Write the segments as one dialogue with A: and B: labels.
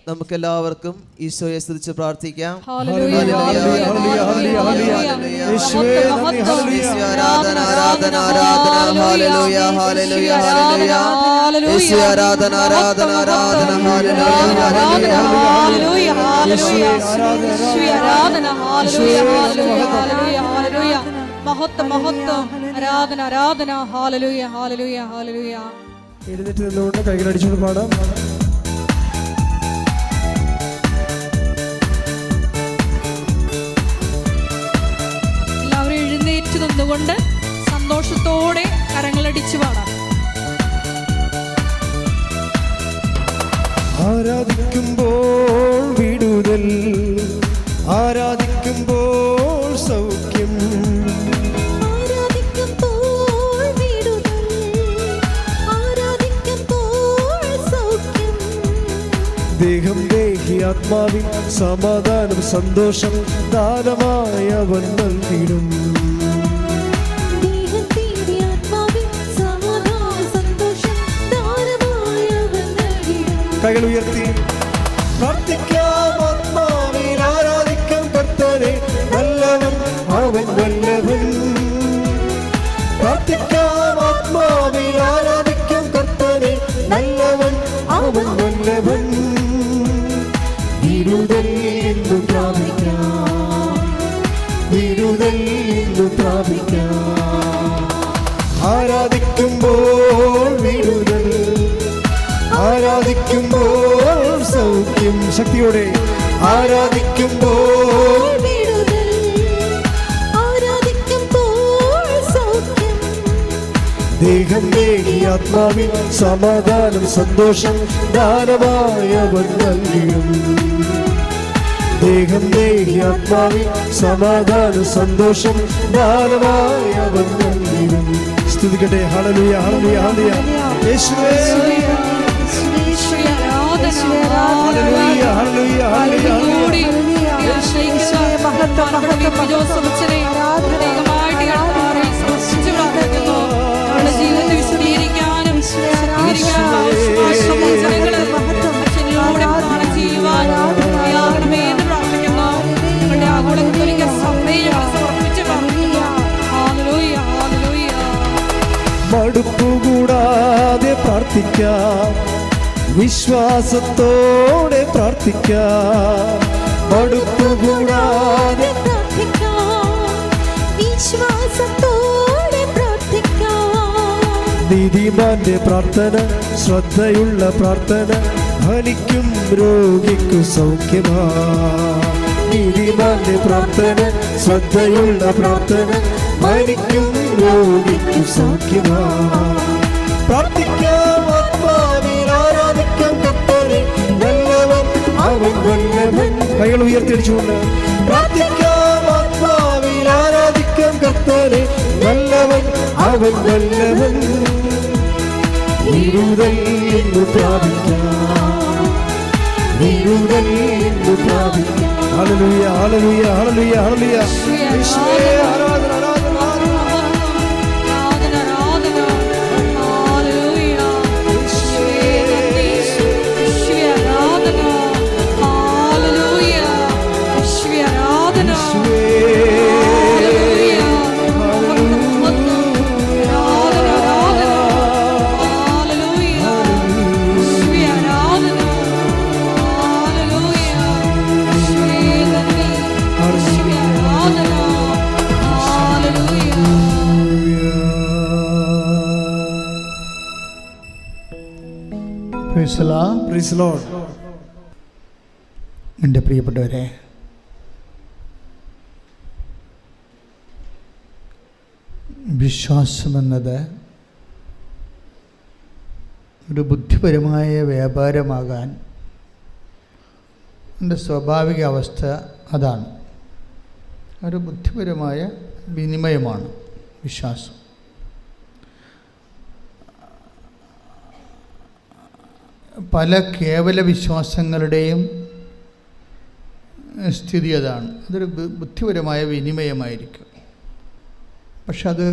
A: നമുക്കെല്ലാവർക്കും ഈശോയെ സ്തുതിച്ച് പ്രാർത്ഥിക്കാം.
B: മഹത്വം മഹത്വം ആരാധന ആരാധന ഹല്ലേലൂയ ഹല്ലേലൂയ ഹല്ലേലൂയ.
C: എഴുന്നേറ്റ് നിന്നുകൊണ്ട് കൈകളടിച്ചുകൊണ്ട് പാടാം.
B: എല്ലാവരും എഴുന്നേറ്റ് നിന്നുകൊണ്ട് സന്തോഷത്തോടെ കരങ്ങളടിച്ചു പാടാം.
C: ആരാധിക്കുമ്പോൾ വിടുതൽ, ആരാധിക്കുമ്പോൾ സൗഖ്യം,
D: ആരാധിക്കുമ്പോൾ വിടുതൽ, ആരാധിക്കുമ്പോൾ സൗഖ്യം.
C: ദേഹം ദേഹി ആത്മാവിൽ സമാധാനം സന്തോഷം ദാനമായി അവൻ നൽകിടും.
D: ദേഹത്തിന്റെ ആത്മാവിൽ സമാധാനം സന്തോഷം ദാനമായി അവൻ നൽകിടും.
C: കൈകൾ ഉയർത്തി പ്രാർത്ഥിക്കാം. ആത്മാവിൽ ആരാധിക്കാം കർത്താവേ, നല്ലവൻ അവൻ വല്ലവൻ. പ്രാർത്ഥിക്കാം. ആത്മാവിൽ ആരാധിക്കാം കർത്താവേ, നല്ലവൻ അവൻ വല്ലവൻ. വിടുതൽ എന്ന് പ്രാപിക്കാം, വിടുതൽ എന്ന് പ്രാപിക്കാം. ആരാധിക്കുമ്പോൾ വിടുതൽ, ആരാധിക്കുമ്പോൾ സൗഖ്യം. ശക്തിയോടെ ആരാധിക്കുമ്പോൾ
D: വിടുതൽ, ആരാധിക്കുമ്പോൾ സൗഖ്യം.
C: ദേഹം ദേഹി ആത്മാവിൽ സമാധാനം സന്തോഷം ദാനമായി അവൻ നൽകിയും. ദേഹം ദേഹി ആത്മാവിൽ സമാധാനം സന്തോഷം ദാനമായി അവൻ നൽകിയും. സ്തുതിക്കട്ടെ. ഹല്ലേലൂയ ഹല്ലേലൂയ ഹല്ലേലൂയ. യേശുവേ ഹല്ലേലൂയ ഹല്ലേലൂയ ഹല്ലേലൂയ.
B: ജീവിതത്തെ വിശദീകരിക്കാനും
C: മടുപ്പുകൂടാതെ പ്രാർത്ഥിക്കാം, വിശ്വാസത്തോടെ പ്രാർത്ഥിക്കാം. മടുപ്പുകൂടാതെ
D: വിശ്വാസത്തോടെ പ്രാർത്ഥിക്കാം.
C: നീതിമാന്റെ പ്രാർത്ഥന ശ്രദ്ധയുള്ള പ്രാർത്ഥന ഫലിക്കും രോഗിക്കു സൗഖ്യമാ. നീതിമാന്റെ പ്രാർത്ഥന ശ്രദ്ധയുള്ള പ്രാർത്ഥന ഫലിക്കും രോഗിക്കു സൗഖ്യമാ. പ്രാർത്ഥിക്കാം. ആത്മാവിൽ ആരാധിക്കാം കർത്താവേ, നല്ലവൻ അവൻ വല്ലവൻ. കൈകൾ ഉയർത്തിയടിച്ചുകൊണ്ട് പ്രാർത്ഥിക്കാം. ആത്മാവിൽ ആരാധിക്കാം കർത്താവേ, നല്ലവൻ അവൻ വല്ലവൻ. വിടുതൽ എന്ന് പ്രാപിക്കാം, വിടുതൽ എന്ന് പ്രാപിക്കാം. ഹല്ലേലൂയ ഹല്ലേലൂയ ഹല്ലേലൂയ ഹല്ലേലൂയ. യേശുവേ ആരാധന ആരാധന ആരാധന. Praise the Lord.
E: എൻ്റെ പ്രിയപ്പെട്ടവരെ, വിശ്വാസമെന്നത് ഒരു ബുദ്ധിപരമായ വ്യാപാരമാകാൻ എൻ്റെ സ്വാഭാവിക അവസ്ഥ അതാണ്. ഒരു ബുദ്ധിപരമായ വിനിമയമാണ് വിശ്വാസം. പല കേവല വിശ്വാസങ്ങളുടെയും സ്ഥിതി അതാണ്. അതൊരു ബുദ്ധിപരമായ വിനിമയമായിരിക്കും, പക്ഷെ അത്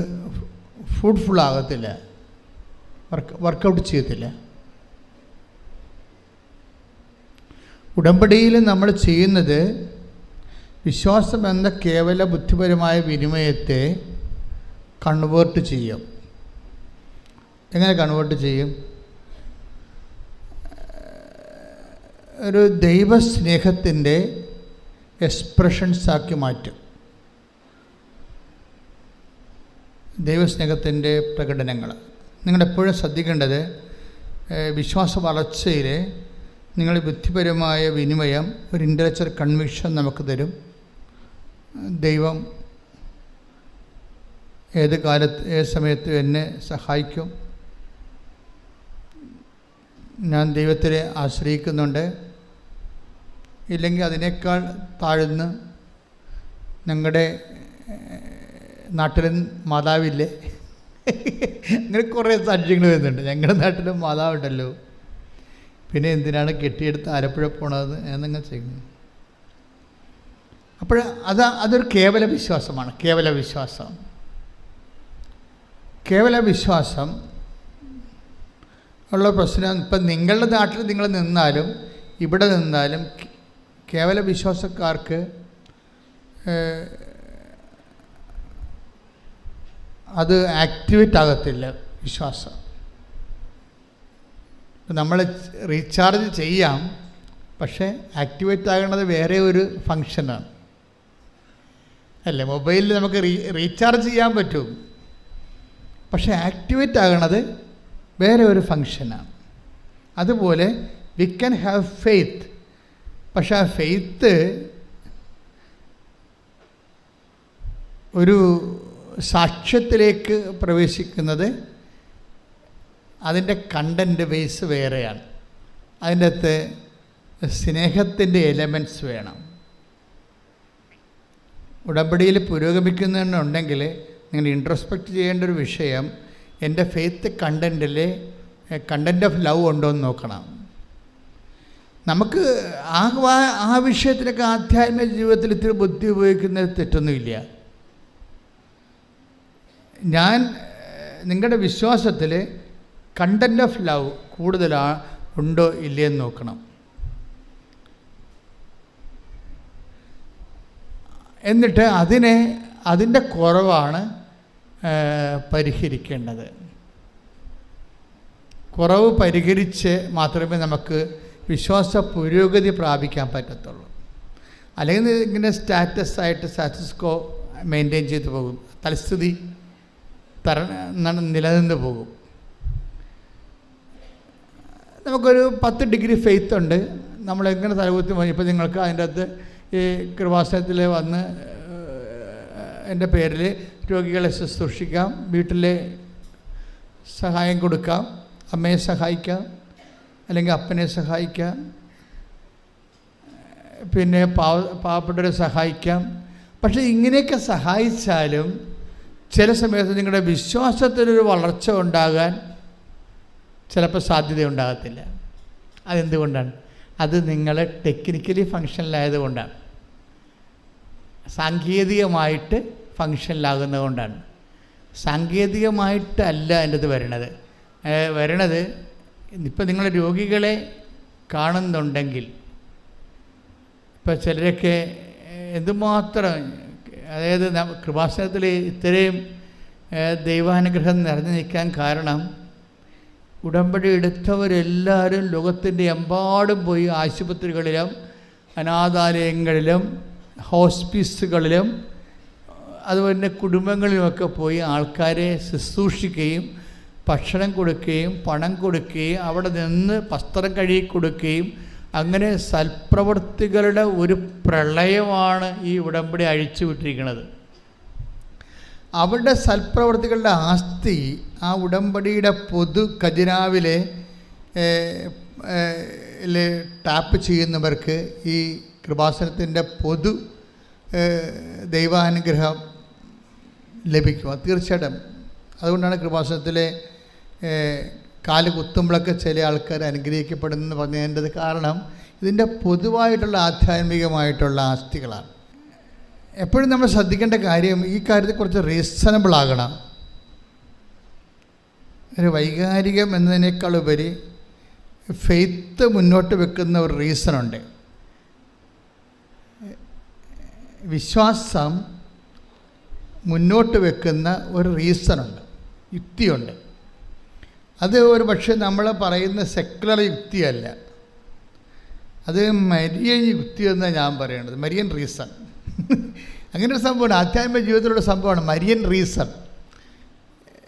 E: ഫ്രൂട്ട്ഫുള്ളാകത്തില്ല, വർക്കൗട്ട് ചെയ്യത്തില്ല. ഉടമ്പടിയിൽ നമ്മൾ ചെയ്യുന്നത് വിശ്വാസം എന്ന കേവല ബുദ്ധിപരമായ വിനിമയത്തെ കൺവേർട്ട് ചെയ്യും. എങ്ങനെ കൺവേർട്ട് ചെയ്യും? ഒരു ദൈവസ്നേഹത്തിൻ്റെ എക്സ്പ്രഷൻസാക്കി മാറ്റും. ദൈവസ്നേഹത്തിൻ്റെ പ്രകടനങ്ങൾ. നിങ്ങളെപ്പോഴും ശ്രദ്ധിക്കേണ്ടത്, വിശ്വാസ വളർച്ചയിൽ നിങ്ങൾ ബുദ്ധിപരമായ വിനിമയം, ഒരു ഇൻ്റലക്ച്വൽ കൺവിക്ഷൻ നമുക്ക് തരും. ദൈവം ഏത് കാലത്ത് ഏത് സമയത്ത് എന്നെ സഹായിക്കും, ഞാൻ ദൈവത്തിനെ ആശ്രയിക്കുന്നുണ്ട്, ഇല്ലെങ്കിൽ അതിനേക്കാൾ താഴ്ന്ന് ഞങ്ങളുടെ നാട്ടിലും മാതാവില്ലേ, അങ്ങനെ കുറേ സാക്ഷ്യങ്ങൾ വരുന്നുണ്ട്. ഞങ്ങളുടെ നാട്ടിലും മാതാവുണ്ടല്ലോ, പിന്നെ എന്തിനാണ് കെട്ടിയെടുത്ത് ആലപ്പുഴ പോണത് എന്നങ്ങൾ ചെയ്യുന്നു. അപ്പോൾ അതൊരു കേവല വിശ്വാസമാണ്. കേവല വിശ്വാസം ഉള്ള പ്രശ്നം, ഇപ്പം നിങ്ങളുടെ നാട്ടിൽ നിങ്ങൾ നിന്നാലും ഇവിടെ നിന്നാലും കേവല വിശ്വാസക്കാർക്ക് അത് ആക്ടിവേറ്റ് ആകത്തില്ല വിശ്വാസം. നമ്മൾ റീചാർജ് ചെയ്യാം, പക്ഷേ ആക്ടിവേറ്റ് ആകുന്നത് വേറെ ഒരു ഫങ്ഷനാണ് അല്ലേ. മൊബൈലിൽ നമുക്ക് റീചാർജ് ചെയ്യാൻ പറ്റും, പക്ഷേ ആക്ടിവേറ്റ് ആകുന്നത് വേറെ ഒരു ഫങ്ഷനാണ്. അതുപോലെ വി ക്യാൻ ഹാവ് ഫെയ്ത്ത്, പക്ഷേ ആ ഫെയ്ത്ത് ഒരു സാക്ഷ്യത്തിലേക്ക് പ്രവേശിക്കുന്നത് അതിൻ്റെ കണ്ടൻറ്റ് ബേസ് വേറെയാണ്. അതിൻ്റെ അകത്ത് സ്നേഹത്തിൻ്റെ എലമെൻറ്റ്സ് വേണം. ഉടമ്പടിയിൽ പുരോഗമിക്കുന്നുണ്ടെങ്കിൽ നിങ്ങൾ ഇൻട്രോസ്പെക്റ്റ് ചെയ്യേണ്ട ഒരു വിഷയം, എൻ്റെ ഫെയ്ത്ത് കണ്ടൻറ്റിൽ കണ്ടൻറ്റ് ഓഫ് ലവ് ഉണ്ടോ എന്ന് നോക്കണം. നമുക്ക് ആ വിഷയത്തിലൊക്കെ ആധ്യാത്മിക ജീവിതത്തിൽ ഇത്തിരി ബുദ്ധി ഉപയോഗിക്കുന്നതിൽ തെറ്റൊന്നുമില്ല. ഞാൻ നിങ്ങളുടെ വിശ്വാസത്തിൽ കണ്ടൻറ്റ് ഓഫ് ലവ് ഉണ്ടോ ഇല്ലയെന്ന് നോക്കണം. എന്നിട്ട് അതിൻ്റെ കുറവാണ് പരിഹരിക്കേണ്ടത്. കുറവ് പരിഹരിച്ച് മാത്രമേ നമുക്ക് വിശ്വാസ പുരോഗതി പ്രാപിക്കാൻ പറ്റത്തുള്ളൂ. അല്ലെങ്കിൽ ഇങ്ങനെ സ്റ്റാറ്റസ്കോ മെയിൻറ്റെയിൻ ചെയ്തു പോകും, തൽസ്ഥിതി നിലനിന്ന് പോകും. നമുക്കൊരു 10 ഡിഗ്രി ഫെയ്ത്ത് ഉണ്ട്, നമ്മളെങ്ങനെ തലകുത്തി പോയി. ഇപ്പോൾ നിങ്ങൾക്ക് അതിൻ്റെ അകത്ത് ഈ കൃപാസനത്തിൽ വന്ന് എൻ്റെ പേരിൽ രോഗികളെ ശുശ്രൂഷിക്കാം, വീട്ടിലെ സഹായം കൊടുക്കാം, അമ്മയെ സഹായിക്കാം, അല്ലെങ്കിൽ അപ്പനെ സഹായിക്കാം, പിന്നെ പാവപ്പെട്ടവരെ സഹായിക്കാം. പക്ഷേ ഇങ്ങനെയൊക്കെ സഹായിച്ചാലും ചില സമയത്ത് നിങ്ങളുടെ വിശ്വാസത്തിനൊരു വളർച്ച ഉണ്ടാകാൻ ചിലപ്പോൾ സാധ്യതയുണ്ടാകത്തില്ല. അതെന്തുകൊണ്ടാണ്? അത് നിങ്ങൾ ടെക്നിക്കലി ഫങ്ഷനിലായതുകൊണ്ടാണ്, സാങ്കേതികമായിട്ട് ഫങ്ഷനിലാകുന്നത് കൊണ്ടാണ്. സാങ്കേതികമായിട്ടല്ല എൻ്റെ അത് വരണത്. ഇപ്പം നിങ്ങൾ രോഗികളെ കാണുന്നുണ്ടെങ്കിൽ, ഇപ്പം ചിലരൊക്കെ എന്തുമാത്രം, അതായത് കൃപാസനത്തിൽ ഇത്രയും ദൈവാനുഗ്രഹം നിറഞ്ഞു നിൽക്കാൻ കാരണം ഉടമ്പടി എടുത്തവരെല്ലാവരും ലോകത്തിൻ്റെ എമ്പാടും പോയി ആശുപത്രികളിലും അനാഥാലയങ്ങളിലും ഹോസ്പിസുകളിലും അതുപോലെ കുടുംബങ്ങളിലുമൊക്കെ പോയി ആൾക്കാരെ ശുശ്രൂഷിക്കുകയും ഭക്ഷണം കൊടുക്കുകയും പണം കൊടുക്കുകയും അവിടെ നിന്ന് വസ്ത്രം കഴുകി കൊടുക്കുകയും അങ്ങനെ സൽപ്രവർത്തികളുടെ ഒരു പ്രളയമാണ് ഈ ഉടമ്പടി അഴിച്ചുവിട്ടിരിക്കുന്നത്. അവരുടെ സൽപ്രവർത്തികളുടെ ആസ്തി ആ ഉടമ്പടിയുടെ പൊതു ഖജനാവിലെ ടാപ്പ് ചെയ്യുന്നവർക്ക് ഈ കൃപാസനത്തിൻ്റെ പൊതു ദൈവാനുഗ്രഹം ലഭിക്കും. തീർച്ചയായിട്ടും അതുകൊണ്ടാണ് കൃപാസനത്തിലെ കാല് കുത്തുമ്പോഴൊക്കെ ചില ആൾക്കാർ അനുഗ്രഹിക്കപ്പെടുന്നെന്ന് പറഞ്ഞതിൻ്റെ കാരണം ഇതിൻ്റെ പൊതുവായിട്ടുള്ള ആധ്യാത്മികമായിട്ടുള്ള ആസ്തികളാണ്. എപ്പോഴും നമ്മൾ ശ്രദ്ധിക്കേണ്ട കാര്യം ഈ കാര്യത്തിൽ കുറച്ച് റീസണബിൾ ആകണം. ഒരു വൈകാരികം എന്നതിനേക്കാൾ ഉപരി ഫെയ്ത്ത് മുന്നോട്ട് വെക്കുന്ന ഒരു റീസണുണ്ട്. വിശ്വാസം മുന്നോട്ട് വെക്കുന്ന ഒരു റീസണുണ്ട്, യുക്തിയുണ്ട്. അത് ഒരു പക്ഷേ നമ്മൾ പറയുന്ന സെക്കുലർ യുക്തിയല്ല, അത് മരിയൻ യുക്തി എന്നാണ് ഞാൻ പറയേണ്ടത്. മരിയൻ റീസൺ അങ്ങനെ ഒരു സംഭവമാണ്, ആധ്യാത്മിക ജീവിതത്തിലുള്ള സംഭവമാണ് മരിയൻ റീസൺ.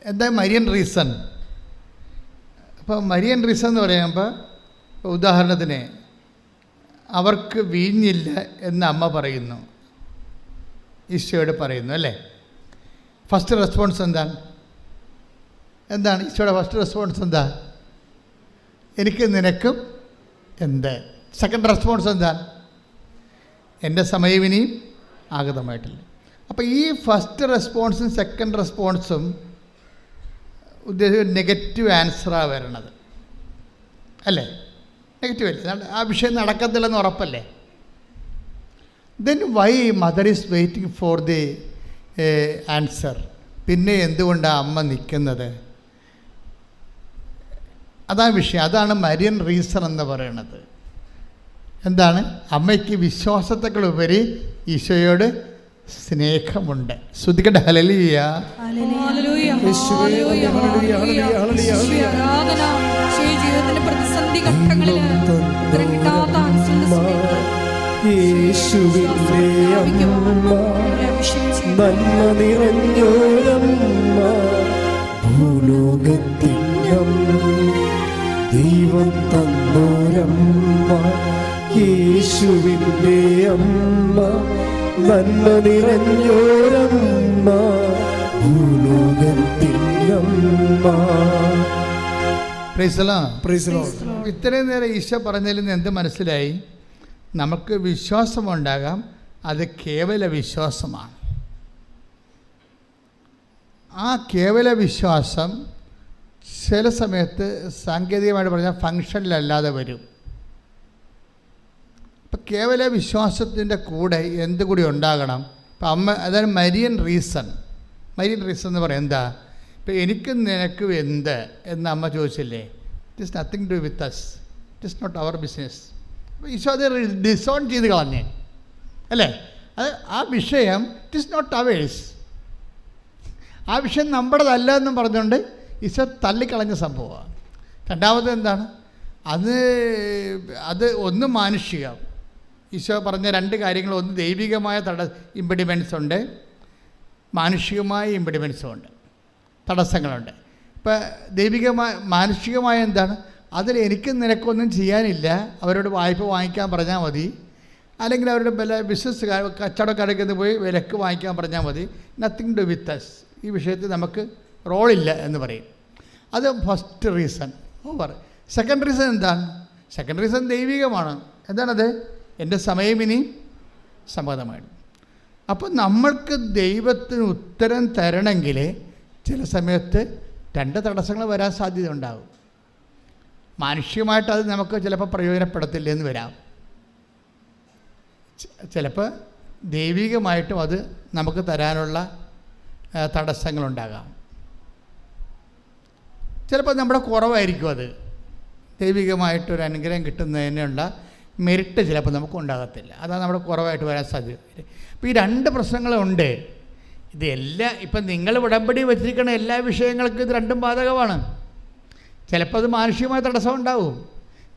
E: എന്താ മരിയൻ റീസൺ? അപ്പോൾ മരിയൻ റീസൺ എന്ന് പറയുമ്പോൾ, ഉദാഹരണത്തിന് അവർക്ക് വീഞ്ഞില്ല എന്ന് അമ്മ പറയുന്നു, ഈശോയോട് പറയുന്നു അല്ലേ. ഫസ്റ്റ് റെസ്പോൺസ് എന്താണ് ഈശോയുടെ ഫസ്റ്റ് റെസ്പോൺസ്? എന്താ? എനിക്ക് നിനക്കും എന്ത്. സെക്കൻഡ് റെസ്പോൺസ് എന്താണ്? എൻ്റെ സമയം ഇനിയും ആഗതമായിട്ടില്ല. അപ്പോൾ ഈ ഫസ്റ്റ് റെസ്പോൺസും സെക്കൻഡ് റെസ്പോൺസും ഉദ്ദേശിച്ച നെഗറ്റീവ് ആൻസറാണ് വരണത് അല്ലേ? നെഗറ്റീവ് അല്ലേ? ആ വിഷയം നടക്കത്തില്ലെന്ന് ഉറപ്പല്ലേ? Then why mother is waiting for the answer? പിന്നെ എന്തുകൊണ്ടാണ് അമ്മ നിൽക്കുന്നത്? അതാണ് വിഷയം. അതാണ് മരിയൻ റീസൺ എന്ന് പറയുന്നത്. എന്താണ്? അമ്മയ്ക്ക് വിശ്വാസത്തെക്കാളുപരി ഈശോയോട് സ്നേഹമുണ്ട്. ശ്രുതിക്കട്ടെ ഹല്ലേലൂയ.
B: ജീവിതത്തിന്റെ പ്രതിസന്ധി ഘട്ടങ്ങളിൽ കിട്ടാത്ത
C: യേശുവിന്റെ അമ്മ, നന്മ നിറഞ്ഞോരമ്മ, ഭൂലോകത്തിനമ്മ, ദൈവം തന്നോരമ്മ. യേശുവിന്റെ അമ്മ, നന്മ നിറഞ്ഞോരമ്മ, ഭൂലോകത്തിനമ്മ.
E: ഇത്രയും നേരം ഈശോ പറഞ്ഞതിൽ നിന്ന് എന്ത് മനസ്സിലായി? നമുക്ക് വിശ്വാസമുണ്ടാകാം, അത് കേവല വിശ്വാസമാണ്. ആ കേവല വിശ്വാസം ചില സമയത്ത് സാങ്കേതികമായിട്ട് പറഞ്ഞാൽ ഫങ്ഷനിലല്ലാതെ വരും. അപ്പം കേവല വിശ്വാസത്തിൻ്റെ കൂടെ എന്തുകൂടി ഉണ്ടാകണം? ഇപ്പം അമ്മ, അതായത് മരിയൻ റീസൺ എന്ന് പറയാം. എന്താ? ഇപ്പം എനിക്കും നിനക്കും എന്ത് എന്ന് അമ്മ ചോദിച്ചില്ലേ? It is nothing to with us, it is not our business. അപ്പോൾ ഈശോ അത് ഡിസോൺ ചെയ്ത് കളഞ്ഞേ അല്ലേ? അത് ആ വിഷയം ഇറ്റ് ഈസ് നോട്ട് അവേഴ്സ്, ആ വിഷയം നമ്മുടേതല്ല എന്നും പറഞ്ഞുകൊണ്ട് ഈശോ തള്ളിക്കളഞ്ഞ സംഭവമാണ്. രണ്ടാമത് എന്താണ്? അത് ഒന്ന് മാനുഷികം. ഈശോ പറഞ്ഞ രണ്ട് കാര്യങ്ങൾ, ഒന്ന് ദൈവികമായ ഇമ്പിഡിമെൻസ് ഉണ്ട്, മാനുഷികമായ ഇമ്പിഡിമെൻസും ഉണ്ട്, തടസ്സങ്ങളുണ്ട്. ഇപ്പം മാനുഷികമായ എന്താണ്? അതിൽ എനിക്കും നിനക്കൊന്നും ചെയ്യാനില്ല, അവരോട് വായ്പ വാങ്ങിക്കാൻ പറഞ്ഞാൽ മതി, അല്ലെങ്കിൽ അവരുടെ ബിസിനസ് കച്ചവടക്കാരൊക്കെ പോയി വിലക്ക് വാങ്ങിക്കാൻ പറഞ്ഞാൽ മതി. നത്തിങ് ടു വിത്ത് അസ്, ഈ വിഷയത്തിൽ നമുക്ക് റോളില്ല എന്ന് പറയും. അത് first reason over. Second reason എന്താണ്? സെക്കൻഡ് റീസൺ ദൈവികമാണ്. എന്താണത്? എൻ്റെ സമയം ഇനി സമ്മതമായിട്ട്. അപ്പോൾ നമ്മൾക്ക് ദൈവത്തിന് ഉത്തരം തരണമെങ്കിൽ ചില സമയത്ത് രണ്ട് തടസ്സങ്ങൾ വരാൻ സാധ്യത ഉണ്ടാകും. മാനുഷികമായിട്ട് അത് നമുക്ക് ചിലപ്പോൾ പ്രയോജനപ്പെടത്തില്ല എന്ന് വരാം. ചിലപ്പോൾ ദൈവികമായിട്ടും അത് നമുക്ക് തരാനുള്ള തടസ്സങ്ങളുണ്ടാകാം. ചിലപ്പോൾ നമ്മുടെ കുറവായിരിക്കും അത്. ദൈവികമായിട്ടൊരു അനുഗ്രഹം കിട്ടുന്നതിനുള്ള മെറിറ്റ് ചിലപ്പോൾ നമുക്ക് ഉണ്ടാകത്തില്ല. അതാണ് നമ്മുടെ കുറവായിട്ട് വരാൻ സാധ്യത. അപ്പോൾ ഈ രണ്ട് പ്രശ്നങ്ങളുണ്ട്. ഇതെല്ലാം ഇപ്പം നിങ്ങൾ ഉടമ്പടി വച്ചിരിക്കുന്ന എല്ലാ വിഷയങ്ങൾക്കും ഇത് രണ്ടും ബാധകമാണ്. ചിലപ്പോൾ അത് മാനുഷികമായ തടസ്സം ഉണ്ടാകും,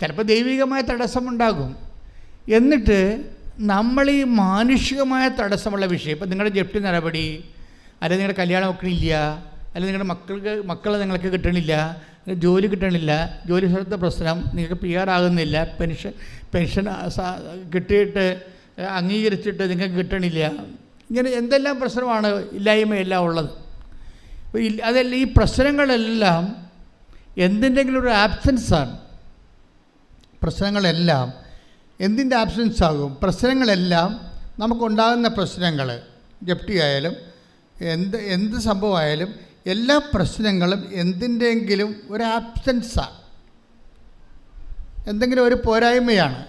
E: ചിലപ്പോൾ ദൈവികമായ തടസ്സമുണ്ടാകും. എന്നിട്ട് നമ്മൾ ഈ മാനുഷികമായ തടസ്സമുള്ള വിഷയം, ഇപ്പം നിങ്ങളുടെ ജപ്തി നടപടി, അല്ലെങ്കിൽ നിങ്ങളുടെ കല്യാണം വെക്കണില്ല, അല്ലെങ്കിൽ നിങ്ങളുടെ മക്കളെ നിങ്ങൾക്ക് കിട്ടണില്ല, ജോലി കിട്ടണില്ല, ജോലി സ്ഥലത്തെ പ്രശ്നം, നിങ്ങൾക്ക് PR ആകുന്നില്ല, പെൻഷൻ കിട്ടിയിട്ട് അംഗീകരിച്ചിട്ട് നിങ്ങൾക്ക് കിട്ടണില്ല, ഇങ്ങനെ എന്തെല്ലാം പ്രശ്നമാണ്, ഇല്ലായ്മയെല്ലാം ഉള്ളത്. അതല്ല, ഈ പ്രശ്നങ്ങളെല്ലാം എന്തിൻ്റെങ്കിലും ഒരു ആബ്സെൻസാണ്. പ്രശ്നങ്ങളെല്ലാം എന്തിൻ്റെ ആബ്സെൻസ് ആകും? പ്രശ്നങ്ങളെല്ലാം നമുക്കുണ്ടാകുന്ന പ്രശ്നങ്ങൾ, ജപ്തി ആയാലും എന്ത് സംഭവമായാലും എല്ലാ പ്രശ്നങ്ങളും എന്തിൻ്റെങ്കിലും ഒരു ആബ്സെൻസാണ്, എന്തെങ്കിലും ഒരു പോരായ്മയാണ്.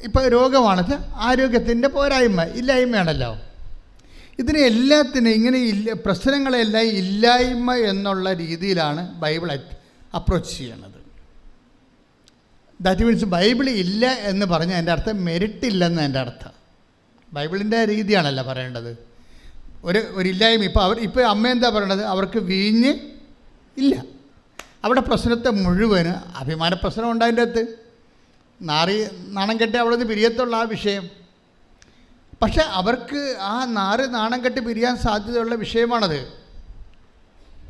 E: ഇപ്പോൾ രോഗമാണെന്ന് ആരോഗ്യത്തിൻ്റെ പോരായ്മ, ഇല്ലായ്മയാണല്ലോ. ഇതിനെ എല്ലാത്തിനും ഇങ്ങനെ പ്രശ്നങ്ങളെല്ലാം ഇല്ലായ്മ എന്നുള്ള രീതിയിലാണ് ബൈബിൾ അപ്രോച്ച് ചെയ്യണത്. ദാറ്റ് മീൻസ് ബൈബിൾ ഇല്ല എന്ന് പറഞ്ഞാൽ എൻ്റെ അർത്ഥം മെരിറ്റ് ഇല്ലെന്ന് എൻ്റെ അർത്ഥം. ബൈബിളിൻ്റെ രീതിയാണല്ലോ പറയേണ്ടത്. ഒരില്ലായ്മ. ഇപ്പോൾ അമ്മ എന്താ പറയണത്? അവർക്ക് വീഞ്ഞ് ഇല്ല. അവിടെ പ്രശ്നത്തെ മുഴുവൻ അഭിമാന പ്രശ്നം ഉണ്ടായതിൻ്റെ അകത്ത് നാണം കെട്ടി അവിടെ നിന്ന് പിരിയത്തുള്ള ആ വിഷയം. പക്ഷെ അവർക്ക് ആ നാണം കെട്ടി പിരിയാൻ സാധ്യതയുള്ള വിഷയമാണത്.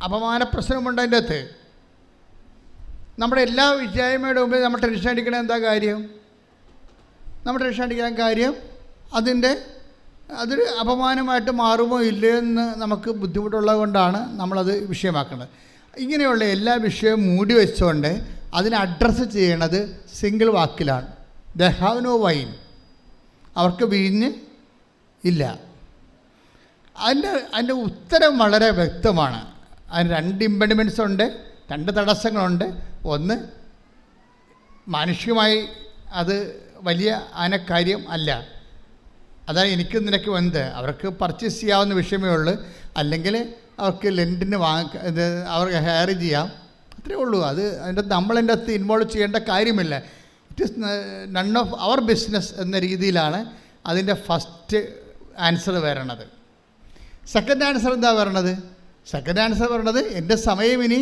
E: അപമാന പ്രശ്നമുണ്ടതിൻ്റെ അകത്ത്. നമ്മുടെ എല്ലാ വിജയമയുടെ മുമ്പിൽ നമ്മൾ ടെൻഷൻ അടിക്കണ എന്താ കാര്യം? നമ്മൾ ടെൻഷൻ അടിക്കാൻ കാര്യം അതൊരു അപമാനമായിട്ട് മാറുമോ ഇല്ലയെന്ന് നമുക്ക് ബുദ്ധിമുട്ടുള്ളത് കൊണ്ടാണ് നമ്മളത് വിഷയമാക്കുന്നത്. ഇങ്ങനെയുള്ള എല്ലാ വിഷയവും മൂടി വെച്ചുകൊണ്ട് അതിനെ അഡ്രസ്സ് ചെയ്യണത് സിംഗിൾ വാക്കിലാണ്. They have no wine. അവർക്ക് വീഞ്ഞ് ഇല്ല. അതിൻ്റെ ഉത്തരം വളരെ വ്യക്തമാണ്. അതിന് 2 ഇമ്പഡിമെൻറ്റ്സ് ഉണ്ട്, 2 തടസ്സങ്ങളുണ്ട്. ഒന്ന്, മാനുഷികമായി അത് വലിയ കാര്യം അല്ല. അതാണ് എനിക്ക് നിനക്ക് അവർക്ക് പർച്ചേസ് ചെയ്യാവുന്ന വിഷയമേ ഉള്ളൂ. അല്ലെങ്കിൽ അവർക്ക് ലെൻറ്റിന് അവർക്ക് ഹയർ ചെയ്യാം, അത്രേ ഉള്ളൂ. നമ്മളതിൻ്റെ അകത്ത് ഇൻവോൾവ് ചെയ്യേണ്ട കാര്യമില്ല. It is none of our business എന്ന രീതിയിലാണ് അതിൻ്റെ ഫസ്റ്റ് ആൻസർ വരണത്. സെക്കൻഡ് ആൻസർ എന്താ വരണത്? സെക്കൻഡ് ആൻസർ പറയണത് എൻ്റെ സമയം ഇനി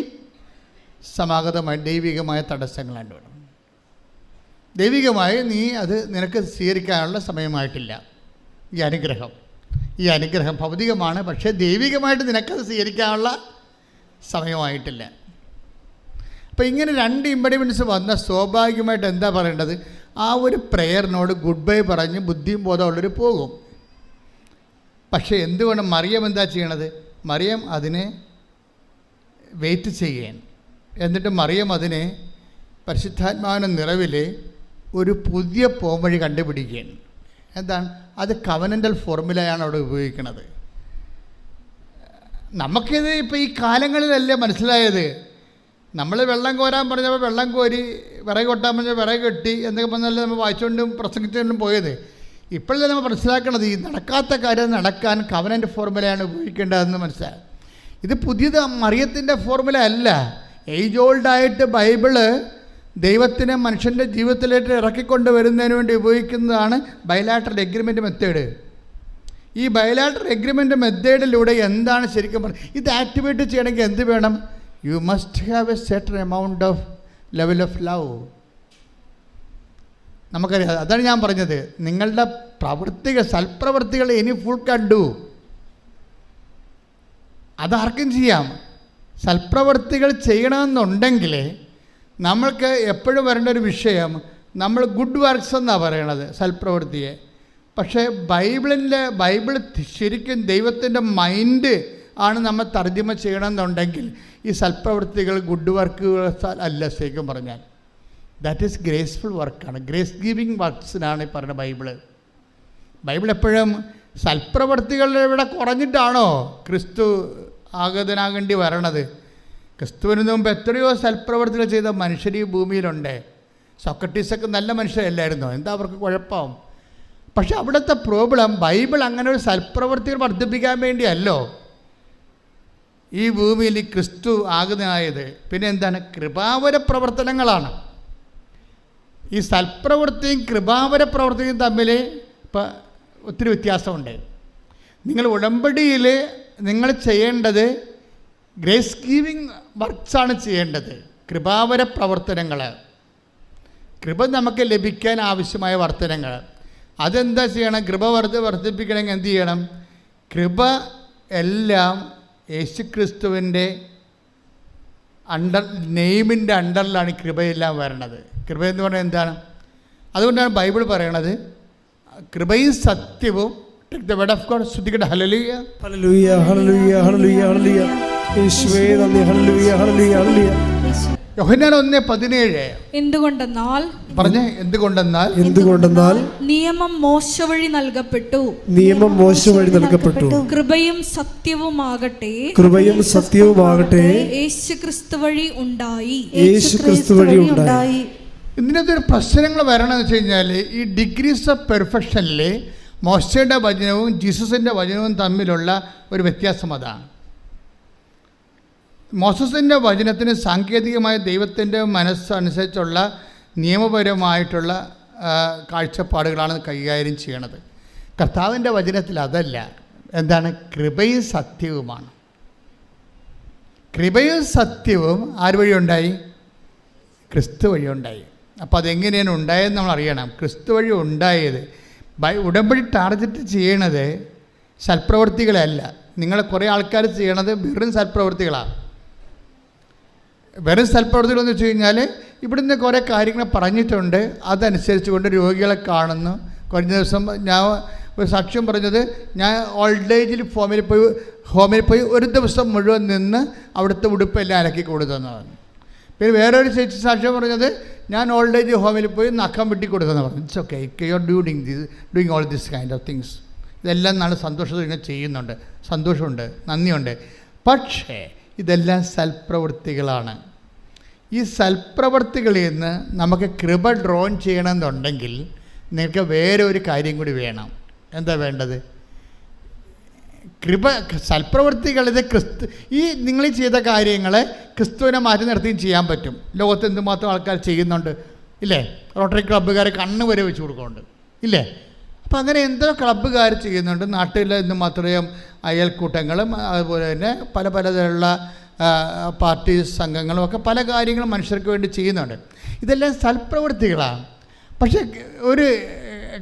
E: സമാഗതമായി ദൈവികമായ തടസ്സങ്ങളാണ്ട് വേണം. ദൈവികമായി നീ അത് നിനക്ക് സ്വീകരിക്കാനുള്ള സമയമായിട്ടില്ല. ഈ അനുഗ്രഹം ഭൗതികമാണ്, പക്ഷേ ദൈവികമായിട്ട് നിനക്കത് സ്വീകരിക്കാനുള്ള സമയമായിട്ടില്ല. അപ്പോൾ ഇങ്ങനെ 2 ഇമ്പഡിമെൻറ്റ്സ് വന്ന സ്വാഭാവികമായിട്ട് എന്താ പറയേണ്ടത്? ആ ഒരു പ്രെയറിനോട് ഗുഡ് ബൈ പറഞ്ഞ് ബുദ്ധിയും ബോധമുള്ളവർ പോകും. പക്ഷേ എന്തുകൊണ്ട് മറിയം എന്താ ചെയ്യണത്? മറിയം അതിനെ വെയിറ്റ് ചെയ്യാൻ, എന്നിട്ട് മറിയം അതിനെ പരിശുദ്ധാത്മാവിൻ്റെ നിറവിൽ ഒരു പുതിയ പോംവഴി കണ്ടുപിടിക്കുകയാണ്. എന്താണ് അത്? കവനൻ്റൽ ഫോർമുലയാണ് അവിടെ ഉപയോഗിക്കുന്നത്. നമുക്കിത് ഇപ്പോൾ ഈ കാലങ്ങളിലല്ലേ മനസ്സിലായത്. നമ്മൾ വെള്ളം കോരാൻ പറഞ്ഞപ്പോൾ വെള്ളം കോരി, വിറക് കൊട്ടാൻ പറഞ്ഞാൽ വിറക് കെട്ടി എന്നൊക്കെ പറഞ്ഞാൽ നമ്മൾ വായിച്ചുകൊണ്ടും പ്രസംഗിച്ചുകൊണ്ടും പോയത്. ഇപ്പോഴല്ലേ നമ്മൾ മനസ്സിലാക്കണത് ഈ നടക്കാത്ത കാര്യം നടക്കാൻ കവനൻ്റ് ഫോർമുലയാണ് ഉപയോഗിക്കേണ്ടതെന്ന് മനസ്സിലായി. ഇത് പുതിയത് മറിയത്തിൻ്റെ ഫോർമുല അല്ല. ഏജ് ഓൾഡായിട്ട് ബൈബിള് ദൈവത്തിനെ മനുഷ്യൻ്റെ ജീവിതത്തിലേക്ക് ഇറക്കിക്കൊണ്ട് വരുന്നതിന് വേണ്ടി ഉപയോഗിക്കുന്നതാണ് ബൈലാറ്ററൽ എഗ്രിമെൻ്റ് മെത്തേഡ്. ഈ ബൈലാറ്ററൽ എഗ്രിമെൻ്റ് മെത്തേഡിലൂടെ എന്താണ് ശരിക്കും പറഞ്ഞത്? ഇത് ആക്ടിവേറ്റ് ചെയ്യണമെങ്കിൽ എന്ത് വേണം? You must have A certain amount of level of love. നമുക്കറിയാം. അതാണ് ഞാൻ പറഞ്ഞത്, നിങ്ങളുടെ സൽപ്രവൃത്തികൾ ഇനി ഫുൾ കണ്ടു. അതാർക്കും ചെയ്യാം. സൽപ്രവൃത്തികൾ ചെയ്യണമെന്നുണ്ടെങ്കിൽ നമ്മൾക്ക് എപ്പോഴും വരേണ്ട ഒരു വിഷയം, നമ്മൾ ഗുഡ് വർക്ക്സ് എന്നാണ് പറയണത് സൽപ്രവൃത്തിയെ. പക്ഷേ ബൈബിൾ ശരിക്കും ദൈവത്തിൻ്റെ മൈൻഡ് ആണ് നമ്മൾ തർജ്ജമ ചെയ്യണമെന്നുണ്ടെങ്കിൽ ഈ സൽപ്രവൃത്തികൾ ഗുഡ് വർക്കുകൾ അല്ല. ശരിക്കും പറഞ്ഞാൽ ദാറ്റ് ഈസ് ഗ്രേസ്ഫുൾ വർക്കാണ്, ഗ്രേസ് ഗിവിങ് വർക്ക്സിനാണ് ഈ പറയുന്ന ബൈബിൾ എപ്പോഴും സൽപ്രവൃത്തികളുടെ ഇവിടെ കുറഞ്ഞിട്ടാണോ ക്രിസ്തു ആഗതനാകേണ്ടി വരണത്? ക്രിസ്തുവിന് മുമ്പ് എത്രയോ സൽപ്രവൃത്തികൾ ചെയ്ത മനുഷ്യർ ഈ ഭൂമിയിലുണ്ട്. സോക്രട്ടീസൊക്കെ നല്ല മനുഷ്യരല്ലായിരുന്നോ? എന്താ അവർക്ക് കുഴപ്പം? പക്ഷെ അവിടുത്തെ പ്രോബ്ലം, ബൈബിൾ അങ്ങനെ ഒരു സൽപ്രവൃത്തികൾ വർദ്ധിപ്പിക്കാൻ വേണ്ടിയല്ലോ ഈ ഭൂമിയിൽ ക്രിസ്തു ആഗതനായത്. പിന്നെ എന്താണ്? കൃപാവര പ്രവർത്തനങ്ങളാണ്. ഈ സൽപ്രവൃത്തിയും കൃപാവര പ്രവർത്തിയും തമ്മിൽ ഇപ്പം ഒത്തിരി വ്യത്യാസമുണ്ട്. നിങ്ങൾ ഉടമ്പടിയിൽ നിങ്ങൾ ചെയ്യേണ്ടത് ഗ്രേസ് ഗീവിങ് വർക്ക്സാണ് ചെയ്യേണ്ടത്. കൃപാവര പ്രവർത്തനങ്ങൾ, കൃപ നമുക്ക് ലഭിക്കാൻ ആവശ്യമായ വർത്തനങ്ങൾ, അതെന്താ ചെയ്യണം? കൃപ വർദ്ധിപ്പിക്കണമെങ്കിൽ എന്ത് ചെയ്യണം? കൃപ എല്ലാം യേശുക്രിസ്തുവിൻ്റെ നെയിമിൻ്റെ അണ്ടറിലാണ് കൃപയെല്ലാം വരണത്. കൃപ എന്ന് പറഞ്ഞാൽ എന്താണ്? അതുകൊണ്ടാണ് ബൈബിൾ പറയണത് കൃപയും സത്യവും. The word of God. ശ്രദ്ധിക്കട്ടെ. ഹല്ലേലൂയ
C: ഹല്ലേലൂയ ഹല്ലേലൂയ ഹല്ലേലൂയ ഹല്ലേലൂയ. യേശുവേ നന്ദി. ഹല്ലേലൂയ ഹല്ലേലൂയ ഹല്ലേലൂയ.
E: യോഹന്നാൻ 1:17.
B: എന്തുകൊണ്ടെന്നാൽ നിയമം മോശ വഴി നൽകപ്പെട്ടു, കൃപയും സത്യവുമാകട്ടെ യേശുക്രിസ്തു വഴി ഉണ്ടായി.
E: ഇതിനകത്ത് ഒരു പ്രശ്നങ്ങൾ വരണമെന്ന് വെച്ച് കഴിഞ്ഞാൽ ഈ ഡിഗ്രീസ് ഓഫ് പെർഫെക്ഷനിൽ മോശയുടെ വചനവും ജീസസിൻ്റെ വചനവും തമ്മിലുള്ള ഒരു വ്യത്യാസം അതാണ്. മോസസിൻ്റെ വചനത്തിന് സാങ്കേതികമായ ദൈവത്തിൻ്റെ മനസ്സനുസരിച്ചുള്ള നിയമപരമായിട്ടുള്ള കാഴ്ചപ്പാടുകളാണ് കൈകാര്യം ചെയ്യണത്. കർത്താവിൻ്റെ വചനത്തിൽ അതല്ല. എന്താണ്? കൃപയും സത്യവുമാണ്. കൃപയും സത്യവും ആര് വഴി ഉണ്ടായി? ക്രിസ്തു വഴി ഉണ്ടായി. അപ്പോൾ അതെങ്ങനെയാണ് ഉണ്ടായതെന്ന് നമ്മൾ അറിയണം. ക്രിസ്തു വഴി ഉണ്ടായത്. ഉടമ്പടി ടാർഗറ്റ് ചെയ്യണത് സൽപ്രവൃത്തികളല്ല. നിങ്ങൾ കുറേ ആൾക്കാർ ചെയ്യണത് വെറും സൽപ്രവൃത്തികളാണ്. വെറും സൽപ്രവൃത്തികളെന്ന് വെച്ച് കഴിഞ്ഞാൽ ഇവിടുന്ന് കുറേ കാര്യങ്ങൾ പറഞ്ഞിട്ടുണ്ട്, അതനുസരിച്ച് കൊണ്ട് രോഗികളെ കാണുന്നു. കഴിഞ്ഞ ദിവസം ഞാൻ ഒരു സാക്ഷ്യം പറഞ്ഞത്, ഞാൻ ഓൾഡ് ഏജിൽ ഹോമിൽ പോയി ഒരു ദിവസം മുഴുവൻ നിന്ന് അവിടുത്തെ ഉടുപ്പെല്ലാം അലക്കി കൊടുത്തെന്നാണ്. പിന്നെ വേറൊരു ചേച്ചി സാക്ഷ്യം പറഞ്ഞത്, ഞാൻ ഓൾഡ് ഏജ് ഹോമിൽ പോയി നഖം വെട്ടി കൊടുത്തെന്ന് പറഞ്ഞു. It's okay, you are doing all this kind of things. ഇതെല്ലാം നാളെ സന്തോഷത്തിൽ ഇങ്ങനെ ചെയ്യുന്നുണ്ട്, സന്തോഷമുണ്ട്, നന്ദിയുണ്ട്. പക്ഷേ ഇതെല്ലാം സൽപ്രവൃത്തികളാണ്. ഈ സൽപ്രവൃത്തികളിൽ നിന്ന് നമുക്ക് കൃപ ഡ്രോൺ ചെയ്യണമെന്നുണ്ടെങ്കിൽ നിങ്ങൾക്ക് വേറെ ഒരു കാര്യം കൂടി വേണം. എന്താ വേണ്ടത്? കൃപ. സൽപ്രവൃത്തികളിത് ഈ നിങ്ങൾ ചെയ്ത കാര്യങ്ങളെ ക്രിസ്തുവിനെ മാറ്റി നിർത്തിയും ചെയ്യാൻ പറ്റും. ലോകത്ത് എന്തുമാത്രം ആൾക്കാർ ചെയ്യുന്നുണ്ട് ഇല്ലേ? റോട്ടറി ക്ലബ്ബുകാർ കണ്ണ് വരെ വെച്ച് കൊടുക്കുന്നുണ്ട് ഇല്ലേ? അപ്പം അങ്ങനെ എന്തോ ക്ലബ്ബുകാർ ചെയ്യുന്നുണ്ട്. നാട്ടിൽ എന്തുമാത്രം അയൽക്കൂട്ടങ്ങളും അതുപോലെ തന്നെ പല പലതരമുള്ള പാർട്ടി സംഘങ്ങളും ഒക്കെ പല കാര്യങ്ങളും മനുഷ്യർക്ക് വേണ്ടി ചെയ്യുന്നുണ്ട്. ഇതെല്ലാം സൽപ്രവൃത്തികളാണ്. പക്ഷേ ഒരു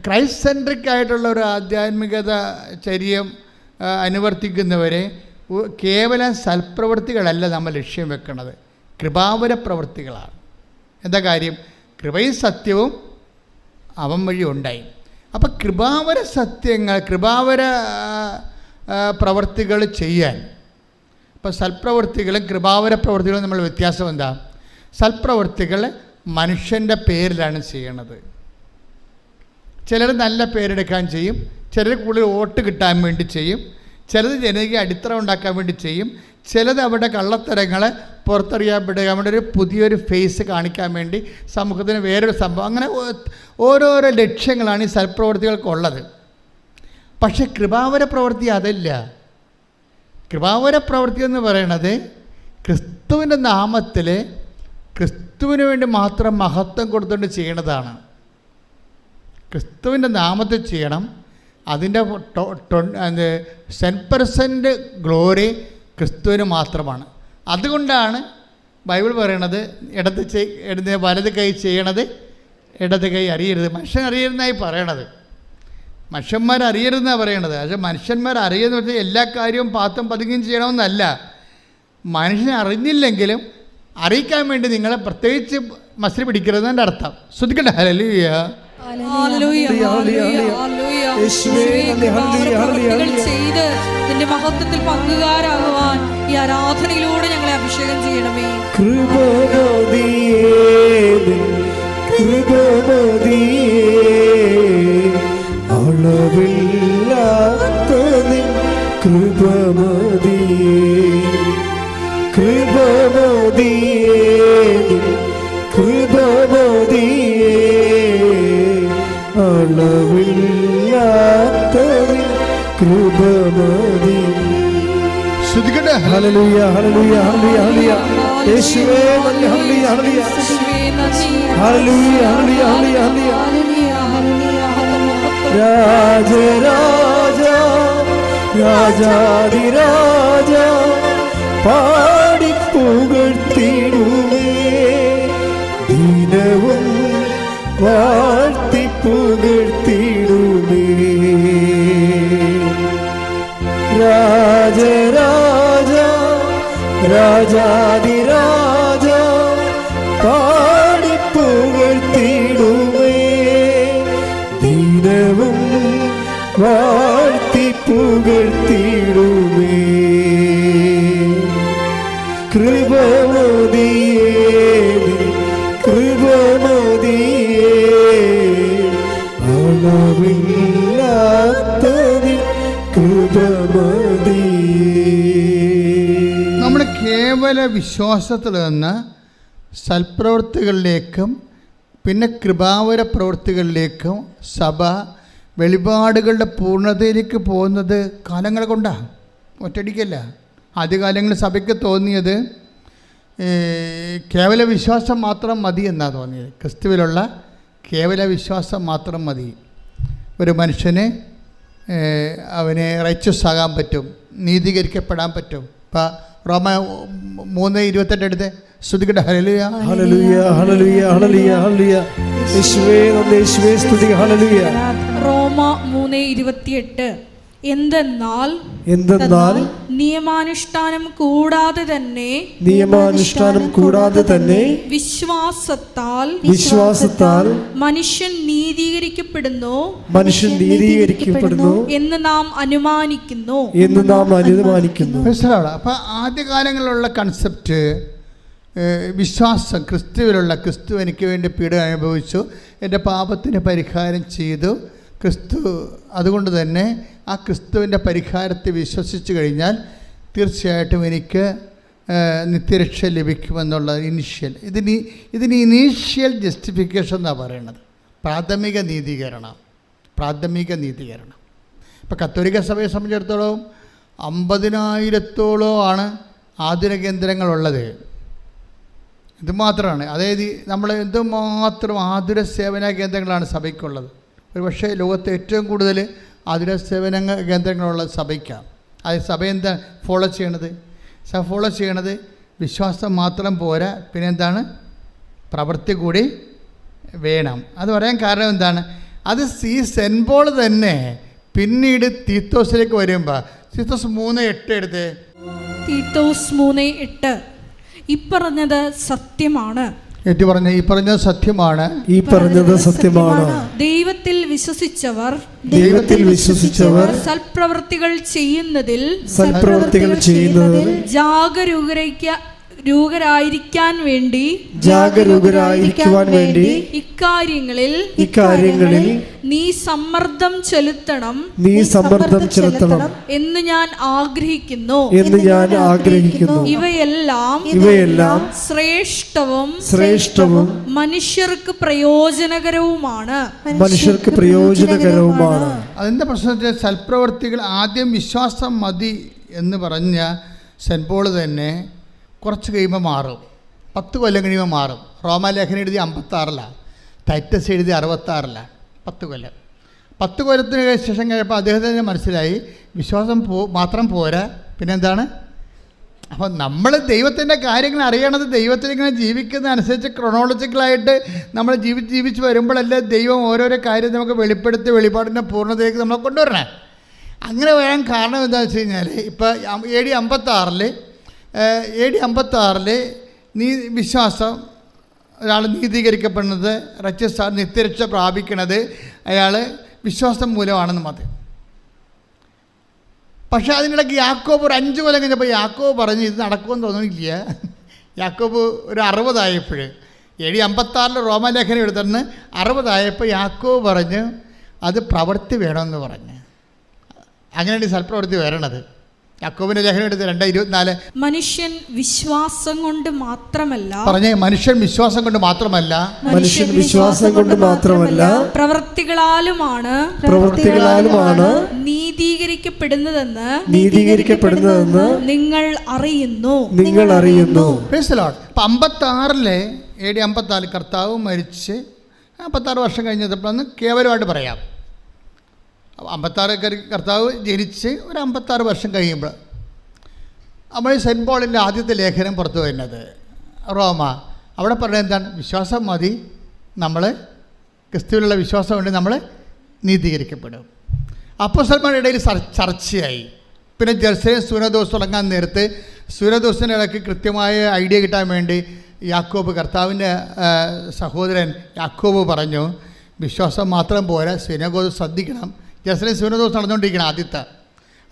E: ക്രൈസ്റ്റ് സെൻട്രിക് ആയിട്ടുള്ള ഒരു ആധ്യാത്മികത ചര്യം അനുവർത്തിക്കുന്നവരെ കേവലം സൽപ്രവൃത്തികളല്ല നമ്മൾ ലക്ഷ്യം വെക്കുന്നത്, കൃപാവര പ്രവൃത്തികളാണ്. എന്താ കാര്യം? കൃപയും സത്യവും അവൻ വഴി ഉണ്ടായി. അപ്പം കൃപാവര സത്യങ്ങൾ, കൃപാവര പ്രവൃത്തികൾ ചെയ്യാൻ, ഇപ്പം സൽപ്രവൃത്തികളും കൃപാവര പ്രവൃത്തികളും നമ്മൾ വ്യത്യാസം എന്താ? സൽപ്രവൃത്തികൾ മനുഷ്യൻ്റെ പേരിലാണ് ചെയ്യണത്. ചിലർ നല്ല പേരെടുക്കാൻ ചെയ്യും, ചിലർ കൂടുതൽ വോട്ട് കിട്ടാൻ വേണ്ടി ചെയ്യും, ചിലത് ജനകീയ അടിത്തറ ഉണ്ടാക്കാൻ വേണ്ടി ചെയ്യും, ചിലത് അവരുടെ കള്ളത്തരങ്ങളെ പുറത്തറിയാൻ വേണ്ടി ഒരു പുതിയൊരു ഫേസ് കാണിക്കാൻ വേണ്ടി സമൂഹത്തിന് വേറൊരു സംഭവം. അങ്ങനെ ഓരോരോ ലക്ഷ്യങ്ങളാണ് ഈ സൽപ്രവൃത്തികൾക്കുള്ളത്. പക്ഷേ കൃപാവര പ്രവൃത്തി അതല്ല. കൃപാവര പ്രവൃത്തി എന്ന് പറയണത് ക്രിസ്തുവിൻ്റെ നാമത്തിൽ ക്രിസ്തുവിന് വേണ്ടി മാത്രം മഹത്വം കൊടുത്തുകൊണ്ട് ചെയ്യണതാണ്. ക്രിസ്തുവിൻ്റെ നാമത്തിൽ ചെയ്യണം. അതിൻ്റെ 10% ഗ്ലോറി ക്രിസ്തുവിന് മാത്രമാണ്. അതുകൊണ്ടാണ് ബൈബിൾ പറയണത് വലത് കൈ ചെയ്യണത് ഇടത് കൈ അറിയരുത്. മനുഷ്യൻ അറിയരുതെന്നായി പറയണത്. മനുഷ്യന്മാർ അറിയരുതെന്നാണ് പറയണത്. പക്ഷേ മനുഷ്യന്മാർ അറിയുന്ന വെച്ചാൽ എല്ലാ കാര്യവും പാത്തും പതുങ്ങിയും ചെയ്യണമെന്നല്ല. മനുഷ്യനെ അറിഞ്ഞില്ലെങ്കിലും അറിയിക്കാൻ വേണ്ടി നിങ്ങളെ പ്രത്യേകിച്ച് മസിൽ പിടിക്കരുതെന്നതിൻ്റെ അർത്ഥം. ശ്രദ്ധിക്കട്ടെ. ഹല്ലേലൂയ.
B: ചെയ്ത് നിന്റെ മഹത്വത്തിൽ പങ്കുകാരാകുവാൻ ഈ ആരാധനയിലൂടെ ഞങ്ങളെ അഭിഷേകം ചെയ്യണമേ.
C: അളവില്ലാത്ത കൃപമതിയേ, കൃപമതിയേ, കൃപമതിയേ, അളവില്ലാത്ത കൃപമതിയേ.
E: ശ്രദ്ധിക്കട്ടെ.
C: ഹല്ലേലൂയ, ഹല്ലേലൂയ, ഹല്ലേലൂയ, യേശുവേ നന്ദി, ഹല്ലേലൂയ, ഹല്ലേലൂയ, ഹല്ലേലൂയ, ഹല്ലേലൂയ, ഹല്ലേലൂയ. രാജരാജ, രാജാധിരാജ, പാടി പുകഴ്ത്തിടുമേ, ദിനവും വാഴ്ത്തി പുകഴ്ത്തിടുമേ. രാജരാജ, രാജാധിരാജ, പാടി പുകഴ്ത്തിടുമേ, ദിനവും വാഴ്ത്തി പുകഴ്ത്തിടുമേ. കൃപമതിയേ, കൃപമതിയേ, അളവില്ലാത്തതിൽ കൃപമതിയേ.
E: നമ്മുടെ കേവല വിശ്വാസത്തിൽ നിന്ന് സൽപ്രവൃത്തികളിലേക്കും പിന്നെ കൃപാവര പ്രവൃത്തികളിലേക്കും സഭ വെളിപാടുകളുടെ പൂർണ്ണതയിലേക്ക് പോകുന്നത് കാലങ്ങൾ കൊണ്ടാണ്, ഒറ്റയടിക്കല്ല. ആദ്യകാലങ്ങളിൽ സഭയ്ക്ക് തോന്നിയത് കേവല വിശ്വാസം മാത്രം മതി എന്നാണ് തോന്നിയത്. ക്രിസ്തുവിലുള്ള കേവല വിശ്വാസം മാത്രം മതി. ഒരു മനുഷ്യന് അവന് റൈച്ചസ് ആകാൻ പറ്റും, നീതീകരിക്കപ്പെടാൻ പറ്റും. ഇപ്പം റോമ 3:28 എടുത്ത് സ്തുതിക്കട്ടെ. ഹല്ലേലൂയ
C: ഹല്ലേലൂയ ഹല്ലേലൂയ ഹല്ലേലൂയ ഹല്ലേലൂയ. യേശുവേ നന്ദി, യേശുവേ സ്തുതി. ഹല്ലേലൂയ.
B: റോമ 3:28 എന്തെന്നാൽ നിയമാനുഷ്ഠാനം കൂടാതെ തന്നെ വിശ്വാസത്താൽ മനുഷ്യൻ നീതീകരിക്കപ്പെടുന്നു എന്ന് നാം അനുമാനിക്കുന്നു.
E: അപ്പം ആദ്യകാലങ്ങളിലുള്ള കൺസെപ്റ്റ് വിശ്വാസം, ക്രിസ്തു എനിക്ക് വേണ്ടി പീഡ അനുഭവിച്ചു, എൻ്റെ പാപത്തിന് പരിഹാരം ചെയ്തു ക്രിസ്തു. അതുകൊണ്ട് തന്നെ ആ ക്രിസ്തുവിൻ്റെ പരിഹാരത്തെ വിശ്വസിച്ച് കഴിഞ്ഞാൽ തീർച്ചയായിട്ടും എനിക്ക് നിത്യരക്ഷ ലഭിക്കുമെന്നുള്ള ഇതിന് ഇനീഷ്യൽ ജസ്റ്റിഫിക്കേഷൻ എന്നാണ് പറയുന്നത്. പ്രാഥമിക നീതീകരണം. ഇപ്പോൾ കത്തോലിക്ക സഭയെ സംബന്ധിച്ചിടത്തോളം 50,000-ഓളമാണ് ആതുര കേന്ദ്രങ്ങളുള്ളത്. ഇത് മാത്രമാണ്. അതായത് നമ്മൾ എന്തുമാത്രം ആതുര സേവന കേന്ദ്രങ്ങളാണ് സഭയ്ക്കുള്ളത്. ഒരു പക്ഷേ ലോകത്തെ ഏറ്റവും കൂടുതൽ ആതുര സേവന കേന്ദ്രങ്ങളുള്ള സഭയ്ക്കാണ്. അത് സഭ എന്താ ഫോളോ ചെയ്യണത്? വിശ്വാസം മാത്രം പോരാ, പിന്നെ എന്താണ്? പ്രവൃത്തി കൂടി വേണം. അത് പറയാൻ കാരണം എന്താണ്? അത് ഈ സെൻറ്റ് പോൾ തന്നെ പിന്നീട് തീത്തോസിലേക്ക് വരുമ്പോൾ തീത്തോസ് 3:8 എടുത്തേ.
B: തീത്തോസ് 3:8 ഇപ്പറഞ്ഞത് സത്യമാണ്.
E: ഈ പറഞ്ഞത് സത്യമാണ്.
B: ദൈവത്തിൽ വിശ്വസിച്ചവർ സൽപ്രവൃത്തികൾ ചെയ്യുന്നതിൽ ജാഗരൂകരായിരിക്കാൻ വേണ്ടി ഇക്കാര്യങ്ങളിൽ നീ സമ്മർദ്ദം ചെലുത്തണം എന്ന് ഞാൻ ആഗ്രഹിക്കുന്നു. ഇവയെല്ലാം ശ്രേഷ്ഠവും മനുഷ്യർക്ക് പ്രയോജനകരവുമാണ്.
E: അതിൻ്റെ പ്രശ്നത്തിൽ സൽപ്രവൃത്തികൾ ആദ്യം വിശ്വാസം മതി എന്ന് പറഞ്ഞ സെൻറ്റ് പോൾ തന്നെ കുറച്ച് കഴിയുമ്പോൾ മാറും. 10 കൊല്ലം കഴിയുമ്പോൾ മാറും. റോമാലേഖനം എഴുതി 56-ലാണ്, ടൈറ്റസ് എഴുതി 66-ലാണ്. 10 കൊല്ലത്തിന് ശേഷം കഴിയുമ്പോൾ അദ്ദേഹത്തിന് മനസ്സിലായി വിശ്വാസം മാത്രം പോരാ, പിന്നെന്താണ്? അപ്പോൾ നമ്മൾ ദൈവത്തിൻ്റെ കാര്യങ്ങൾ അറിയണത് ദൈവത്തിലിങ്ങനെ ജീവിക്കുന്ന അനുസരിച്ച് ക്രൊണോളജിക്കലായിട്ട് നമ്മൾ ജീവിച്ച് വരുമ്പോഴല്ലേ ദൈവം ഓരോരോ കാര്യം നമുക്ക് വെളിപ്പെടുത്തി വെളിപാടിൻ്റെ പൂർണ്ണതയിലേക്ക് നമ്മളെ കൊണ്ടുവരണേ. അങ്ങനെ വരാൻ കാരണം എന്താണെന്ന് വെച്ച് കഴിഞ്ഞാൽ ഇപ്പോൾ AD 56 വിശ്വാസം, ഒരാൾ നീതീകരിക്കപ്പെടുന്നത്, നിത്യരക്ഷ പ്രാപിക്കണത് അയാൾ വിശ്വാസം മൂലമാണെന്ന് മതി. പക്ഷേ അതിനിടയ്ക്ക് യാക്കോബ് ഒരു 5 കൊല്ലം കഴിഞ്ഞപ്പോൾ യാക്കോബ് പറഞ്ഞ് ഇത് നടക്കുമെന്ന് തോന്നുന്നില്ല. യാക്കോബ് ഒരു 60 ആയപ്പോൾ AD 56 റോമാലേഖനം എടുത്തിരുന്ന് 60 ആയപ്പോൾ യാക്കോബ് പറഞ്ഞ് അത് പ്രവൃത്തി വേണമെന്ന് പറഞ്ഞ്. അങ്ങനെയാണ് ഈ സൽപ്രവൃത്തി വരണത്. യാക്കോബിന്റെ ലേഖനം എടുത്ത് 2:24
B: മനുഷ്യൻ വിശ്വാസം കൊണ്ട് മാത്രമല്ല പ്രവൃത്തികളാലുമാണ് നീതീകരിക്കപ്പെടുന്നതെന്ന് നിങ്ങൾ അറിയുന്നു.
E: 56 AD 54 കർത്താവ് മരിച്ച് 56 വർഷം കഴിഞ്ഞപ്പോഴാണ് കേവലമായിട്ട് പറയാം. 56 കർത്താവ് ജനിച്ച് ഒരു 56 വർഷം കഴിയുമ്പോൾ നമ്മൾ സെൻറ്റ് പോളിൻ്റെ ആദ്യത്തെ ലേഖനം പുറത്തു വരുന്നത് റോമ. അവിടെ പറയുന്നത് എന്താണ്? വിശ്വാസം മതി, നമ്മൾ ക്രിസ്തുവിലുള്ള വിശ്വാസം കൊണ്ട് നമ്മൾ നീതീകരിക്കപ്പെടും. അപ്പോസ്തലന്മാരുടെ ഇടയിൽ ചർച്ചയായി. പിന്നെ ജെറുസലേം സൂനദോസ് തുടങ്ങാൻ നേരത്ത് സൂനദോസിൻ്റെ ഇടയ്ക്ക് കൃത്യമായ ഐഡിയ കിട്ടാൻ വേണ്ടി യാക്കോബ്, കർത്താവിൻ്റെ സഹോദരൻ യാക്കോബ് പറഞ്ഞു വിശ്വാസം മാത്രം പോരാ, സിനഗോഗ് ശ്രദ്ധിക്കണം. ജെറുസലേം സൂനദോസ് നടന്നുകൊണ്ടിരിക്കണം ആദ്യത്തെ.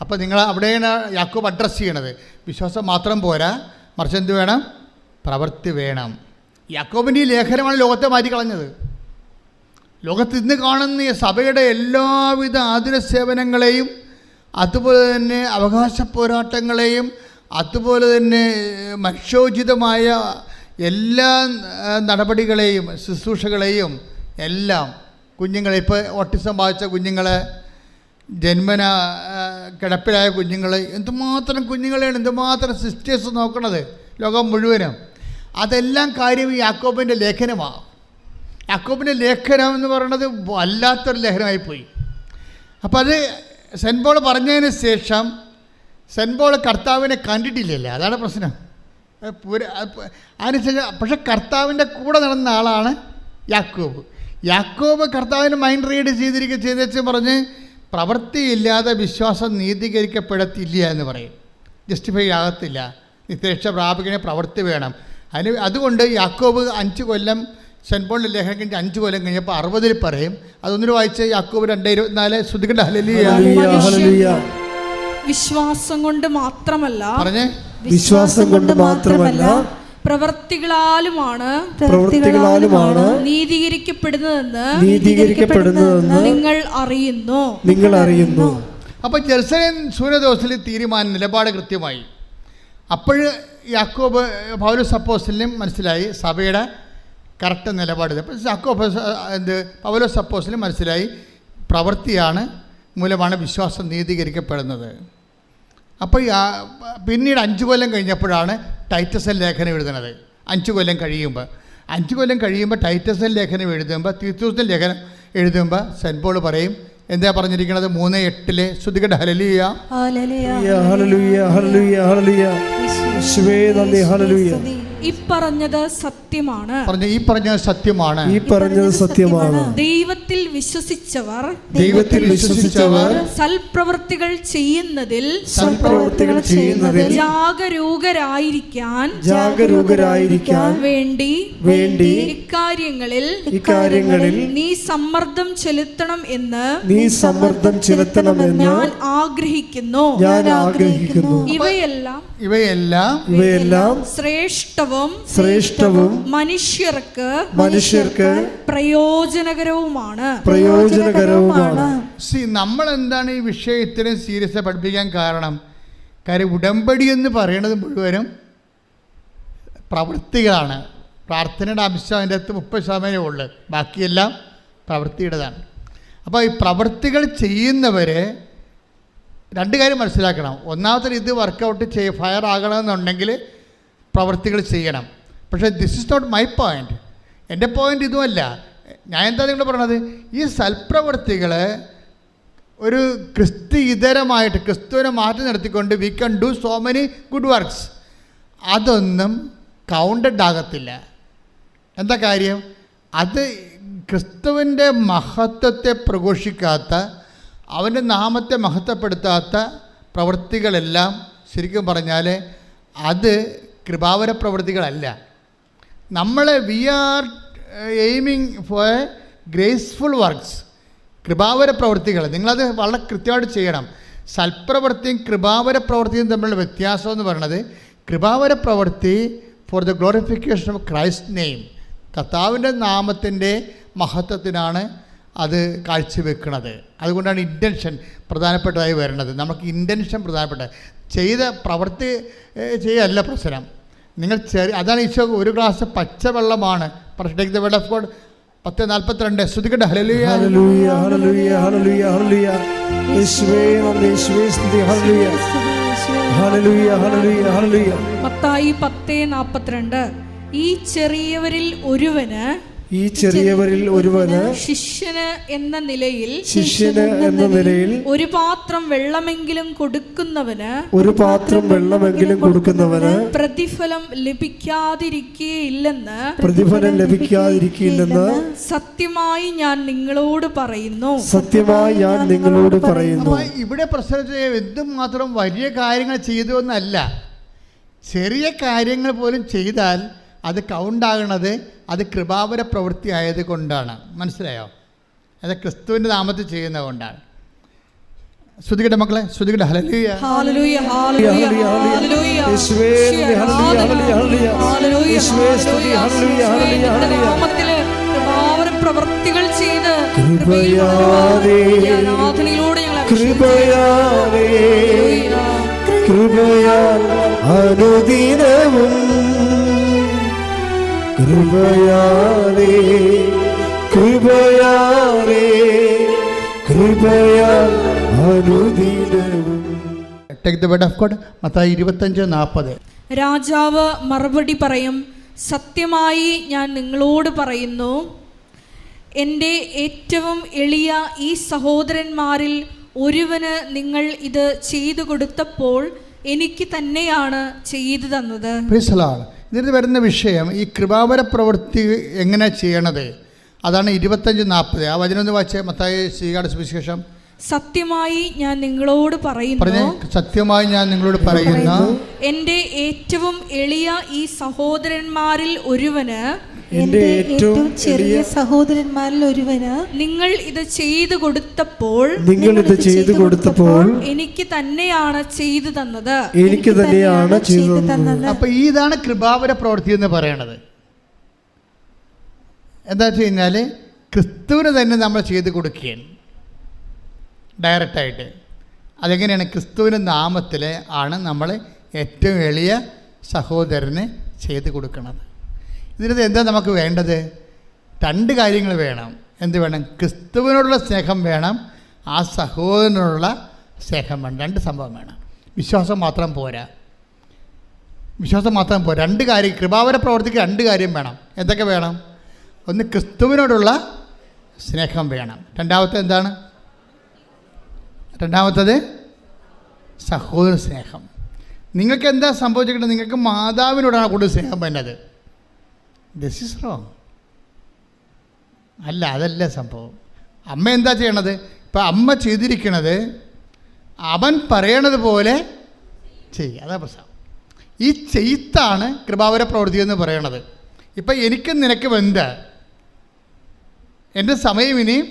E: അപ്പോൾ നിങ്ങൾ അവിടെയാണ് യാക്കോബ് അഡ്രസ്സ് ചെയ്യണത്. വിശ്വാസം മാത്രം പോരാ, മറിച്ച് എന്ത് വേണം? പ്രവൃത്തി വേണം. യാക്കോബിൻ്റെ ഈ ലേഖനമാണ് ലോകത്തെ മാറ്റിക്കളഞ്ഞത്. ലോകത്ത് ഇന്ന് കാണുന്ന ഈ സഭയുടെ എല്ലാവിധ ആതുര സേവനങ്ങളെയും അതുപോലെ തന്നെ അവകാശ പോരാട്ടങ്ങളെയും അതുപോലെ തന്നെ മനുഷ്യോചിതമായ എല്ലാ നടപടികളെയും ശുശ്രൂഷകളെയും എല്ലാം കുഞ്ഞുങ്ങളെ, ഇപ്പോൾ ഓട്ടിസം ബാധിച്ച കുഞ്ഞുങ്ങളെ, ജന്മന കിടപ്പിലായ കുഞ്ഞുങ്ങൾ, എന്തുമാത്രം കുഞ്ഞുങ്ങളെയാണ്, എന്തുമാത്രം സിസ്റ്റേഴ്സ് നോക്കണത് ലോകം മുഴുവനും. അതെല്ലാം കാര്യം ഈ യാക്കോബിൻ്റെ ലേഖനമാണ്. യാക്കോബിൻ്റെ ലേഖനം എന്ന് പറയുന്നത് വല്ലാത്തൊരു ലേഖനമായിപ്പോയി. അപ്പോൾ അത് സെൻറ്റ് പോൾ പറഞ്ഞതിന് ശേഷം സെൻറ്റ് പോൾ കർത്താവിനെ കണ്ടിട്ടില്ലല്ലേ, അതാണ് പ്രശ്നം. അതിനുശേഷം പക്ഷെ കർത്താവിൻ്റെ കൂടെ നടന്ന ആളാണ് യാക്കോബ്. യാക്കോബ് കർത്താവിന് മൈൻഡ് റീഡ് ചെയ്തേച്ച് പറഞ്ഞ് പ്രവൃത്തിയില്ലാതെ വിശ്വാസം നീതീകരിക്കപ്പെടത്തില്ല എന്ന് പറയും. ജസ്റ്റിഫൈ ആകത്തില്ല. നിത്യരക്ഷ പ്രാപിക്കണേ പ്രവൃത്തി വേണം. അതുകൊണ്ട് യാക്കോബ് 5 കൊല്ലം സെൻറ്റ് പോളിൻ്റെ ലേഖനം കഴിഞ്ഞ് 5 കൊല്ലം കഴിഞ്ഞപ്പോൾ 60 പറയും. അതൊന്നൊരു വായിച്ച് യാക്കോബ് 2:24 ശ്രുതികണ്ട ഹല്ലേലൂയ.
B: വിശ്വാസം കൊണ്ട് മാത്രമല്ല,
C: പറഞ്ഞേ, വിശ്വാസം കൊണ്ട് മാത്രമല്ല
B: പ്രവൃത്തികളാലുമാണ്
C: നീതീകരിക്കപ്പെടുന്നതെന്ന് നിങ്ങൾ അറിയുന്നു.
E: അപ്പോൾ ജെറുസലേം സൂര്യദോസിൽ തീരുമാനം നിലപാട് കൃത്യമായി. അപ്പോൾ യാക്കോബ് പൗലോസ് അപ്പോസ്തലനും മനസ്സിലായി സഭയുടെ കറക്റ്റ് നിലപാട്. അപ്പോൾ പൗലോസ് അപ്പോസ്തലനും മനസ്സിലായി പ്രവൃത്തിയാണ് മൂലമാണ് വിശ്വാസം നീതീകരിക്കപ്പെടുന്നത്. അപ്പോൾ പിന്നീട് 5 കൊല്ലം കഴിഞ്ഞപ്പോഴാണ് ടൈറ്റസ് ലേഖനം എഴുതുന്നത്. 5 കൊല്ലം കഴിയുമ്പോൾ ടൈറ്റസ് ലേഖനം എഴുതുമ്പോൾ, തീത്തോസിൻ്റെ ലേഖനം എഴുതുമ്പോൾ സെൻറ്റ് പോൾ പറയും, എന്താ പറഞ്ഞിരിക്കുന്നത്? 3:8 ശ്രുതികട ഹല്ലേലൂയ.
B: ഈ പറഞ്ഞത് സത്യമാണ്. ദൈവത്തിൽ വിശ്വസിച്ചവർ സൽപ്രവൃത്തികൾ ചെയ്യുന്നതിൽ ജാഗരൂകരായിരിക്കാൻ വേണ്ടി ഇക്കാര്യങ്ങളിൽ നീ സമ്മർദ്ദം ചെലുത്തണം എന്ന് ഞാൻ ആഗ്രഹിക്കുന്നു. ഇവയെല്ലാം ശ്രേഷ്ഠവും മനുഷ്യർക്ക് പ്രയോജനകരവുമാണ്.
E: നമ്മൾ എന്താണ് ഈ വിഷയം ഇത്രയും സീരിയസ് പഠിപ്പിക്കാൻ കാരണം ഉടമ്പടി എന്ന് പറയുന്നത് മുഴുവനും പ്രവൃത്തികളാണ്. പ്രാർത്ഥനയുടെ അംശം അതിൻ്റെ അകത്ത് 30% ഉള്ളു, ബാക്കിയെല്ലാം പ്രവൃത്തിയുടേതാണ്. അപ്പോൾ ഈ പ്രവൃത്തികൾ ചെയ്യുന്നവരെ 2 കാര്യം മനസ്സിലാക്കണം. ഒന്നാമത്തെ ഇത് വർക്കൗട്ട് ഫയർ ആകണമെന്നുണ്ടെങ്കിൽ പ്രവൃത്തികൾ ചെയ്യണം. പക്ഷേ this is not my point. എൻ്റെ പോയിൻ്റ് ഇതുമല്ല. ഞാൻ എന്താ നിങ്ങൾ പറഞ്ഞത്? ഈ സൽപ്രവൃത്തികൾ ഒരു ക്രിസ്തുഇതരമായിട്ട് ക്രിസ്തുവിനെ മാറ്റി നിർത്തിക്കൊണ്ട് we can do so many good works, അതൊന്നും കൗണ്ടഡ് ആകത്തില്ല. എന്താ കാര്യം? അത് ക്രിസ്തുവിൻ്റെ മഹത്വത്തെ പ്രഘോഷിക്കാത്ത, അവൻ്റെ നാമത്തെ മഹത്വപ്പെടുത്താത്ത പ്രവൃത്തികളെല്ലാം ശരിക്കും പറഞ്ഞാൽ അത് കൃപാവര പ്രവൃത്തികളല്ല. We are aiming for graceful works, കൃപാവര പ്രവൃത്തികൾ. നിങ്ങളത് വളരെ കൃത്യമായിട്ട് ചെയ്യണം. സൽപ്രവൃത്തിയും കൃപാവര പ്രവൃത്തിയും തമ്മിലുള്ള വ്യത്യാസം എന്ന് പറയുന്നത്, കൃപാവര പ്രവൃത്തി for the glorification of Christ name, കർത്താവിൻ്റെ നാമത്തിൻ്റെ മഹത്വത്തിനാണ് അത് കാഴ്ചവെക്കുന്നത്. അതുകൊണ്ടാണ് ഇൻറ്റൻഷൻ പ്രധാനപ്പെട്ടതായി വരുന്നത്. നമുക്ക് ഇൻറ്റൻഷൻ പ്രധാനപ്പെട്ട, ചെയ്ത പ്രവൃത്തി ചെയ്യല്ല പ്രശ്നം. നിങ്ങൾ അതാണ് ഈശോ ഒരു ഗ്ലാസ് പച്ചവെള്ളമാണ്. Take the word of God 10:42 ശ്രുതികട ഹല്ലേലൂയ.
B: മത്തായി 10:42 ഈ ചെറിയവരിൽ ഒരുവന് ശിഷ്യന് എന്ന നിലയിൽ ഒരു പാത്രം വെള്ളമെങ്കിലും കൊടുക്കുന്നവന് പ്രതിഫലം ലഭിക്കാതിരിക്കുകയില്ലെന്ന് സത്യമായി ഞാൻ നിങ്ങളോട് പറയുന്നു.
E: ഇവിടെ പ്രശ്നം എന്തുമാത്രം വലിയ കാര്യങ്ങൾ ചെയ്തു എന്നല്ല, ചെറിയ കാര്യങ്ങൾ പോലും ചെയ്താൽ അത് കൗണ്ടാകണത് അത് കൃപാവര പ്രവൃത്തി ആയതുകൊണ്ടാണ്. മനസ്സിലായോ? അത് ക്രിസ്തുവിൻ്റെ നാമത്തിൽ ചെയ്യുന്നത് കൊണ്ടാണ്. ശ്രുതികട മക്കളെ, ശ്രുതികട ഹല്ലേലൂയ.
B: പ്രവൃത്തികൾ ചെയ്ത്
C: കൃപയാൽ അനുദിനവും കൃപയാലേ അനുദിനവും.
E: Take the word of God Mathai 25:40.
B: രാജാവ് മറുപടി പറയും, സത്യമായി ഞാൻ നിങ്ങളോട് പറയുന്നു, എൻ്റെ ഏറ്റവും എളിയ ഈ സഹോദരന്മാരിൽ ഒരുവന് നിങ്ങൾ ഇത് ചെയ്തു കൊടുത്തപ്പോൾ എനിക്ക് തന്നെയാണ് ചെയ്തു തന്നത്.
E: Praise the Lord. ഇതിന് വരുന്ന വിഷയം ഈ കൃപാവര പ്രവൃത്തി എങ്ങനെ ചെയ്യണത്, അതാണ് 25-40. ആ വചനം ഒന്ന് വായിച്ചേ. മത്തായി ശ്രീകാട് സുവിശേഷം.
B: സത്യമായി ഞാൻ നിങ്ങളോട് പറയുന്നു,
E: സത്യമായി ഞാൻ നിങ്ങളോട് പറയുന്നു,
B: എൻ്റെ ഏറ്റവും എളിയ ഈ സഹോദരന്മാരിൽ ഒരുവന്,
D: എന്റെ ഏറ്റവും ചെറിയ സഹോദരന്മാരിൽ ഒരുവന്
B: നിങ്ങൾ ഇത് ചെയ്തു കൊടുത്തപ്പോൾ എനിക്ക് തന്നെയാണ് ചെയ്തു തന്നത്.
C: എനിക്ക് തന്നെയാണ് ചെയ്തു തന്നത്.
E: അപ്പൊ ഇതാണ് കൃപാവര പ്രവൃത്തി എന്ന് പറയണത്. എന്താ വെച്ച് കഴിഞ്ഞാൽ ക്രിസ്തുവിന് തന്നെ നമ്മൾ ചെയ്ത് കൊടുക്കുകയാണ് ഡയറക്റ്റായിട്ട്. അതെങ്ങനെയാണ്? ക്രിസ്തുവിൻ്റെ നാമത്തിൽ ആണ് നമ്മൾ ഏറ്റവും എളിയ സഹോദരന് ചെയ്ത് കൊടുക്കുന്നത്. ഇതിനകത്ത് എന്താ നമുക്ക് വേണ്ടത്? 2 കാര്യങ്ങൾ വേണം. എന്ത് വേണം? ക്രിസ്തുവിനോടുള്ള സ്നേഹം വേണം, ആ സഹോദരനോടുള്ള സ്നേഹം വേണം. 2 സംഭവം വേണം. വിശ്വാസം മാത്രം പോരാ. 2 കാര്യം. കൃപാവര പ്രവർത്തിക്ക് 2 കാര്യം വേണം. എന്തൊക്കെ വേണം? ഒന്ന്, ക്രിസ്തുവിനോടുള്ള സ്നേഹം വേണം. രണ്ടാമത്തത് സഹോദര സ്നേഹം. നിങ്ങൾക്ക് എന്താ സംഭവിച്ചിട്ടുള്ളത്? നിങ്ങൾക്ക് മാതാവിനോടാണ് കൂടുതൽ സ്നേഹം വേണ്ടത്. This is wrong. അതല്ല സംഭവം. അമ്മ എന്താ ചെയ്യണത്? ഇപ്പം അമ്മ ചെയ്തിരിക്കണത് അവൻ പറയണത് പോലെ ചെയ്യുക. അതാ പ്രശ്നം. ഈ ചെയ്ത്താണ് കൃപാവര പ്രവൃത്തി എന്ന് പറയണത്. ഇപ്പം എനിക്കും നിനക്കും എന്താ? എൻ്റെ സമയം ഇനിയും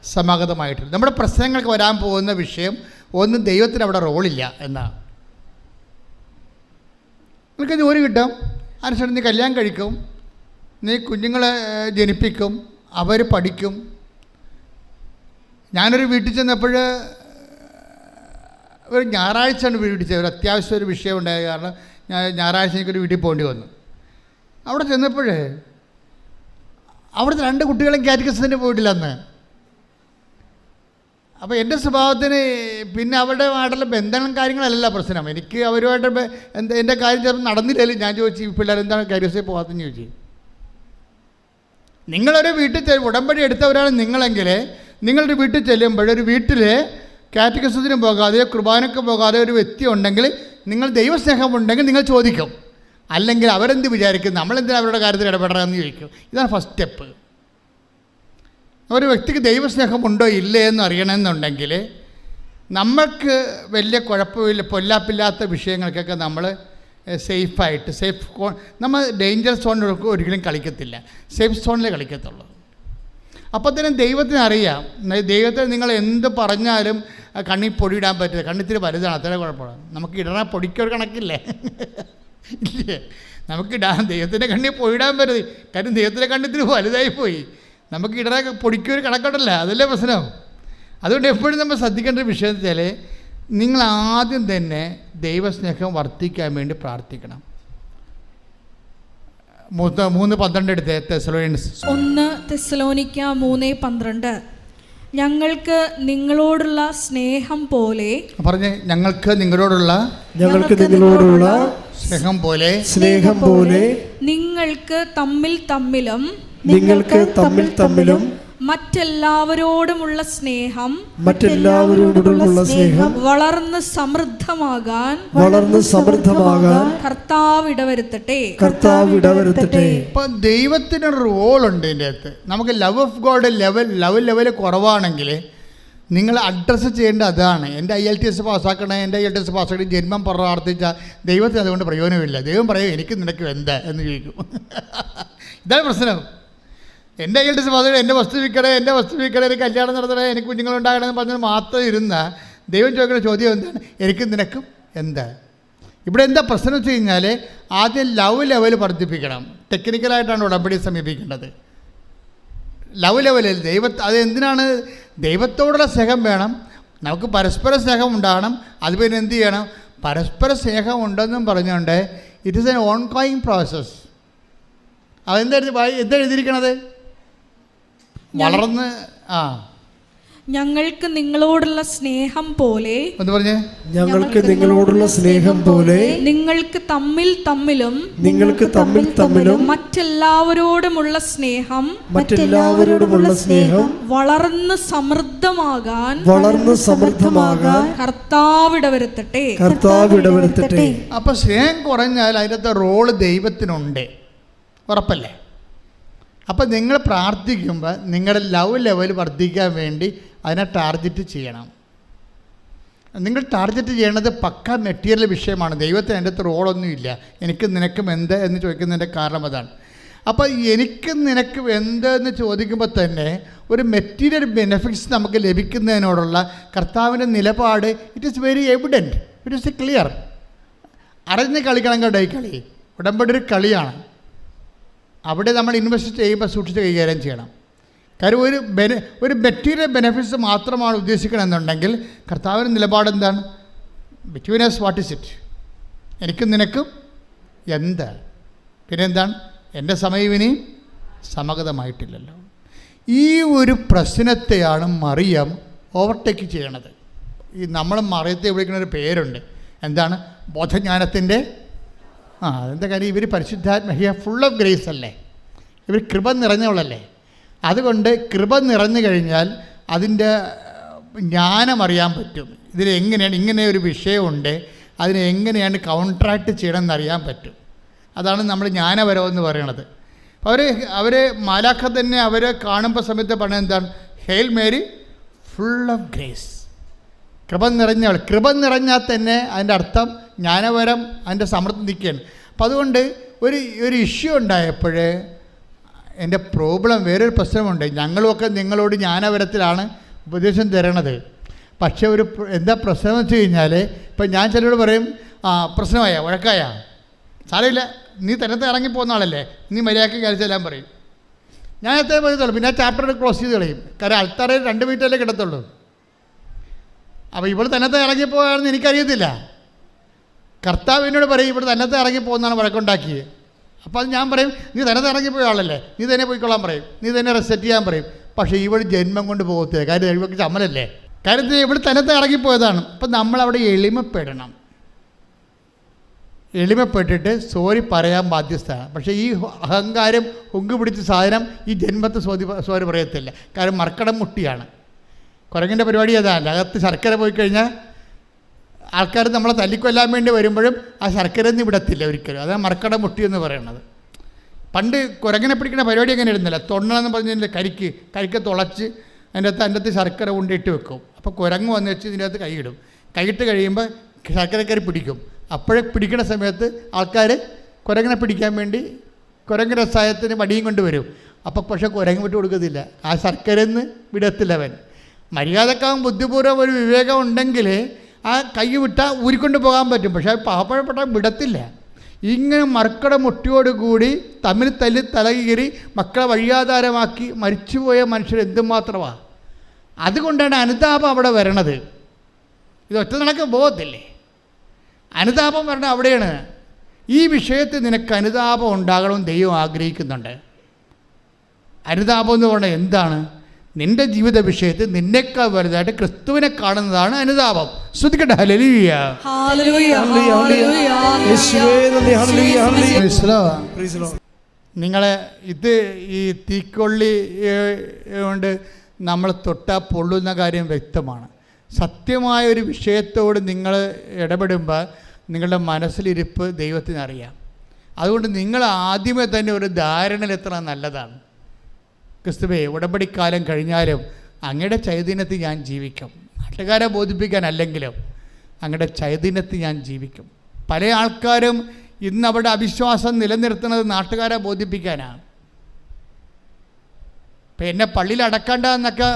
E: സമാഗതമായിട്ടില്ല. നമ്മുടെ പ്രശ്നങ്ങൾക്ക് വരാൻ പോകുന്ന വിഷയം ഒന്ന്, ദൈവത്തിന് അവിടെ റോളില്ല എന്നാണ്. നിനക്ക് ജോലി കിട്ടും, അതിനുശേഷം നീ കല്യാണം കഴിക്കും, നീ കുഞ്ഞുങ്ങളെ ജനിപ്പിക്കും, അവർ പഠിക്കും. ഞാനൊരു വീട്ടിൽ ചെന്നപ്പോൾ ഒരു ഞായറാഴ്ചയാണ് വീട്ടിൽ ചെന്നത്. ഒരു അത്യാവശ്യം ഒരു വിഷയം ഉണ്ടായ കാരണം ഞായറാഴ്ച എനിക്കൊരു വീട്ടിൽ പോകേണ്ടി വന്നു. അവിടെ ചെന്നപ്പോൾ അവിടുത്തെ 2 കുട്ടികളും കാറ്റഗിസത്തിന് പോയിട്ടില്ല അന്ന്. അപ്പോൾ എൻ്റെ സ്വഭാവത്തിന് പിന്നെ അവരുടെമായിട്ടുള്ള ബന്ധങ്ങളും കാര്യങ്ങളല്ല പ്രശ്നം. എനിക്ക് അവരുമായിട്ട് എൻ്റെ കാര്യം ചിലപ്പോൾ നടന്നില്ലല്ലോ. ഞാൻ ചോദിച്ചു, ഈ പിള്ളേർ എന്താണ് കാറ്റഗിസിൽ പോകാത്തെന്ന് ചോദിച്ചു. നിങ്ങളൊരു വീട്ടിൽ ഉടമ്പടി എടുത്തവരാണ് നിങ്ങളെങ്കിൽ, നിങ്ങളൊരു വീട്ടിൽ ചെല്ലുമ്പോൾ ഒരു വീട്ടിൽ കാറ്റഗിസത്തിനും പോകാതെ കുർബാനയ്ക്ക് പോകാതെ ഒരു വ്യക്തി ഉണ്ടെങ്കിൽ, നിങ്ങൾ ദൈവസ്നേഹമുണ്ടെങ്കിൽ നിങ്ങൾ ചോദിക്കും. അല്ലെങ്കിൽ അവരെന്ത് വിചാരിക്കും, നമ്മളെന്തിനാണ് അവരുടെ കാര്യത്തിൽ ഇടപെടണമെന്ന് ചോദിക്കും. ഇതാണ് ഫസ്റ്റ് സ്റ്റെപ്പ്. ഒരു വ്യക്തിക്ക് ദൈവസ്നേഹമുണ്ടോ ഇല്ലേ എന്ന് അറിയണമെന്നുണ്ടെങ്കിൽ നമ്മൾക്ക് വലിയ കുഴപ്പമില്ല, പൊല്ലാപ്പില്ലാത്ത വിഷയങ്ങൾക്കൊക്കെ നമ്മൾ സേഫായിട്ട് നമ്മൾ ഡേഞ്ചർ സോണിൽ ഒരിക്കലും കളിക്കത്തില്ല, സേഫ് സോണിലേ കളിക്കത്തുള്ളൂ. അപ്പോൾ തന്നെ ദൈവത്തിന് അറിയാം. ദൈവത്തിന് നിങ്ങൾ എന്ത് പറഞ്ഞാലും കണ്ണിൽ പൊടിയിടാൻ പറ്റില്ല. കണ്ണിത്തിരി വലുതാണ്, അത്ര കുഴപ്പമാണ്. നമുക്ക് ഇടണ പൊടിക്കൊരു കണക്കില്ലേ? ഇല്ലേ? നമുക്കിടാൻ ദൈവത്തിൻ്റെ കണ്ണിൽ പൊടിയിടാൻ പറ്റരുത്. കാര്യം ദൈവത്തിൻ്റെ കണ്ണിത്തിരി വലുതായി പോയി. നമുക്ക് ഇടണ പൊടിക്കൊരു കണക്കുണ്ടല്ല, അതല്ലേ പ്രശ്നം. അതുകൊണ്ട് എപ്പോഴും നമ്മൾ ശ്രദ്ധിക്കേണ്ട ഒരു വിഷയം വെച്ചാൽ, നിങ്ങൾ ആദ്യം തന്നെ ദൈവസ്നേഹം വർദ്ധിക്കാൻ വേണ്ടി പ്രാർത്ഥിക്കണം. 3:12 എടുത്ത് തെസ്സലോനിയൻസ്
B: 1 തെസ്സലോനിക്ക 3:12. ഞങ്ങൾക്ക് നിങ്ങളോടുള്ള സ്നേഹം പോലെ,
E: പറഞ്ഞേ, ഞങ്ങൾക്ക് നിങ്ങളോടുള്ള സ്നേഹം പോലെ
B: നിങ്ങൾക്ക് തമ്മിലും മറ്റെല്ലാവരോടുമുള്ള സ്നേഹം വളർന്ന് സമൃദ്ധമാകാൻ കർത്താവ് ഇടവരുത്തട്ടെ.
E: ഇപ്പം ദൈവത്തിന് റോളുണ്ട് ഇതിൻ്റെ അകത്ത്. നമുക്ക് ലവ് ഓഫ് ഗോഡ് ലെവൽ കുറവാണെങ്കിൽ നിങ്ങൾ അഡ്രസ്സ് ചെയ്യേണ്ട അതാണ്. എൻ്റെ IELTS പാസ്സാക്കണേ, എൻ്റെ IELTS പാസ്സാക്കി ജന്മം പ്രാർത്ഥിച്ചാൽ ദൈവത്തിന് അതുകൊണ്ട് പ്രയോജനമില്ല. ദൈവം പറയും, എനിക്ക് നിനക്ക് എന്താ എന്ന് ചോദിക്കും. ഇതാണ് പ്രശ്നം. എൻ്റെ IELTS പാസ്സാക്കി എൻ്റെ വസ്തു വിൽക്കണേ, എനിക്ക് കല്യാണം നടത്തണേ, എനിക്ക് കുഞ്ഞുങ്ങളുണ്ടാകണമെന്ന് പറഞ്ഞാൽ മാത്രം ഇരുന്ന ദൈവം ചോദിക്കുന്ന ചോദ്യം എന്താണ്? എനിക്കും നിനക്കും എന്താ? ഇവിടെ എന്താ പ്രശ്നം വെച്ച് കഴിഞ്ഞാൽ, ആദ്യം ലവ് ലെവൽ വർദ്ധിപ്പിക്കണം. ടെക്നിക്കലായിട്ടാണ് ഉടമ്പടി സമീപിക്കേണ്ടത്. ലവ് ലെവലിൽ അത് എന്തിനാണ്? ദൈവത്തോടുള്ള സ്നേഹം വേണം, നമുക്ക് പരസ്പര സ്നേഹം ഉണ്ടാകണം. അത് പിന്നെ എന്ത് ചെയ്യണം? പരസ്പര സ്നേഹം ഉണ്ടെന്നും പറഞ്ഞുകൊണ്ട് it is N on going process. എന്താ എഴുതിയിരിക്കണത്? വളർന്ന്
B: ഞങ്ങൾക്ക് നിങ്ങളോടുള്ള സ്നേഹം പോലെ
E: എന്ന് പറഞ്ഞേ,
C: ഞങ്ങൾക്ക് നിങ്ങളോടുള്ള സ്നേഹം പോലെ
B: നിങ്ങൾക്ക് തമ്മിൽ തമ്മിലും
C: മറ്റെല്ലാവരോടുമുള്ള സ്നേഹം
B: വളർന്ന് സമൃദ്ധമാകാൻ കർത്താവ് ഇടവരുത്തട്ടെ.
E: അപ്പൊ സ്നേഹം കുറഞ്ഞാൽ അതിനകത്ത് റോള് ദൈവത്തിനുണ്ട്, ഉറപ്പല്ലേ? അപ്പം നിങ്ങൾ പ്രാർത്ഥിക്കുമ്പോൾ നിങ്ങളുടെ ലവ് ലെവൽ വർദ്ധിക്കാൻ വേണ്ടി അതിനെ ടാർഗറ്റ് ചെയ്യണം. നിങ്ങൾ ടാർഗറ്റ് ചെയ്യണത് പക്ക മെറ്റീരിയൽ വിഷയമാണ്. ദൈവത്തിന് അതിൻ്റെ അകത്ത് റോളൊന്നുമില്ല. എനിക്ക് നിനക്കും എന്ത് എന്ന് ചോദിക്കുന്നതിൻ്റെ കാരണം അതാണ്. അപ്പോൾ എനിക്ക് നിനക്ക് എന്ത് എന്ന് ചോദിക്കുമ്പോൾ തന്നെ ഒരു മെറ്റീരിയൽ ബെനിഫിറ്റ്സ് നമുക്ക് ലഭിക്കുന്നതിനോടുള്ള കർത്താവിൻ്റെ നിലപാട് it is very evident, it is clear. അറിഞ്ഞ് കളിക്കണം കേട്ടോ. ഈ കളി ഉടമ്പടി ഒരു കളിയാണ്. അവിടെ നമ്മൾ ഇൻവെസ്റ്റ് ചെയ്യുമ്പോൾ സൂക്ഷിച്ച് കൈകാര്യം ചെയ്യണം. കാര്യം ഒരു മെറ്റീരിയൽ ബെനിഫിറ്റ്സ് മാത്രമാണ് ഉദ്ദേശിക്കണമെന്നുണ്ടെങ്കിൽ കർത്താവിൻ്റെ നിലപാട് എന്താണ്? Between us what is it? എനിക്കും നിനക്കും എന്ത്? പിന്നെ എന്താണ്? എൻ്റെ സമയം ഇനിയും സമഗതമായിട്ടില്ലല്ലോ. ഈ ഒരു പ്രശ്നത്തെയാണ് മറിയം ഓവർടേക്ക് ചെയ്യണത്. ഈ നമ്മൾ മറിയത്തെ വിളിക്കുന്ന ഒരു പേരുണ്ട്, എന്താണ്? ബോധജ്ഞാനത്തിൻ്റെ അതെന്താ കാര്യം? ഇവർ പരിശുദ്ധാത്മ ഫുൾ ഓഫ് ഗ്രേസ് അല്ലേ, ഇവർ കൃപ നിറഞ്ഞവളല്ലേ. അതുകൊണ്ട് കൃപ നിറഞ്ഞു കഴിഞ്ഞാൽ അതിൻ്റെ ജ്ഞാനം അറിയാൻ പറ്റും. ഇതിലെങ്ങനെയാണ് ഇങ്ങനെ ഒരു വിഷയമുണ്ട്, അതിനെ എങ്ങനെയാണ് കൗൺട്രാക്ട് ചെയ്യണമെന്ന് അറിയാൻ പറ്റും. അതാണ് നമ്മൾ ജ്ഞാനപരം എന്ന് പറയണത്. അപ്പോൾ അവർ മാലാഖ തന്നെ അവരെ കാണുമ്പോൾ സമയത്ത് പറഞ്ഞത് എന്താണ്? Hail Mary full of grace, കൃപ നിറഞ്ഞവൾ. കൃപ നിറഞ്ഞാൽ തന്നെ അതിൻ്റെ അർത്ഥം ജ്ഞാനപരം അതിൻ്റെ സമൃദ്ധി നിൽക്കുകയാണ്. അപ്പം അതുകൊണ്ട് ഒരു ഇഷ്യൂ ഉണ്ടായപ്പോൾ എൻ്റെ പ്രോബ്ലം, വേറൊരു പ്രശ്നമുണ്ട്. ഞങ്ങളുമൊക്കെ നിങ്ങളോട് ജ്ഞാനപരത്തിലാണ് ഉപദേശം തരണത്. പക്ഷേ എന്താ പ്രശ്നം എന്ന് വെച്ച് കഴിഞ്ഞാൽ, ഇപ്പം ഞാൻ ചിലരോട് പറയും, പ്രശ്നമായ വഴക്കായ സാരമില്ല, നീ തന്നത്തെ ഇറങ്ങിപ്പോകുന്ന ആളല്ലേ, നീ മര്യാദയ്ക്ക് കഴിച്ചെല്ലാം പറയും. ഞാൻ എത്രയും പറയത്തുള്ളൂ. പിന്നെ ആ ചാപ്റ്റർ ക്ലോസ് ചെയ്ത് കളയും. കാരണം ആൾക്കാരെ 2 മിനിറ്റല്ലേ കിടത്തുള്ളൂ. അപ്പോൾ ഇവിടെ തന്നത്തെ ഇറങ്ങിപ്പോയാണെന്ന് എനിക്കറിയത്തില്ല. കർത്താവ് എന്നോട് പറയും ഇവിടെ തന്നത്തെ ഇറങ്ങിപ്പോകുന്നതാണ് വഴക്കുണ്ടാക്കിയത്. അപ്പോൾ അത് ഞാൻ പറയും, നീ തന്നത്തെ ഇറങ്ങിപ്പോയ ആളല്ലേ, നീ തന്നെ പോയിക്കൊള്ളാൻ പറയും, നീ തന്നെ റെസെറ്റ് ചെയ്യാൻ പറയും. പക്ഷേ ഇവിടെ ജന്മം കൊണ്ട് പോകത്തില്ല. കാര്യം ഇവർക്ക് ചമ്മലല്ലേ. കാര്യത്തിൽ ഇവിടെ തന്നത്തെ ഇറങ്ങിപ്പോയതാണ്. അപ്പം നമ്മളവിടെ എളിമപ്പെടണം. എളിമപ്പെട്ടിട്ട് സോറി പറയാൻ ബാധ്യസ്ഥമാണ്. പക്ഷേ ഈ അഹങ്കാരം ഹുങ്ക് പിടിച്ച സാധനം ഈ ജന്മത്തെ സോറി പറയത്തില്ല. കാരണം മർക്കടം മുട്ടിയാണ്. കുരങ്ങിൻ്റെ പരിപാടി അതാണ്. അകത്ത് ശർക്കര പോയി കഴിഞ്ഞാൽ ആൾക്കാർ നമ്മളെ തല്ലിക്കൊല്ലാൻ വേണ്ടി വരുമ്പോഴും ആ ശർക്കര ഒന്നും വിടത്തില്ല ഒരിക്കലും. അതാണ് മർക്കടം മുട്ടി എന്ന് പറയുന്നത്. പണ്ട് കുരങ്ങിനെ പിടിക്കുന്ന പരിപാടി എങ്ങനെ ഇരുന്നില്ല, തൊണ്ണെന്ന് പറഞ്ഞതിൻ്റെ കരിക്ക് തുളച്ച് അതിൻ്റെ അകത്ത് ശർക്കര കൊണ്ടിട്ട് വെക്കും. അപ്പോൾ കുരങ്ങ് വന്ന് വെച്ച് ഇതിൻ്റെ അകത്ത് കൈയിടും. കൈയിട്ട് കഴിയുമ്പോൾ ശർക്കരക്കരി പിടിക്കും. അപ്പോഴേ പിടിക്കുന്ന സമയത്ത് ആൾക്കാർ കുരങ്ങിനെ പിടിക്കാൻ വേണ്ടി കുരങ്ങ് രസായത്തിന് വടിയും കൊണ്ട് വരും. അപ്പോൾ പക്ഷേ കുരങ്ങ് വിട്ട് കൊടുക്കത്തില്ല. ആ ശർക്കരന്ന് വിടത്തില്ല അവൻ. മര്യാദക്കാവും ബുദ്ധിപൂർവ്വം ഒരു വിവേകം ഉണ്ടെങ്കിൽ ആ കൈ വിട്ടാൽ ഊരിക്കൊണ്ട് പോകാൻ പറ്റും. പക്ഷേ പാവപ്പെട്ട വിടത്തില്ല. ഇങ്ങനെ മർക്കട മുട്ടിയോടുകൂടി തമ്മിൽ തല്ലി തലകീറി മക്കളെ വഴിയാധാരമാക്കി മരിച്ചുപോയ മനുഷ്യർ എന്തുമാത്രമാണ്. അതുകൊണ്ടാണ് അനുതാപം അവിടെ വരണത്. ഇത് ഒറ്റ നടക്ക് പോകത്തില്ലേ. അനുതാപം വരണം അവിടെയാണ്. ഈ വിഷയത്തിൽ നിനക്ക് അനുതാപം ഉണ്ടാകണമെന്ന് ദൈവം ആഗ്രഹിക്കുന്നുണ്ട്. അനുതാപം എന്ന് പറഞ്ഞാൽ എന്താണ്? നിൻ്റെ ജീവിത വിഷയത്തിൽ നിന്നേക്കാൾ വലുതായിട്ട് ക്രിസ്തുവിനെ കാണുന്നതാണ് അനുതാപം. ശ്രദ്ധിക്കട്ടെ. ഹല്ലേലൂയ. നിങ്ങളെ ഈ തീക്കൊള്ളി കൊണ്ട് നമ്മൾ തൊട്ടാൽ പൊള്ളുന്ന കാര്യം വ്യക്തമാണ്. സത്യമായൊരു വിഷയത്തോട് നിങ്ങൾ ഇടപെടുമ്പോൾ നിങ്ങളുടെ മനസ്സിലിരിപ്പ് ദൈവത്തിനറിയാം. അതുകൊണ്ട് നിങ്ങൾ ആദ്യമേ തന്നെ ഒരു ധാരണയിലെത്തണം നല്ലതാണ്. ക്രിസ്തുവേ, ഉടമ്പടിക്കാലം കഴിഞ്ഞാലും അങ്ങയുടെ ചൈതന്യത്തിൽ ഞാൻ ജീവിക്കും. നാട്ടുകാരെ ബോധിപ്പിക്കാനല്ലെങ്കിലും അങ്ങയുടെ ചൈതന്യത്തിൽ ഞാൻ ജീവിക്കും. പല ആൾക്കാരും ഇന്ന് അവരുടെ അവിശ്വാസം നിലനിർത്തുന്നത് നാട്ടുകാരെ ബോധിപ്പിക്കാനാണ്. ഇപ്പം എന്നെ പള്ളിയിൽ അടക്കണ്ട എന്നൊക്കെ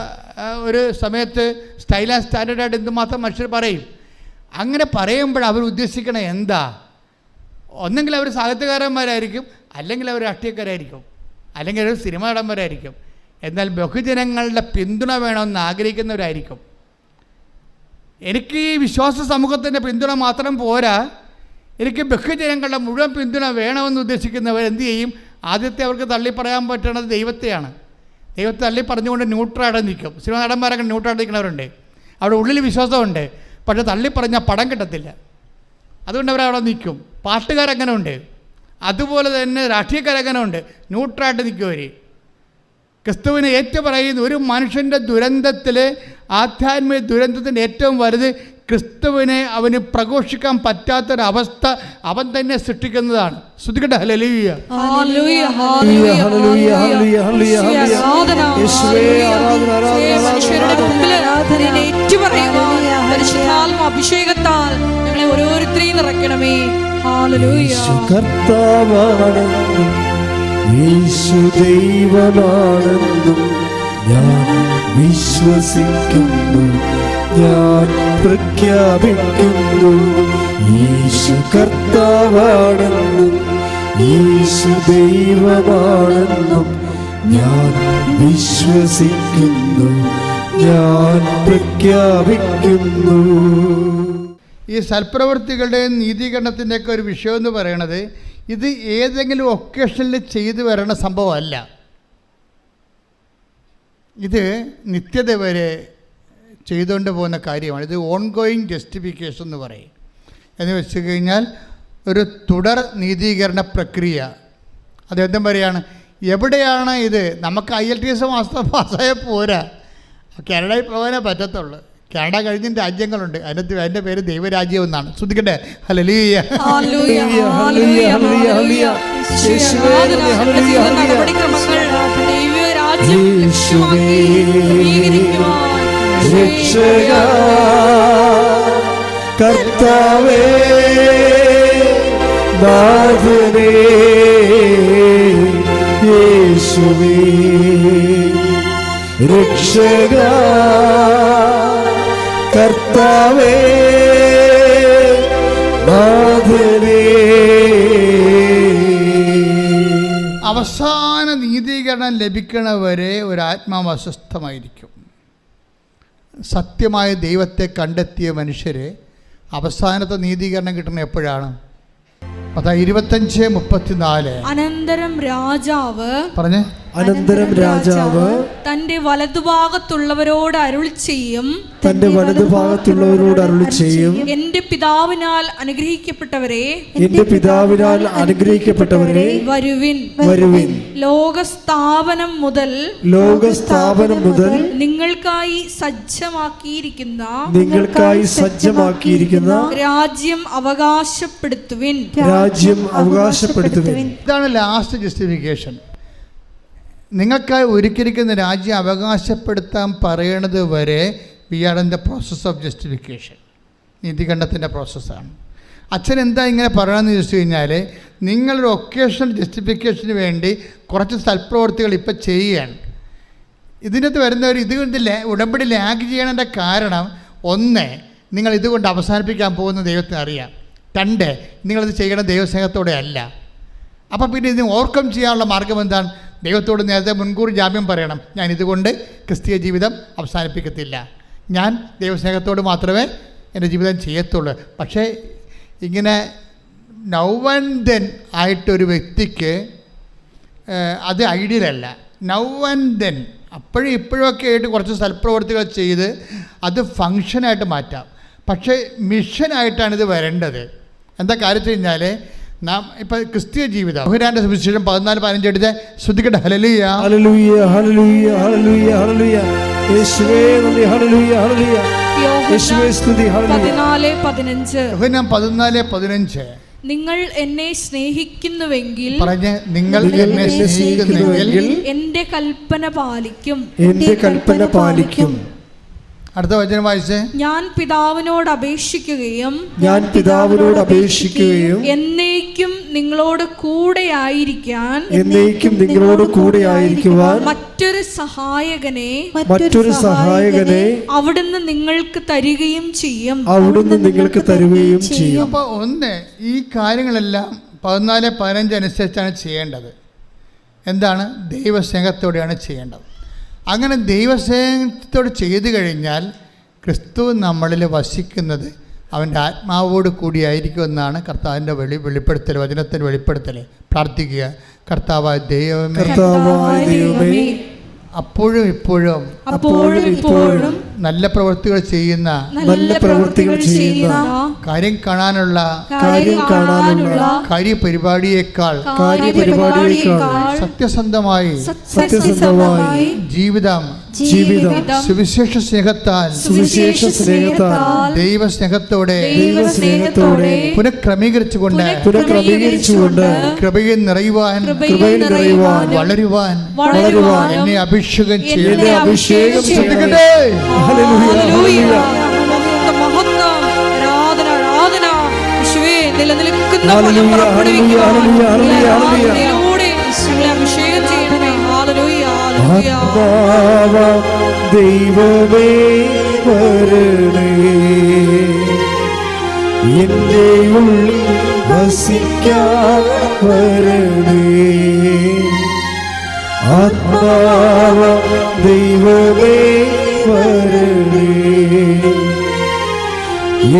E: ഒരു സമയത്ത് സ്റ്റൈൽ ആൻഡ് സ്റ്റാൻഡേർഡായിട്ട് എന്തുമാത്രം മനുഷ്യർ പറയും. അങ്ങനെ പറയുമ്പോൾ അവർ ഉദ്ദേശിക്കണത് എന്താ? ഒന്നെങ്കിൽ അവർ സാഹിത്യകാരന്മാരായിരിക്കും, അല്ലെങ്കിൽ അവർ രാഷ്ട്രീയക്കാരായിരിക്കും, അല്ലെങ്കിൽ ഒരു സിനിമ നടന്മാരായിരിക്കും. എന്നാൽ ബഹുജനങ്ങളുടെ പിന്തുണ വേണമെന്ന് ആഗ്രഹിക്കുന്നവരായിരിക്കും. എനിക്ക് ഈ വിശ്വാസ സമൂഹത്തിൻ്റെ പിന്തുണ മാത്രം പോരാ, എനിക്ക് ബഹുജനങ്ങളുടെ മുഴുവൻ പിന്തുണ വേണമെന്ന് ഉദ്ദേശിക്കുന്നവർ എന്തു ചെയ്യും? ആദ്യത്തെ അവർക്ക് തള്ളിപ്പറയാൻ പറ്റുന്നത് ദൈവത്തെയാണ്. ദൈവത്തെ തള്ളി പറഞ്ഞുകൊണ്ട് ന്യൂട്രലായിട്ട് നിൽക്കും. സിനിമ നടന്മാരൊക്കെ ന്യൂട്രലായിട്ട് നിൽക്കുന്നവരുണ്ട്. അവിടെ ഉള്ളിൽ വിശ്വാസമുണ്ട്, പക്ഷേ തള്ളി പറഞ്ഞാൽ പടം കിട്ടത്തില്ല. അതുകൊണ്ട് അവരവിടെ നിൽക്കും. പാട്ടുകാരങ്ങനെ ഉണ്ട്, അതുപോലെ തന്നെ രാഷ്ട്രീയക്കാരങ്ങനെ ഉണ്ട്, ന്യൂട്രലായിട്ട് നിൽക്കും അവർ. ക്രിസ്തുവിനെ ഏറ്റുപറയുന്ന ഒരു മനുഷ്യൻ്റെ ദുരന്തത്തിൽ, ആധ്യാത്മിക ദുരന്തത്തിൻ്റെ ഏറ്റവും വലുത് ക്രിസ്തുവിനെ അവന് പ്രഘോഷിക്കാൻ പറ്റാത്തൊരവസ്ഥ അവൻ തന്നെ സൃഷ്ടിക്കുന്നതാണ്. ശ്രദ്ധിക്കട്ടെ. ഹല്ലേലൂയ,
B: ഹല്ലേലൂയ,
C: ഹല്ലേലൂയ, ഹല്ലേലൂയ, ഹല്ലേലൂയ,
B: അഭിഷേകത്താൽ ഞങ്ങളെ ഓരോരുത്തരെയും നിറയ്ക്കണമേ. ഹല്ലേലൂയ.
C: കർത്താവാണെന്നും യേശു ദൈവമാണെന്നും ഞാൻ വിശ്വസിക്കുന്നു, ഞാൻ പ്രഖ്യാപിക്കുന്നു. യേശു കർത്താവാണെന്നും യേശു ദൈവമാണെന്നും ഞാൻ വിശ്വസിക്കുന്നു, ഞാൻ പ്രഖ്യാപിക്കുന്നു.
E: ഈ സൽപ്രവൃത്തികളുടെയും നീതീകരണത്തിൻ്റെയൊക്കെ ഒരു വിഷയം എന്ന് പറയണത് ഇത് ഏതെങ്കിലും ഒക്കേഷനിൽ ചെയ്തു വരണ സംഭവമല്ല. ഇത് നിത്യത വരെ ചെയ്തുകൊണ്ട് പോകുന്ന കാര്യമാണ്. ഇത് ഓൺഗോയിങ് ജസ്റ്റിഫിക്കേഷൻ എന്ന് പറയും. എന്ന് വെച്ച് കഴിഞ്ഞാൽ ഒരു തുടർ നീതീകരണ പ്രക്രിയ. അദ്ദേഹം പറയുകയാണ്, എവിടെയാണ് ഇത്? നമുക്ക് IELTS പാസ്സായ പോരാ, കാനഡയിൽ പോകാനേ പറ്റത്തുള്ളൂ. കാനഡ കഴിഞ്ഞ രാജ്യങ്ങളുണ്ട്, അതിൻ്റെ പേര് ദൈവരാജ്യം എന്നാണ്. ശ്രദ്ധിക്കട്ടെ. ഹല്ലേലൂയ,
B: ഹല്ലേലൂയ, ഹല്ലേലൂയ, ഹല്ലേലൂയ. നടപടിക്രമങ്ങൾ ദൈവരാജ്യം
C: രക്ഷക കർത്താവേ നാഥനേ യേശുവേ രക്ഷക കർത്താവേ നാഥനേ.
E: അവസാന നീതീകരണം ലഭിക്കണവരെ ഒരാത്മാവ് അസ്വസ്ഥമായിരിക്കും. സത്യമായ ദൈവത്തെ കണ്ടെത്തിയ മനുഷ്യർ അവസാനത്തെ നീതീകരണം കിട്ടുന്നത് എപ്പോഴാണ്? 25:34.
B: അനന്തരം രാജാവ്
E: പറഞ്ഞേ.
C: അനന്തരം രാജാവ്
B: തന്റെ വലതുഭാഗത്തുള്ളവരോട് അരുളി ചെയ്യും,
C: തന്റെ വലതുഭാഗത്തുള്ളവരോട് അരുളി ചെയ്യും,
B: എന്റെ പിതാവിനാൽ അനുഗ്രഹിക്കപ്പെട്ടവരെ,
C: എന്റെ പിതാവിനാൽ അനുഗ്രഹിക്കപ്പെട്ടവരെ
B: വരുവിൻ,
C: വരുവിൻ.
B: ലോകസ്ഥാപനം മുതൽ നിങ്ങൾക്കായി സജ്ജമാക്കിയിരിക്കുന്ന രാജ്യം അവകാശപ്പെടുത്തുവിൻ.
E: ഇതാണ് ലാസ്റ്റ് ജസ്റ്റിഫിക്കേഷൻ. നിങ്ങൾക്കായി ഒരുക്കിയിരിക്കുന്ന രാജ്യം അവകാശപ്പെടുത്താൻ പറയണത് വരെ we are in the process of justification. നീതികണ്ഠത്തിൻ്റെ പ്രോസസ്സാണ്. അച്ഛൻ എന്താ ഇങ്ങനെ പറയണമെന്ന് ചോദിച്ചു കഴിഞ്ഞാൽ, നിങ്ങളൊരു ഒക്കേഷണൽ ജസ്റ്റിഫിക്കേഷന് വേണ്ടി കുറച്ച് സൽപ്രവർത്തികൾ ഇപ്പം ചെയ്യുകയാണ്. ഇതിനകത്ത് വരുന്നവർ ഇതുകൊണ്ട് ഉടമ്പടി ലാഗ് ചെയ്യണതിൻ്റെ കാരണം, 1, നിങ്ങൾ ഇതുകൊണ്ട് അവസാനിപ്പിക്കാൻ പോകുന്ന ദൈവത്തിന് അറിയാം. 2, നിങ്ങളിത് ചെയ്യണ ദൈവസ്നേഹത്തോടെ അല്ല. അപ്പം പിന്നെ ഇതിന് ഓവർകം ചെയ്യാനുള്ള മാർഗം എന്താണ്? ദൈവത്തോട് നേരത്തെ മുൻകൂർ ജാമ്യം പറയണം, ഞാൻ ഇതുകൊണ്ട് ക്രിസ്തീയ ജീവിതം അവസാനിപ്പിക്കത്തില്ല, ഞാൻ ദൈവസ്നേഹത്തോട് മാത്രമേ എൻ്റെ ജീവിതം ചെയ്യത്തുള്ളൂ. പക്ഷേ ഇങ്ങനെ നൗ ആൻഡ് ദെൻ ആയിട്ടൊരു വ്യക്തിക്ക് അത് ഐഡിയലല്ല. നൗ ആൻഡ് ദെൻ, അപ്പോഴും ഇപ്പോഴൊക്കെ ആയിട്ട് കുറച്ച് സൽപ്രവർത്തികൾ ചെയ്ത് അത് ഫങ്ഷനായിട്ട് മാറ്റാം. പക്ഷേ മിഷനായിട്ടാണിത് വരേണ്ടത്. എന്താ കാര്യം വെച്ച് കഴിഞ്ഞാൽ, നാം ഇപ്പം ക്രിസ്തീയ ജീവിതം യോഹന്നാന്റെ സുവിശേഷം 14:15 എടുത്ത് ശ്രദ്ധിക്കട്ടെ. ഹല്ലേലൂയ,
C: ഹല്ലേലൂയ, ഹല്ലേലൂയ, ഹല്ലേലൂയ, ഹല്ലേലൂയ. യേശുവേ നന്ദി. ഹല്ലേലൂയ, ഹല്ലേലൂയ. യേശുവേ സ്തുതി. ഹല്ലേലൂയ.
B: 14:15.
E: യോഹന്നാൻ 14:15.
B: നിങ്ങൾ എന്നെ സ്നേഹിക്കുന്നുവെങ്കിൽ,
E: പറഞ്ഞ്, നിങ്ങൾ എന്നെ സ്നേഹിക്കുന്നുവെങ്കിൽ
B: എന്റെ കൽപ്പന പാലിക്കും.
C: എന്റെ കൽപ്പന പാലിക്കും.
E: അടുത്ത വചനം വായിച്ചേ.
B: ഞാൻ പിതാവിനോട് അപേക്ഷിക്കുകയും എന്നേക്കും നിങ്ങളോട് കൂടെ ആയിരിക്കാൻ മറ്റൊരു സഹായകനെ അവിടുന്ന് നിങ്ങൾക്ക് തരികയും ചെയ്യും.
E: അപ്പോൾ 1, ഈ കാര്യങ്ങളെല്ലാം 14:15 അനുസരിച്ചാണ് ചെയ്യേണ്ടത്. എന്താണ്? ദൈവസ്നേഹത്തോടെയാണ് ചെയ്യേണ്ടത്. അങ്ങനെ ദൈവസ്നേഹത്തോട് ചെയ്തു കഴിഞ്ഞാൽ ക്രിസ്തു നമ്മളിൽ വസിക്കുന്നത് അവൻ്റെ ആത്മാവോട് കൂടിയായിരിക്കുമെന്നാണ് കർത്താവിൻ്റെ വെളിപ്പെടുത്തൽ, വചനത്തിൻ്റെ വെളിപ്പെടുത്തൽ. പ്രാർത്ഥിക്കുക. കർത്താവായ ദൈവമേ, അപ്പോഴും ഇപ്പോഴും നല്ല പ്രവൃത്തികൾ ചെയ്യുന്ന കാര്യം കാണാനുള്ള കാര്യപരിപാടിയേക്കാൾ സത്യസന്ധമായി ജീവിതം സുവിശേഷ സ്നേഹത്താൽ ദൈവസ്നേഹത്തോടെ പുനഃക്രമീകരിച്ചുകൊണ്ട് കൃപയിൽ നിറയുവാൻ വളരുവാൻ എന്നെ അഭിഷേകം ചെയ്യട്ടെ.
C: ദൈവമേ വരണേ, എന്റെ ഉള്ളിൽ വസിക്കാൻ വരണേ. ആത്മാവ ദൈവമേ വരണേ,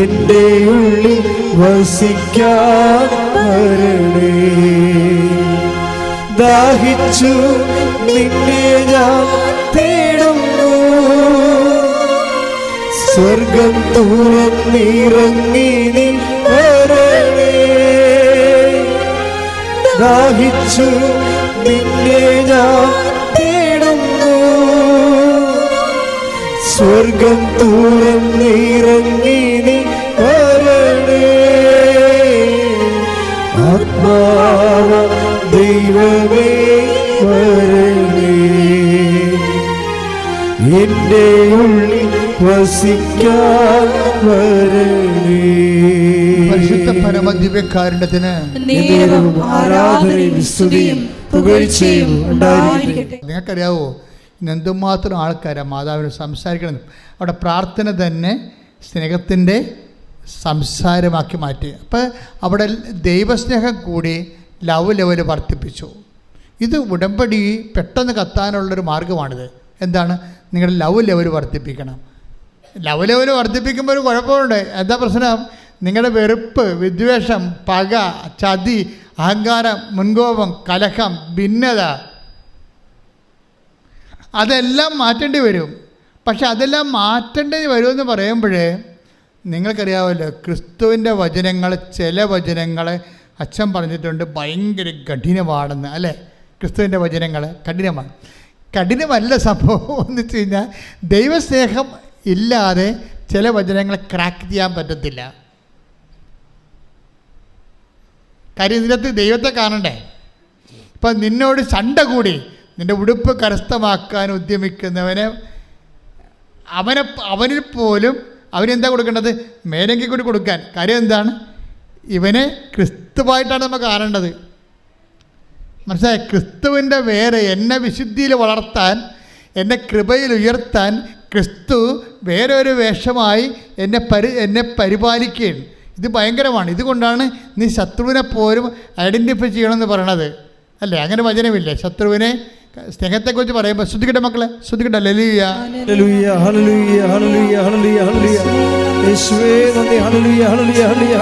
C: എന്റെ ഉള്ളിൽ വസിക്കാൻ വരണേ. ദാഹിച്ചു നിന്നെ ഞാൻ തേടുന്നു, സ്വർഗം തുറന്നിറങ്ങി നീ വരണേ. ദാഹിച്ചു നിന്നെ ഞാൻ തേടുന്നു, സ്വർഗം തുറന്നിറങ്ങി നീ വരണേ. ആത്മാവ ദൈവമേ വരണേ, എന്റെ ഉള്ളിൽ വസിക്കാൻ വരണേ.
E: പരിശുദ്ധ പരമദിവ്യകാരുണ്യത്തിന്
C: ആരാധനയും സ്തുതിയും പുകഴ്ചയും ഉണ്ടായിരിക്കട്ടെ.
E: നിങ്ങൾക്കറിയാവോ, ഇന്ന് എന്തുമാത്രം ആൾക്കാരാണ് മാതാവിന് സംസാരിക്കണം. അവിടെ പ്രാർത്ഥന തന്നെ സ്നേഹത്തിൻ്റെ സംസാരമാക്കി മാറ്റി. അപ്പോൾ അവിടെ ദൈവസ്നേഹം കൂടി ലവ് ലെവൽ വർദ്ധിപ്പിച്ചു. ഇത് ഉടമ്പടി പെട്ടെന്ന് കത്താനുള്ളൊരു മാർഗ്ഗമാണിത്. എന്താണ്? നിങ്ങളുടെ ലവ് ലെവൽ വർദ്ധിപ്പിക്കണം. ലവ് ലെവൽ വർദ്ധിപ്പിക്കുമ്പോൾ ഒരു കുഴപ്പമുണ്ട്. എന്താ പ്രശ്നം? നിങ്ങളുടെ വെറുപ്പ്, വിദ്വേഷം, പക, ചതി, അഹങ്കാരം, മുൻകോപം, കലഹം, ഭിന്നത, അതെല്ലാം മാറ്റേണ്ടി വരും. പക്ഷെ അതെല്ലാം മാറ്റേണ്ടി വരുമെന്ന് പറയുമ്പോഴേ നിങ്ങൾക്കറിയാമല്ലോ, ക്രിസ്തുവിൻ്റെ വചനങ്ങൾ, ചില വചനങ്ങൾ അച്ഛൻ പറഞ്ഞിട്ടുണ്ട് ഭയങ്കര കഠിനമാണെന്ന്. അല്ലേ? ക്രിസ്തുവിൻ്റെ വചനങ്ങൾ കഠിനമാണ്. കഠിനമല്ല സംഭവം. എന്ന് വെച്ച് കഴിഞ്ഞാൽ ദൈവസ്നേഹം ഇല്ലാതെ ചില വചനങ്ങൾ ക്രാക്ക് ചെയ്യാൻ പറ്റത്തില്ല. കാര്യം ഇതിനകത്ത് ദൈവത്തെ കാണണ്ടേ. ഇപ്പം നിന്നോട് ചണ്ട കൂടി നിൻ്റെ ഉടുപ്പ് കരസ്ഥമാക്കാൻ ഉദ്യമിക്കുന്നവന് അവനിൽ പോലും അവനെന്താ കൊടുക്കേണ്ടത്? മേലെങ്കിൽ കൂടി കൊടുക്കാൻ. കാര്യം എന്താണ്? ഇവനെ ക്രിസ്തുവായിട്ടാണ് നമ്മൾ കാണേണ്ടത്. മനസ്സിലായി? ക്രിസ്തുവിൻ്റെ വേറെ എന്നെ വിശുദ്ധിയിൽ വളർത്താൻ, എന്നെ കൃപയിൽ ഉയർത്താൻ ക്രിസ്തു വേറെ ഒരു വേഷമായി എന്നെ പരിപാലിക്കുകയാണ്. ഇത് ഭയങ്കരമാണ്. ഇതുകൊണ്ടാണ് നീ ശത്രുവിനെ പോലും ഐഡൻറ്റിഫൈ ചെയ്യണമെന്ന് പറയണത്. അല്ലേ? അങ്ങനെ വചനമില്ലേ? ശത്രുവിനെ സ്നേഹത്തെക്കുറിച്ച് പറയുമ്പോൾ ശ്രദ്ധിക്കട്ടെ മക്കളെ, ശ്രദ്ധിക്കട്ടെ. ഹല്ലേലൂയ
C: ഹല്ലേലൂയ ഹല്ലേലൂയ ഹല്ലേലൂയ ഹല്ലേലൂയ ഹല്ലേലൂയ. യേശുവേ നന്ദി. ഹല്ലേലൂയ ഹല്ലേലൂയ ഹല്ലേലൂയ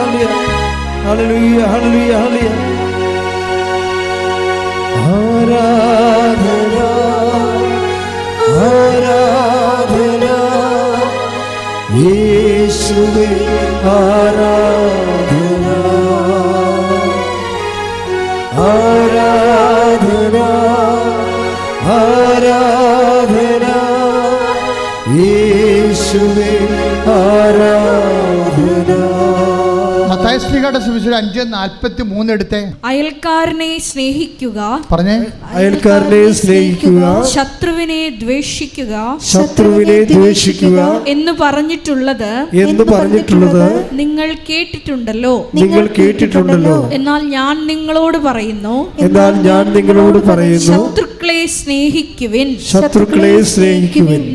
C: ഹല്ലേലൂയ ഹല്ലേലൂയ ഹല്ലേലൂയ. ആരാധന ആരാധന യേശുവേ, ആരാധന ആരാധന ആരാധന യേശുവേ, ആരാധന.
E: മത്തായി ശ്ലീഹായുടെ സുവിശേഷം 5:43 എടുത്തേ.
B: അയൽക്കാരനെ സ്നേഹിക്കുക,
E: പറഞ്ഞേ.
C: അയൽക്കാരനെ സ്നേഹിക്കുക,
B: ശത്രുവിനെ ദ്വേഷിക്കുക,
C: ശത്രുവിനെ ദ്വേഷിക്കുക
B: എന്ന് പറഞ്ഞിട്ടുള്ളത് നിങ്ങൾ കേട്ടിട്ടുണ്ടല്ലോ. എന്നാൽ ഞാൻ നിങ്ങളോട് പറയുന്നു, ശത്രുക്കളെ സ്നേഹിക്കുവിൻ,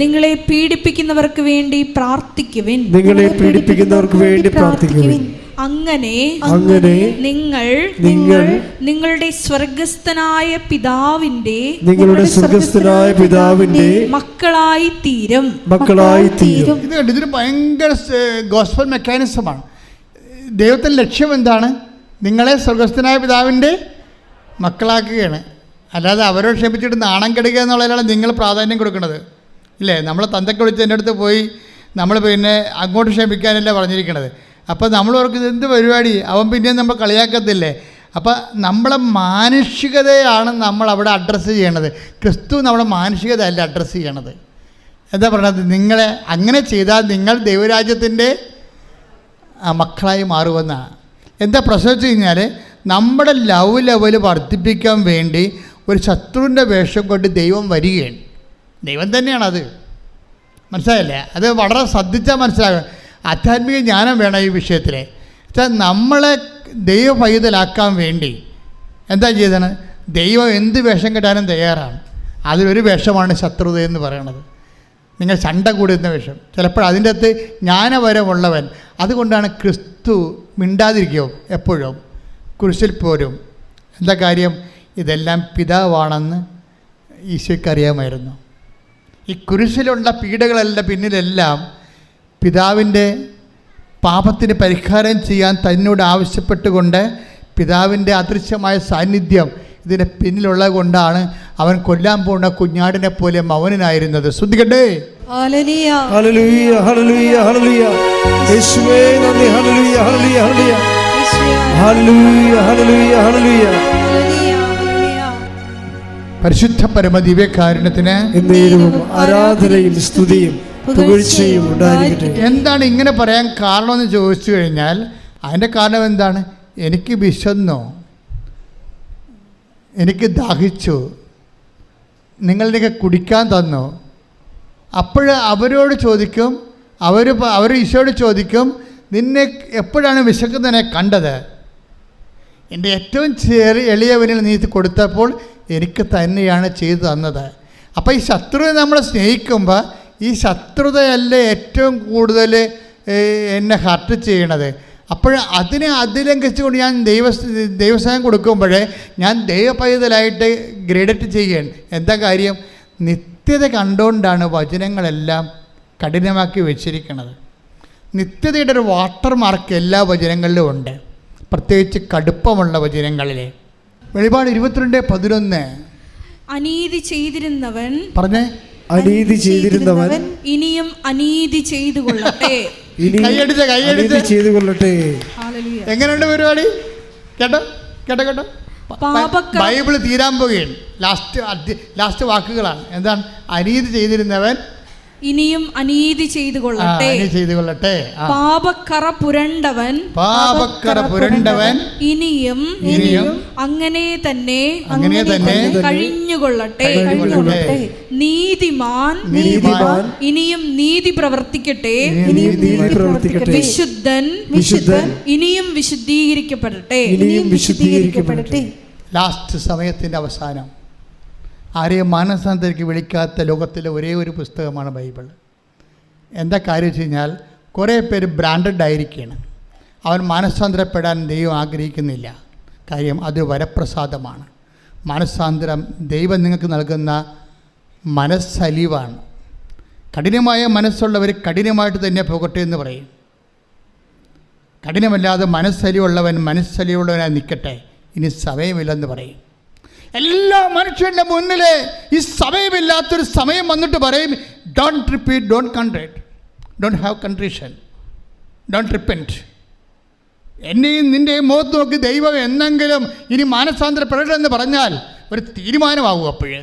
B: നിങ്ങളെ പീഡിപ്പിക്കുന്നവർക്ക് വേണ്ടി പ്രാർത്ഥിക്കുവിൻ, അങ്ങനെ നിങ്ങൾ നിങ്ങളുടെ സ്വർഗസ്ഥനായ പിതാവിന്റെ മക്കളായി തീരും.
E: ഇതൊരു ഭയങ്കര ഗോസ്പൽ മെക്കാനിസമാണ്. ദൈവത്തിൻ്റെ ലക്ഷ്യം എന്താണ്? നിങ്ങളെ സ്വർഗസ്ഥനായ പിതാവിൻ്റെ മക്കളാക്കുകയാണ്. അല്ലാതെ അവരോട് ക്ഷമിച്ചിട്ട് നാണം കെടുക്കുക എന്നുള്ളതിനാണ് നിങ്ങൾ പ്രാധാന്യം കൊടുക്കുന്നത് ഇല്ലേ? നമ്മളെ തന്തയ്ക്ക് വിളിച്ച് എൻ്റെ അടുത്ത് പോയി നമ്മൾ പിന്നെ അങ്ങോട്ട് ക്ഷമിക്കാനല്ല പറഞ്ഞിരിക്കണത്. അപ്പോൾ നമ്മൾ ഓർക്ക് ഇതെന്ത് പരിപാടി, അവൻ പിന്നെയും നമ്മൾ കളിയാക്കത്തില്ലേ? അപ്പോൾ നമ്മളെ മാനുഷികതയാണ് നമ്മൾ അവിടെ അഡ്രസ്സ് ചെയ്യണത്. ക്രിസ്തു നമ്മുടെ മാനുഷികത അല്ല അഡ്രസ്സ് ചെയ്യണത്. എന്താ പറയണത്? നിങ്ങളെ അങ്ങനെ ചെയ്താൽ നിങ്ങൾ ദൈവരാജ്യത്തിൻ്റെ മക്കളായി മാറുമെന്നാണ്. എന്താ പ്രശ്നം വെച്ച് കഴിഞ്ഞാൽ നമ്മുടെ ലവ് ലെവൽ വർദ്ധിപ്പിക്കാൻ വേണ്ടി ഒരു ശത്രുവിൻ്റെ വേഷം കൊണ്ട് ദൈവം വരികയാണ്. ദൈവം തന്നെയാണത്, മനസ്സിലായില്ലേ? അത് വളരെ ശ്രദ്ധിച്ചാൽ മനസ്സിലാകും. ആധ്യാത്മിക ജ്ഞാനം വേണം ഈ വിഷയത്തിൽ. വെച്ചാൽ നമ്മളെ ദൈവ പൈതലാക്കാൻ വേണ്ടി എന്താ ചെയ്തത്? ദൈവം എന്ത് വേഷം കെട്ടാനും തയ്യാറാണ്. അതിലൊരു വേഷമാണ് ശത്രുത എന്ന് പറയണത്. നിങ്ങൾ ചണ്ട കൂടുന്ന വേഷം. ചിലപ്പോൾ അതിൻ്റെ അകത്ത് ജ്ഞാനപരമുള്ളവൻ. അതുകൊണ്ടാണ് ക്രിസ്തു മിണ്ടാതിരിക്കും എപ്പോഴും കുരിശിൽ പോരും. എന്താ കാര്യം? ഇതെല്ലാം പിതാവാണെന്ന് ഈശോയ്ക്ക് അറിയാമായിരുന്നു. ഈ കുരിശിലുള്ള പീഡകളെല്ലാം പിന്നിലെല്ലാം പിതാവിൻ്റെ പാപത്തിന് പരിഹാരം ചെയ്യാൻ തന്നോട് ആവശ്യപ്പെട്ടുകൊണ്ട് പിതാവിൻ്റെ അദൃശ്യമായ സാന്നിധ്യം ഇതിൻ്റെ പിന്നിലുള്ളത് കൊണ്ടാണ് അവൻ കൊല്ലാൻ പോകുന്ന കുഞ്ഞാടിനെ പോലെ മൗനനായിരുന്നത്. ശ്രദ്ധിക്കട്ടെ.
D: ഹല്ലേലൂയ
C: ഹല്ലേലൂയ ഹല്ലേലൂയ ഹല്ലേലൂയ. യേശുവേ നന്ദി. ഹല്ലേലൂയ ഹല്ലേലൂയ ഹല്ലേലൂയ ഹല്ലേലൂയ ഹല്ലേലൂയ ഹല്ലേലൂയ.
E: പരിശുദ്ധ പരമ ദിവ്യകാരുണ്യത്തിന്
C: എന്നേരവും ആരാധനയും സ്തുതിയും പുകഴ്ചയും ഉണ്ടായിരിക്കട്ടെ.
E: എന്താണ് ഇങ്ങനെ പറയാൻ കാരണമെന്ന് ചോദിച്ചു കഴിഞ്ഞാൽ അതിൻ്റെ കാരണം എന്താണ്? എനിക്ക് വിശന്നു, എനിക്ക് ദാഹിച്ചു, നിങ്ങളിലേക്ക് കുടിക്കാൻ തന്നു. അപ്പോൾ അവരോട് ചോദിക്കും, അവർ ഈശോയോട് ചോദിക്കും, നിന്നെ എപ്പോഴാണ് വിശക്കുന്നതിനെ കണ്ടത്? എൻ്റെ ഏറ്റവും എളിയവനിൽ നീ കൊടുത്തപ്പോൾ എനിക്ക് തന്നെയാണ് ചെയ്തു തന്നത്. അപ്പോൾ ഈ ശത്രുവിനെ നമ്മൾ സ്നേഹിക്കുമ്പോൾ ഈ ശത്രുതയല്ലേ ഏറ്റവും കൂടുതൽ എന്നെ ഹർട്ട് ചെയ്യണത്. അപ്പോൾ അതിനെ അതിലംഘിച്ചുകൊണ്ട് ഞാൻ ദൈവസ്നേഹം കൊടുക്കുമ്പോൾ ഞാൻ ദൈവപൈതലായിട്ട് ഗ്രേഡറ്റ് ചെയ്യുകയാണ്. എന്താ കാര്യം? നിത്യത കണ്ടുകൊണ്ടാണ് വചനങ്ങളെല്ലാം കഠിനമാക്കി വെച്ചിരിക്കുന്നത്. നിത്യതയുടെ ഒരു വാട്ടർ മാർക്ക് എല്ലാ വചനങ്ങളിലും ഉണ്ട്, പ്രത്യേകിച്ച് കടുപ്പമുള്ള വചനങ്ങളിൽ. വെളിപാട് 22:11.
B: അനീതി ചെയ്തിരുന്നവൻ
E: പറഞ്ഞേ,
C: അനീതി ചെയ്തിരുന്നവൻ
B: ഇനിയും അനീതി ചെയ്തു കൊള്ളട്ടെ.
E: കൈയടിച്ച്
C: ചെയ്തു കൊള്ളട്ടെ.
B: ഹല്ലേലൂയ.
E: എങ്ങനെയുണ്ട് പരിപാടി? കേട്ടോ കേട്ടോ കേട്ടോ. ബൈബിള് തീരാൻ പോകുകയാണ്. ലാസ്റ്റ് വാക്കുകളാണ്. എന്താണ്? അനീതി ചെയ്തിരുന്നവൻ
B: ഇനിയും അനീതി ചെയ്തു കൊള്ളട്ടെ. പാപക്കറ പുരണ്ടവൻ ഇനിയും അങ്ങനെ തന്നെ കഴിഞ്ഞുകൊള്ളട്ടെ. നീതിമാൻ ഇനിയും നീതി പ്രവർത്തിക്കട്ടെ. വിശുദ്ധൻ ഇനിയും വിശുദ്ധീകരിക്കപ്പെടട്ടെ.
E: ലാസ്റ്റ് സമയത്തിൻ്റെ അവസാനം ആരെയും മാനസാന്തരയ്ക്ക് വിളിക്കാത്ത ലോകത്തിലെ ഒരേ ഒരു പുസ്തകമാണ് ബൈബിൾ. എന്താ കാര്യം വെച്ച് കഴിഞ്ഞാൽ കുറേ പേര് ബ്രാൻഡഡ് ആയിരിക്കുകയാണ്. അവൻ മാനസാന്തരപ്പെടാൻ ദൈവം ആഗ്രഹിക്കുന്നില്ല. കാര്യം അത് വരപ്രസാദമാണ്. മാനസാന്തരം ദൈവം നിങ്ങൾക്ക് നൽകുന്ന മനസ്സലിവാണ്. കഠിനമായ മനസ്സുള്ളവർ കഠിനമായിട്ട് തന്നെ പോകട്ടെ എന്ന് പറയും. കഠിനമല്ലാതെ മനസ്സലിവുള്ളവൻ മനസ്സലിവുള്ളവനായി നിൽക്കട്ടെ, ഇനി സമയമില്ലെന്ന് പറയും. എല്ലാ മനുഷ്യൻ്റെ മുന്നിൽ ഈ സമയമില്ലാത്തൊരു സമയം വന്നിട്ട് പറയും, don't repeat, don't contrite, don't have contrition, don't repent. എന്നെയും നിൻ്റെയും മുഖത്ത് നോക്കി ദൈവം എന്നെങ്കിലും ഇനി മാനസാന്തരപ്പെടണമെന്ന് പറഞ്ഞാൽ ഒരു തീരുമാനമാകും. അപ്പോഴേ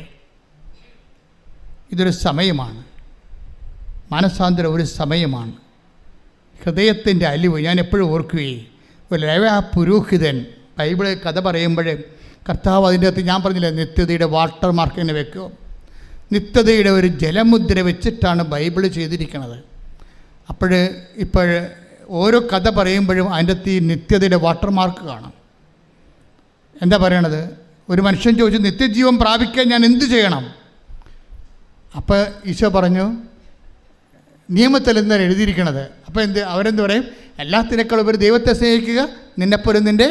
E: ഇതൊരു സമയമാണ്. മാനസാന്തരം ഒരു സമയമാണ്. ഹൃദയത്തിൻ്റെ അലിവ് ഞാൻ എപ്പോഴും ഓർക്കുകയും ഒരു പുരോഹിതൻ ബൈബിള് കഥ പറയുമ്പോൾ കർത്താവ് അതിൻ്റെ അകത്ത് ഞാൻ പറഞ്ഞില്ലേ, നിത്യതയുടെ വാട്ടർ മാർക്കിനെ വെക്കും. നിത്യതയുടെ ഒരു ജലമുദ്ര വെച്ചിട്ടാണ് ബൈബിള് ചെയ്തിരിക്കുന്നത്. ഇപ്പോൾ ഓരോ കഥ പറയുമ്പോഴും അതിൻ്റെ അകത്ത് ഈ നിത്യതയുടെ വാട്ടർ മാർക്ക് കാണാം. എന്താ പറയണത്? ഒരു മനുഷ്യൻ ചോദിച്ചു, നിത്യജീവൻ പ്രാപിക്കാൻ ഞാൻ എന്ത് ചെയ്യണം? അപ്പോൾ ഈശോ പറഞ്ഞു, നിയമത്തിൽ എന്താണ് എഴുതിയിരിക്കണത്? അപ്പോൾ അവരെന്ത് പറയും? എല്ലാത്തിനേക്കാളും ഒരു ദൈവത്തെ സ്നേഹിക്കുക, നിന്നെപ്പോലും നിൻ്റെ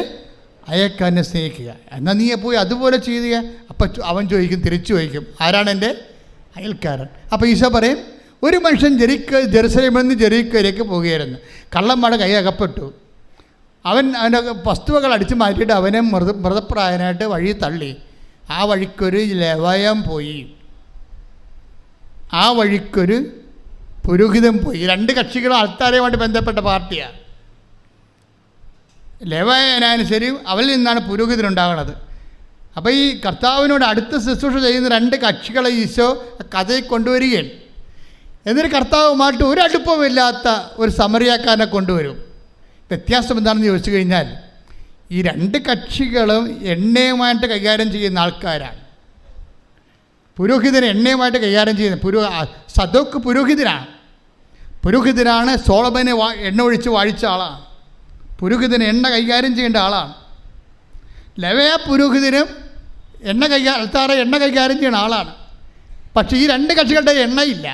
E: അയൽക്കാരനെ സ്നേഹിക്കുക. എന്നാൽ നീ പോയി അതുപോലെ ചെയ്യുക. അപ്പം അവൻ ചോദിക്കും, തിരിച്ചു ചോദിക്കും, ആരാണ് എൻ്റെ അയൽക്കാരൻ? അപ്പോൾ ഈശോ പറയും, ഒരു മനുഷ്യൻ ജെറുസലേമിൽ നിന്ന് ജെറീക്കോയിലേക്ക് പോവുകയായിരുന്നു. കള്ളന്മാരുടെ കൈ അകപ്പെട്ടു. അവൻ്റെ വസ്തുവകൾ അടിച്ചു മാറ്റിയിട്ട് അവനെ മൃതപ്രായനായിട്ട് വഴി തള്ളി. ആ വഴിക്കൊരു ലവയം പോയി, ആ വഴിക്കൊരു പുരോഹിതൻ പോയി. രണ്ട് കക്ഷികളും അൾത്താരയുമായിട്ട് ബന്ധപ്പെട്ട പാർട്ടിയാണ്. ലേവ്യനാനുസരി അവരിൽ നിന്നാണ് പുരോഹിതനുണ്ടാകുന്നത്. അപ്പോൾ ഈ കർത്താവിനോട് അടുത്ത ശുശ്രൂഷ ചെയ്യുന്ന രണ്ട് കക്ഷികളെ ഈശോ കഥയിൽ കൊണ്ടുവരികയാണ്. എന്നിട്ട് കർത്താവുമായിട്ട് ഒരു അടുപ്പമില്ലാത്ത ഒരു സമറിയാക്കാരനെ കൊണ്ടുവരും. വ്യത്യാസം എന്താണെന്ന് ചോദിച്ചു കഴിഞ്ഞാൽ, ഈ രണ്ട് കക്ഷികളും എണ്ണയുമായിട്ട് കൈകാര്യം ചെയ്യുന്ന ആൾക്കാരാണ്. പുരോഹിതൻ എണ്ണയുമായിട്ട് കൈകാര്യം ചെയ്യുന്ന സദോക്ക് പുരോഹിതനാണ്. സോളമനെ എണ്ണ ഒഴിച്ച് വാഴിച്ച ആളാണ്. പുരോഹിതന് എണ്ണ കൈകാര്യം ചെയ്യേണ്ട ആളാണ്. ലേവ്യ പുരോഹിതനും അൾത്താര എണ്ണ കൈകാര്യം ചെയ്യുന്ന ആളാണ്. പക്ഷേ ഈ രണ്ട് കക്ഷികളുടെ എണ്ണയില്ല.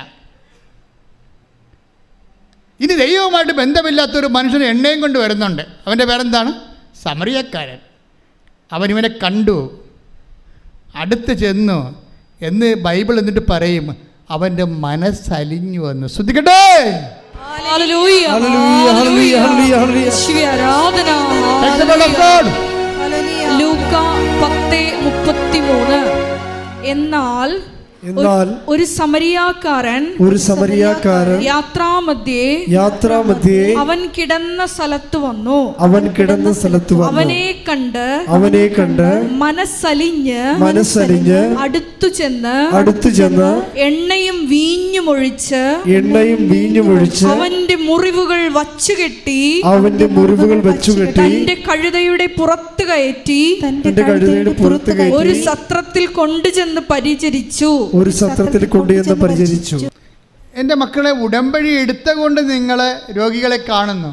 E: ഇനി ദൈവവുമായിട്ട് ബന്ധമില്ലാത്തൊരു മനുഷ്യന് എണ്ണയും കൊണ്ട് വരുന്നുണ്ട്. അവൻ്റെ പേരെന്താണ്? സമറിയക്കാരൻ. അവനിവനെ കണ്ടു, അടുത്ത് ചെന്നു എന്ന് ബൈബിൾ എന്നിട്ട് പറയും, അവൻ്റെ മനസ്സലിഞ്ഞു വന്നു. ശ്രദ്ധിക്കട്ടെ.
B: എന്നാൽ ഒരു സമരിയാക്കാരൻ യാത്രാമധ്യേ അവൻ കിടന്ന സ്ഥലത്ത് വന്നു. അവനെ കണ്ട് മനസ്സലിഞ്ഞ് അടുത്തു ചെന്ന് എണ്ണയും വീഞ്ഞും ഒഴിച്ച് അവന്റെ മുറിവുകൾ വച്ചുകെട്ടി തന്റെ കഴുതയുടെ പുറത്ത് കയറ്റി ഒരു സത്രത്തിൽ കൊണ്ടുചെന്ന് പരിചരിച്ചു.
E: എൻ്റെ മക്കളെ, ഉടമ്പടി എടുത്തുകൊണ്ട് നിങ്ങൾ രോഗികളെ കാണുന്നു,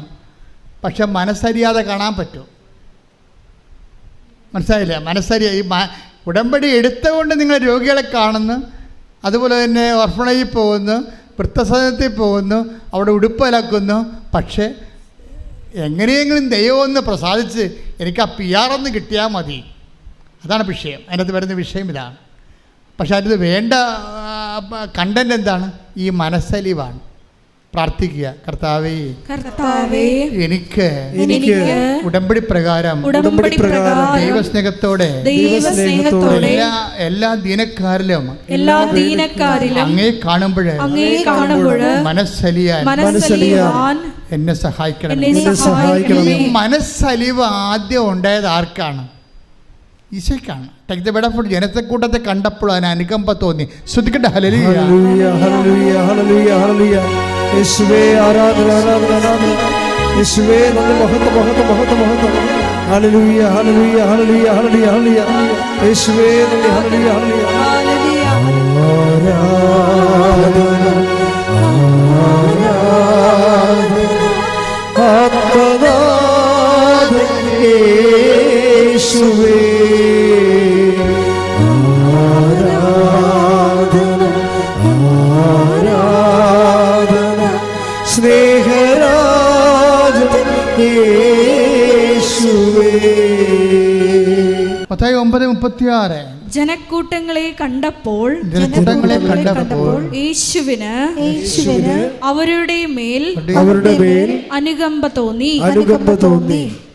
E: പക്ഷെ മനസ്സറിയാതെ കാണാൻ പറ്റും. മനസ്സിലായില്ല? ഈ ഉടമ്പടി എടുത്തുകൊണ്ട് നിങ്ങൾ രോഗികളെ കാണുന്നു, അതുപോലെ തന്നെ ഓർഫണേജിൽ പോകുന്നു, വൃദ്ധസദനത്തിൽ പോകുന്നു, അവിടെ ഉടുപ്പലക്കുന്നു. പക്ഷേ എങ്ങനെയെങ്കിലും ദൈവം ഒന്ന് പ്രസാദിച്ച് എനിക്ക് ആ PR ഒന്ന് കിട്ടിയാൽ മതി. അതാണ് വിഷയം. അതിനകത്ത് വരുന്ന വിഷയം ഇതാണ്. പക്ഷെ അതിന് വേണ്ട കണ്ടന്റ് എന്താണ്? ഈ മനസ്സലിവാണ്. പ്രാർത്ഥിക്കുക, കർത്താവേ എനിക്ക് ഉടമ്പടി പ്രകാരം ദൈവസ്നേഹത്തോടെ എല്ലാ ദീനക്കാരിലും അങ്ങേ കാണുമ്പോൾ മനസ്സലിയാൻ എന്നെ സഹായിക്കണം. മനസ്സലിവ് ആദ്യം ഉണ്ടായത് ആർക്കാണ്? ഈശോയ്ക്കാണ്. ടേക്ക് ദ ബെഡ് ഓഫ് ജനത്തെക്കൂട്ടത്തെ കണ്ടപ്പോൾ അതിന് അനുകമ്പ തോന്നി. ശ്രദ്ധിക്കട്ടെ. ഹല്ലേലൂയ,
C: ഹല്ലേലൂയ, ഹല്ലേലൂയ, ഹല്ലേലൂയ. യേശുവേ ആരാധന, ആരാധന, ആരാധന. യേശുവേ നന്ദി, മഹത്വം, മഹത്വം, മഹത്വം, മഹത്വം. ഹല്ലേലൂയ, ഹല്ലേലൂയ, ഹല്ലേലൂയ, ഹല്ലേലൂയ, ഹല്ലേലൂയ. യേശുവേ നന്ദി, ഹല്ലേലൂയ, ഹല്ലേലൂയ. ആരാധന, ആരാധന, ആത്മനാഥൻ യേശുവേ. ആരാധന, ആരാധന, സ്നേഹരാജൻ യേശുവേ.
E: മത്തായി 9:36.
B: ജനക്കൂട്ടങ്ങളെ കണ്ടപ്പോൾ യേശുവിന് അവരുടെ മേൽ അനുകമ്പ തോന്നി.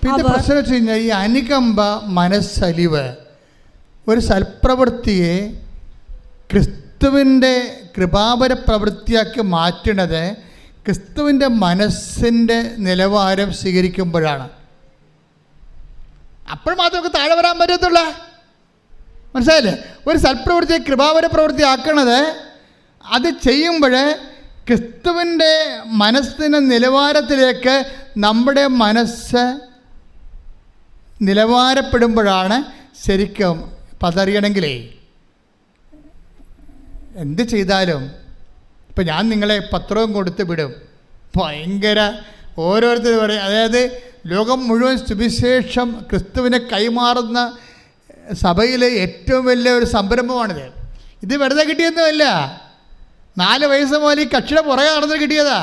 E: പിന്നെ പ്രശ്നം വെച്ച് കഴിഞ്ഞാൽ, ഈ അനുകമ്പ, മനസ്സലിവ്, ഒരു സൽപ്രവൃത്തിയെ ക്രിസ്തുവിൻ്റെ കൃപാപര പ്രവൃത്തിയാക്കി മാറ്റുന്നത് ക്രിസ്തുവിൻ്റെ മനസ്സിൻ്റെ നിലവാരം സ്വീകരിക്കുമ്പോഴാണ്. അപ്പോൾ മാത്രമേ താഴെ വരാൻ പറ്റത്തുള്ളൂ. മനസ്സിലായില്ലേ? ഒരു സൽപ്രവൃത്തിയെ കൃപാപര പ്രവൃത്തി ആക്കണത്, അത് ചെയ്യുമ്പോൾ ക്രിസ്തുവിൻ്റെ മനസ്സിൻ്റെ നിലവാരത്തിലേക്ക് നമ്മുടെ മനസ്സ് നിലവാരപ്പെടുമ്പോഴാണ് ശരിക്കും. പതറിയണമെങ്കിലേ എന്ത് ചെയ്താലും, ഇപ്പം ഞാൻ നിങ്ങളെ പത്രവും കൊടുത്ത് വിടും, ഭയങ്കര ഓരോരുത്തർ പറയും. അതായത് ലോകം മുഴുവൻ സുവിശേഷം ക്രിസ്തുവിനെ കൈമാറുന്ന സഭയിലെ ഏറ്റവും വലിയ ഒരു സംരംഭമാണിത്. ഇത് വെറുതെ കിട്ടിയൊന്നുമല്ല. 4 വയസ്സ് മുതൽ ഈ കക്ഷിയുടെ പുറകെ നടന്ന് കിട്ടിയതാ.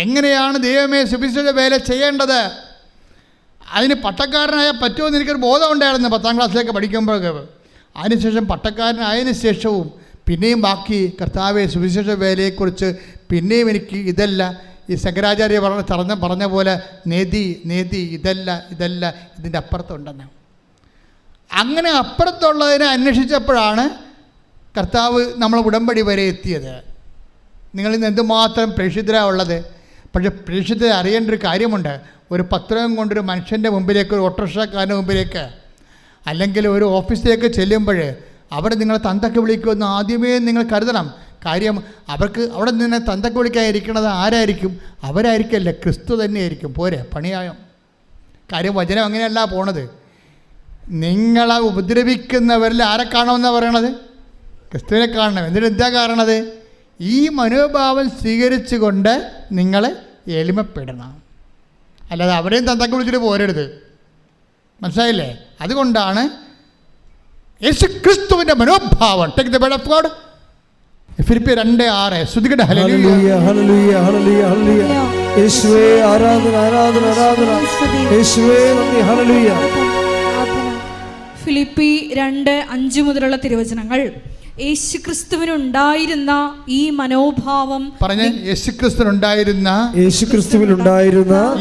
E: എങ്ങനെയാണ് ദൈവമേ സുവിശേഷ വേല ചെയ്യേണ്ടത്, അതിന് പട്ടക്കാരനായാൽ പറ്റുമെന്ന് എനിക്കൊരു ബോധമുണ്ടായിരുന്നു 10ാം ക്ലാസ്സിലേക്ക് പഠിക്കുമ്പോഴൊക്കെ. അതിനുശേഷം പട്ടക്കാരനായതിനു ശേഷവും പിന്നെയും ബാക്കി കർത്താവെ സുവിശേഷ വേലയെക്കുറിച്ച് പിന്നെയും എനിക്ക് ഇതല്ല, ഈ ശങ്കരാചാര്യ പറഞ്ഞ പോലെ നേതി ഇതല്ല ഇതിൻ്റെ അപ്പുറത്തുണ്ടെന്ന്. അങ്ങനെ അപ്പുറത്തുള്ളതിനെ അന്വേഷിച്ചപ്പോഴാണ് കർത്താവ് നമ്മൾ ഉടമ്പടി വരെ എത്തിയത്. നിങ്ങളിന്ന് എന്തുമാത്രം പ്രേക്ഷിതരാണ് ഉള്ളത്. പക്ഷേ പ്രേക്ഷിതരെ അറിയേണ്ട ഒരു കാര്യമുണ്ട്. ഒരു പത്രം കൊണ്ടൊരു മനുഷ്യൻ്റെ മുമ്പിലേക്ക്, ഒരു ഓട്ടോറിക്ഷക്കാരൻ്റെ മുമ്പിലേക്ക്, അല്ലെങ്കിൽ ഒരു ഓഫീസിലേക്ക് ചെല്ലുമ്പോൾ അവിടെ നിങ്ങളെ തന്തക്ക് വിളിക്കുമെന്ന് ആദ്യമേ നിങ്ങൾ കരുതണം. കാര്യം അവർക്ക് അവിടെ നിന്ന് തന്തക്ക് വിളിക്കാതിരിക്കുന്നത് ആരായിരിക്കും? അവരായിരിക്കല്ലേ, ക്രിസ്തു തന്നെയായിരിക്കും. പോരെ, പണിയായോ? കാര്യം വചനം അങ്ങനെയല്ല പോണത്. നിങ്ങളെ ഉപദ്രവിക്കുന്നവരിൽ ആരെ കാണുമെന്നാണ് പറയണത്? ക്രിസ്തുവിനെ കാണണം. എന്നിട്ട് എന്താ കാണണത്? ഈ മനോഭാവം സ്വീകരിച്ചുകൊണ്ട് നിങ്ങൾ എളിമപ്പെടണം. അല്ലാതെ അവരെയും തന്തക്ക് വിളിച്ചിട്ട് പോരരുത്. മനസ്സിലായില്ലേ? അതുകൊണ്ടാണ് യേശുക്രിസ്തുവിൻ്റെ മനോഭാവം. Take the word of God. ഫിലിപ്പിയർ 2:6. ശ്രുതികട
C: ഹല്ലേലൂയ ഹല്ലേലൂയ ഹല്ലേലൂയ ഹല്ലേലൂയ. യേശുവേ ആരാധന ആരാധന ആരാധന. യേശുവേ നന്ദി. ഹല്ലേലൂയ.
B: ഫിലിപ്പി 2:5 മുതലുള്ള തിരുവചനങ്ങൾ. യേശുക്രിസ്തുവിനുണ്ടായിരുന്ന ഈ മനോഭാവം
E: പറഞ്ഞ യേശുക്രിസ്തുവിനുണ്ടായിരുന്ന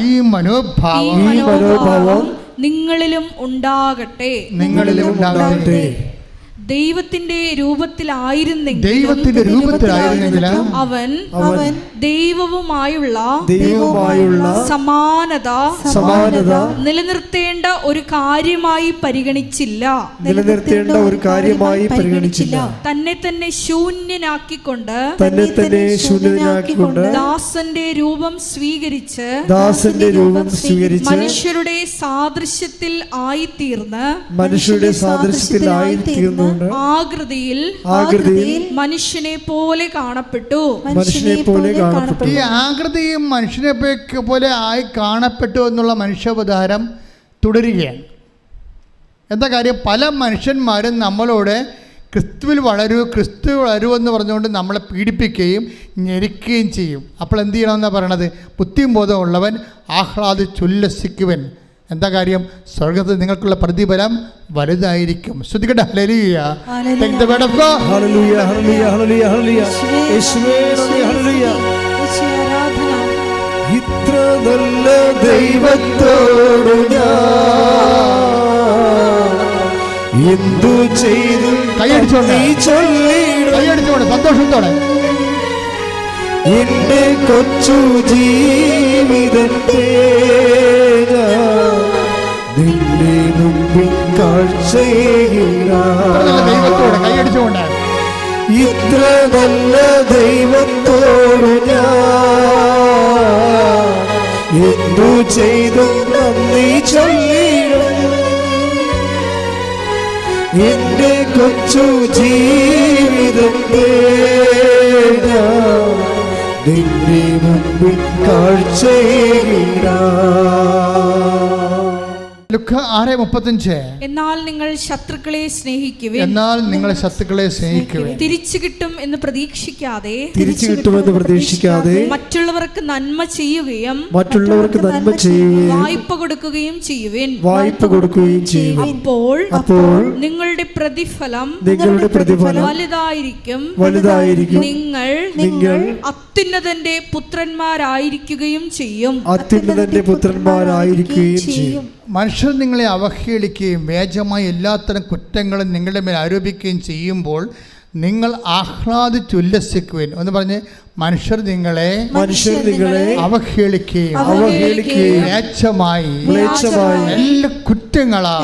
C: ഈ മനോഭാവം
B: നിങ്ങളിലും ഉണ്ടാകട്ടെ. ദൈവത്തിന്റെ രൂപത്തിലായിരുന്നെങ്കിലും അവൻ ദൈവവുമായുള്ള സമാനത നിലനിർത്തേണ്ട ഒരു കാര്യമായി പരിഗണിച്ചില്ല. തന്നെ തന്നെ ശൂന്യനാക്കിക്കൊണ്ട് ദാസന്റെ രൂപം സ്വീകരിച്ച് മനുഷ്യരുടെ സാദൃശ്യത്തിൽ ആയിത്തീർന്ന് ആകൃതിയിൽ മനുഷ്യനെ പോലെ കാണപ്പെട്ടു.
E: ഈ ആകൃതിയും മനുഷ്യനെ പോലെ ആയി കാണപ്പെട്ടു എന്നുള്ള മനുഷ്യാവതാരം തുടരുകയാണ്. എന്താ കാര്യം? പല മനുഷ്യന്മാരും നമ്മളോട് ക്രിസ്തുവിൽ വളരൂ എന്ന് പറഞ്ഞുകൊണ്ട് നമ്മളെ പീഡിപ്പിക്കുകയും ഞെരുക്കുകയും ചെയ്യും. അപ്പോൾ എന്ത് ചെയ്യണമെന്നാണ് പറയണത്? ബുദ്ധിയും ബോധമുള്ളവൻ ആഹ്ലാദിച്ചുല്ലസിക്കുവൻ. എന്താ കാര്യം? സ്വർഗ്ഗത്തിൽ നിങ്ങൾക്കുള്ള പ്രതിഫലം വലുതായിരിക്കും. ശ്രുതികട ഹല്ലേലൂയ. Take the word of God.
C: ഹല്ലേലൂയ ഹല്ലേലൂയ ഹല്ലേലൂയ ഹല്ലേലൂയ. യേശുവേ നന്ദി. ഹല്ലേലൂയ. ഇത്ര നല്ല ദൈവത്തോട് ഞാൻ എന്തു ചെയ്തു?
E: കൈയടിച്ചോണ്ട് സന്തോഷത്തോടെ
C: എന്റെ കൊച്ചു ജീവിതത്തെ നിന്റെ മുമ്പിൽ
E: ദൈവത്തോടെ കൈയടിച്ചുകൊണ്ട്
C: ഇത്ര നല്ല ദൈവത്തോട് ഞാൻ എന്തു ചെയ്തു നന്ദി ചൊല്ലിടും. എന്റെ കൊച്ചു ജീവിതത്തെ നിന്റെ മുമ്പിൽ കാഴ്ചയിടാം.
E: ലുക്ക 6:35.
B: എന്നാൽ നിങ്ങൾ ശത്രുക്കളെ സ്നേഹിക്കുവിൻ. തിരിച്ചു കിട്ടുമെന്ന് പ്രതീക്ഷിക്കാതെ മറ്റുള്ളവർക്ക് നന്മ ചെയ്യുകയും വായ്പ കൊടുക്കുകയും ചെയ്യുവിൻ. അപ്പോൾ നിങ്ങളുടെ പ്രതിഫലം വലുതായിരിക്കും. നിങ്ങൾ അത്യുന്നതന്റെ പുത്രന്മാരായിരിക്കുകയും ചെയ്യും.
E: മനുഷ്യർ നിങ്ങളെ അവഹേളിക്കുകയും വ്യാജമായ എല്ലാത്തരം കുറ്റങ്ങളും നിങ്ങളുടെ മേൽ ആരോപിക്കുകയും ചെയ്യുമ്പോൾ നിങ്ങൾ ആഹ്ലാദിച്ചുല്ലസിക്കുവിൻ എന്ന് പറഞ്ഞ് മനുഷ്യർ നിങ്ങളെ അവഹേളിക്കുകയും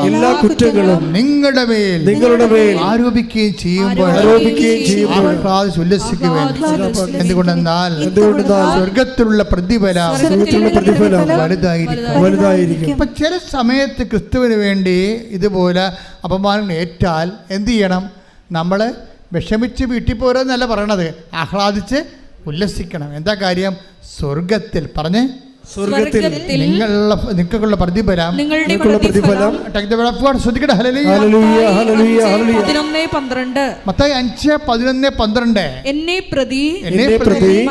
E: എല്ലാ കുറ്റങ്ങളും നിങ്ങളുടെ മേൽ ആരോപിക്കുകയും ചെയ്യുമ്പോൾ ആഹ്ലാദിച്ചുല്ലസിക്കുവിൻ. എന്തുകൊണ്ടെന്നാൽ സ്വർഗത്തിലുള്ള പ്രതിഫലം വലുതായിരിക്കും. ഇപ്പൊ ചില സമയത്ത് ക്രിസ്തുവിന് വേണ്ടി ഇതുപോലെ അപമാനം ഏറ്റാൽ എന്ത് ചെയ്യണം? നമ്മൾ വിഷമിച്ച് വീട്ടിൽ പോരെന്നല്ല പറയണത്, ആഹ്ലാദിച്ച് ഉല്ലസിക്കണം. എന്താ കാര്യം? സ്വർഗത്തിൽ പറഞ്ഞ് നിങ്ങൾക്കുള്ള പ്രതിഫലം മത്തായി 5:11-12.
B: എന്നെ പ്രതി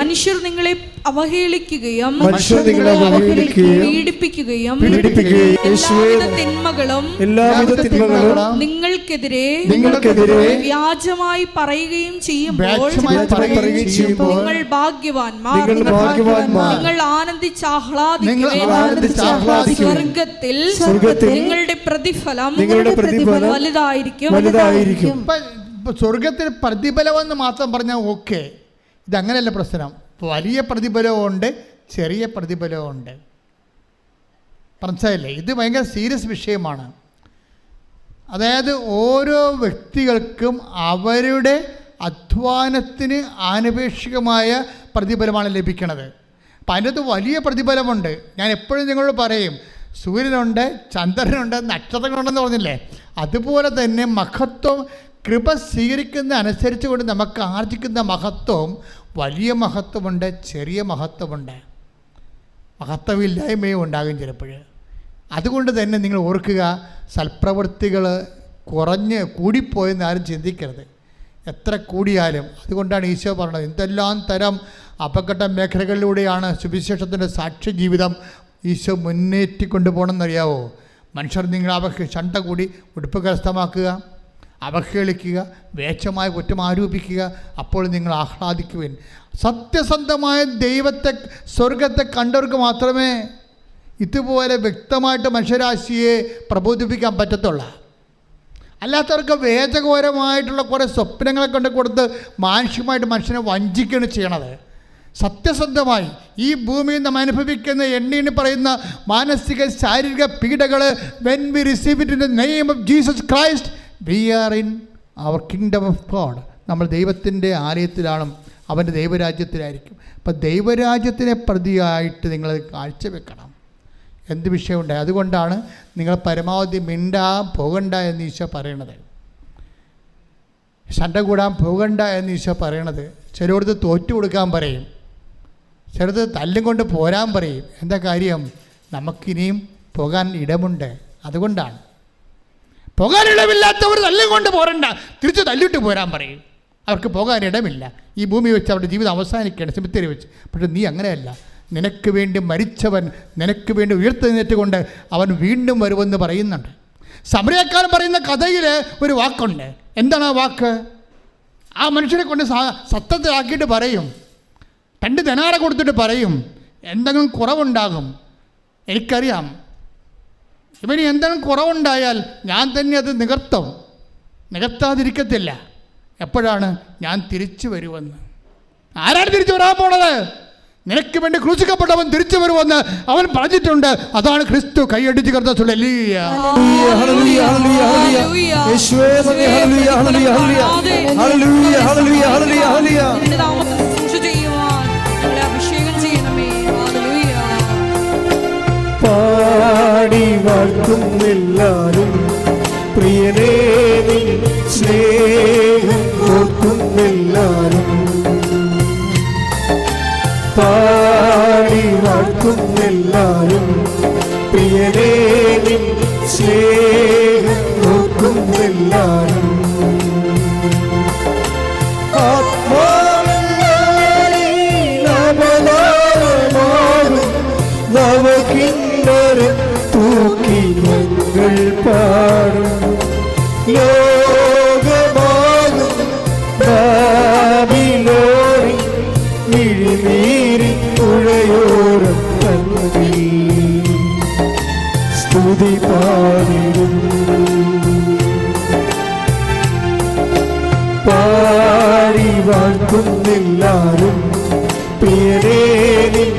B: മനുഷ്യർ നിങ്ങളെ അവഹേളിക്കുകയും പീഡിപ്പിക്കുകയും എല്ലാവിധ തിന്മകളും നിങ്ങൾക്കെതിരെ വ്യാജമായി പറയുകയും ചെയ്യുമ്പോൾ നിങ്ങൾ ഭാഗ്യവാന്മാർ, നിങ്ങൾ ആനന്ദിക്കുക. ആനന്ദിച്ചാഹ്ലാദിക്കുവിൻ. സ്വർഗത്തിൽ നിങ്ങളുടെ പ്രതിഫലം വലുതായിരിക്കും.
E: സ്വർഗത്തിൽ പ്രതിഫലമെന്ന് മാത്രം പറഞ്ഞാൽ ഓക്കെ, ഇതങ്ങനെയല്ല പ്രശ്നം. വലിയ പ്രതിഫലമുണ്ട്, ചെറിയ പ്രതിഫലമുണ്ട്. മനസ്സിലായില്ലേ? ഇത് ഭയങ്കര സീരിയസ് വിഷയമാണ്. അതായത് ഓരോ വ്യക്തികൾക്കും അവരുടെ അധ്വാനത്തിന് ആനുപേക്ഷികമായ പ്രതിഫലമാണ് ലഭിക്കുന്നത്. അപ്പം അതിനകത്ത് വലിയ പ്രതിഫലമുണ്ട്. ഞാൻ എപ്പോഴും നിങ്ങളോട് പറയും, സൂര്യനുണ്ട്, ചന്ദ്രനുണ്ട്, നക്ഷത്രങ്ങളുണ്ടെന്ന് പറഞ്ഞില്ലേ, അതുപോലെ തന്നെ മഹത്വം കൃപ സ്വീകരിക്കുന്ന അനുസരിച്ച് കൊണ്ട് നമുക്ക് ആർജിക്കുന്ന മഹത്വം വലിയ മഹത്വമുണ്ട്, ചെറിയ മഹത്വമുണ്ട്, മഹത്വമില്ലായ്മയും ഉണ്ടാകും ചിലപ്പോൾ. അതുകൊണ്ട് തന്നെ നിങ്ങൾ ഓർക്കുക, സൽപ്രവൃത്തികൾ കൂടിപ്പോയെന്ന് ആരും ചിന്തിക്കരുത്, എത്ര കൂടിയാലും. അതുകൊണ്ടാണ് ഈശോ പറഞ്ഞത്, എന്തെല്ലാം തരം അപകട മേഖലകളിലൂടെയാണ് സുവിശേഷത്തിൻ്റെ സാക്ഷ്യ ജീവിതം ഈശോ മുന്നേറ്റിക്കൊണ്ട് പോകണമെന്നറിയാവോ? മനുഷ്യർ നിങ്ങൾ ചണ്ട കൂടി ഉടുപ്പ് കരസ്ഥമാക്കുക, അവഹേളിക്കുക, വേഷമായ കുറ്റം ആരോപിക്കുക, അപ്പോൾ നിങ്ങൾ ആഹ്ലാദിക്കുവിൻ. സത്യസന്ധമായ ദൈവത്തെ, സ്വർഗത്തെ കണ്ടവർക്ക് മാത്രമേ ഇതുപോലെ വ്യക്തമായിട്ട് മനുഷ്യരാശിയെ പ്രബോധിപ്പിക്കാൻ പറ്റത്തുള്ളൂ. അല്ലാത്തവർക്ക് വേദകപരമായിട്ടുള്ള കുറേ സ്വപ്നങ്ങളെ കൊണ്ട് കൊടുത്ത് മാനുഷികമായിട്ട് മനുഷ്യനെ വഞ്ചിക്കുകയാണ് ചെയ്യണത്. സത്യസന്ധമായി ഈ ഭൂമിയിൽ നാം അനുഭവിക്കുന്ന എണ്ണീന് പറയുന്ന മാനസിക ശാരീരിക പീഡകൾ, when we receive it in the name of Jesus Christ, we are in our kingdom of God. നമ്മൾ ദൈവത്തിൻ്റെ ആലയത്തിലാണ്, അവൻ്റെ ദൈവരാജ്യത്തിലായിരിക്കും. അപ്പം ദൈവരാജ്യത്തിനെ പ്രതിയായിട്ട് നിങ്ങൾ കാഴ്ചവെക്കണം. എന്ത് വിഷയമുണ്ടായി? അതുകൊണ്ടാണ് നിങ്ങൾ പരമാവധി പോകണ്ട എന്ന് ഈശോ പറയണത്, ശണ്ട കൂടാൻ പോകണ്ട എന്ന് ഈശോ പറയണത്. ചിലയിടത്ത് തോറ്റു കൊടുക്കാൻ പറയും, ചിലത് തല്ലും കൊണ്ട് പോരാൻ പറയും. എന്താ കാര്യം? നമുക്കിനിയും പോകാൻ ഇടമുണ്ട്. അതുകൊണ്ടാണ്. പോകാൻ ഇടമില്ലാത്തവർ തല്ലും കൊണ്ട് പോരണ്ട, തിരിച്ച് തല്ലിട്ട് പോരാൻ പറയും. അവർക്ക് പോകാൻ ഇടമില്ല. ഈ ഭൂമി വെച്ച് അവരുടെ ജീവിതം അവസാനിക്കുകയാണ്, സെമിത്തേരി വെച്ച്. പക്ഷെ നീ അങ്ങനെയല്ല. നിനക്ക് വേണ്ടി മരിച്ചവൻ നിനക്ക് വേണ്ടി ഉയർത്തെഴുന്നേറ്റുകൊണ്ട് അവൻ വീണ്ടും വരുമെന്ന് പറയുന്നുണ്ട്. സമറിയക്കാരൻ പറയുന്ന കഥയിൽ ഒരു വാക്കുണ്ട്. എന്താണ് ആ വാക്ക്? ആ മനുഷ്യനെ കൊണ്ട് സത്യത്തിലാക്കിയിട്ട് പറയും, 2 ദിനാറ കൊടുത്തിട്ട് പറയും, എന്തെങ്കിലും കുറവുണ്ടാകും, എനിക്കറിയാം, ഇവന് എന്തെങ്കിലും കുറവുണ്ടായാൽ ഞാൻ തന്നെ അത് നികത്താതിരിക്കത്തില്ല. എപ്പോഴാണ്? ഞാൻ തിരിച്ചു വരുമെന്ന്. ആരാണ് തിരിച്ചു വരാൻ പോണത്? നിനക്ക് വേണ്ടി ക്രൂശിക്കപ്പെട്ടവൻ തിരിച്ചു വരുമെന്ന് അവൻ പറഞ്ഞിട്ടുണ്ട്. അതാണ് ക്രിസ്തു. കൈയടിച്ച് കർത്താവ്
C: പാടി വാഴ്ത്തുന്നെല്ലാരും, പ്രിയനേ നിൻ സ്നേഹം ഓർക്കുന്നെല്ലാരും. പാടി വാഴ്ത്തുന്നെല്ലാരും, പ്രിയനേ നിൻ സ്നേഹം ഓർക്കുന്നെല്ലാരും. നവകിന്നരം തൂക്കി ഞങ്ങൾ പാടും, ലോകമാകും ബാബിലോണിൽ മിഴിനീരി പുഴയോരം തന്നിൽ സ്തുതി പാടിടും. പാടി വാഴ്ത്തുന്നെല്ലാരും, പ്രിയനേ നിൻ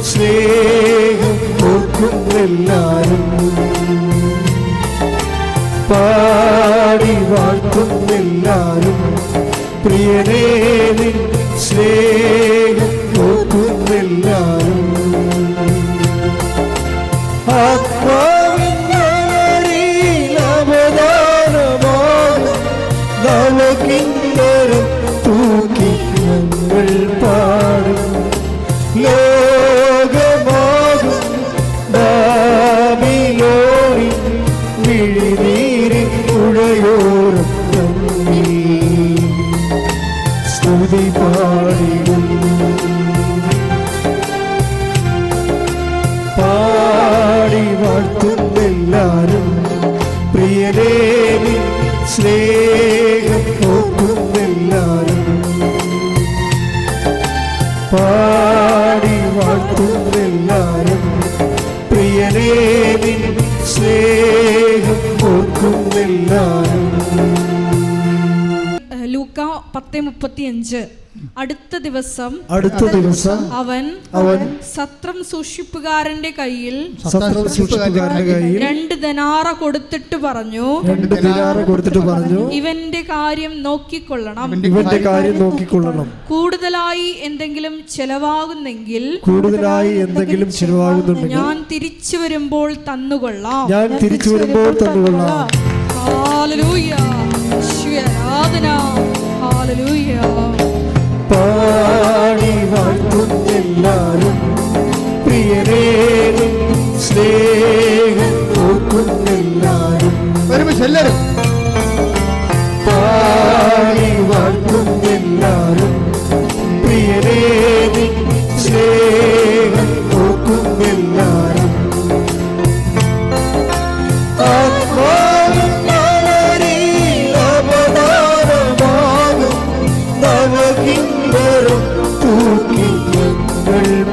C: സ്നേഹം ഓർക്കുന്നെല്ലാരും. പാടി വാഴ്ത്തുന്നെല്ലാരും, പ്രിയനേ നിൻ സ്നേഹം ഓർക്കുന്നെല്ലാരും. ആത്മാവിനാവതാരമാകും നവകിന്നരം തൂക്കി ഞങ്ങൾ പാടും, ലോകമാകും ബാബിലോണിൽ മിഴിനീരിൻ പുഴയോരം തന്നിൽ സ്തുതി പാടിടും. പാടി വാഴ്ത്തുന്നെല്ലാരും, പ്രിയനേ നിൻ സ്നേഹം ഓർക്കുന്നെല്ലാരും. പാടി വാഴ്ത്തു ഓർക്കുന്നെല്ലാരും പ്രിയനേ നിൻ സ്നേഹം ഓർക്കുന്നെല്ലാരും.
B: ലൂക്ക 10:35. അടുത്ത ദിവസം അവൻ സത്രം സൂക്ഷിപ്പുകാരന്റെ കയ്യിൽ 2 ദനാറ കൊടുത്തിട്ട് പറഞ്ഞു, ഇവന്റെ കാര്യം നോക്കിക്കൊള്ളണം. കൂടുതലായി എന്തെങ്കിലും ചെലവാകുന്നെങ്കിൽ ഞാൻ തിരിച്ചു വരുമ്പോൾ തന്നുകൊള്ളാം. ഹല്ലേലൂയ, ആരാധന. ഹല്ലേലൂയ.
C: പാടി വാഴ്ത്തുന്നെല്ലാരും പ്രിയനേ നിൻ സ്നേഹം ഓർക്കുന്നെല്ലാരും.
E: എല്ലാവരും
C: പാടി വാഴ്ത്തുന്നെല്ലാരും പ്രിയനേ നിൻ സ്നേഹം ഓർക്കുന്നെല്ലാരും.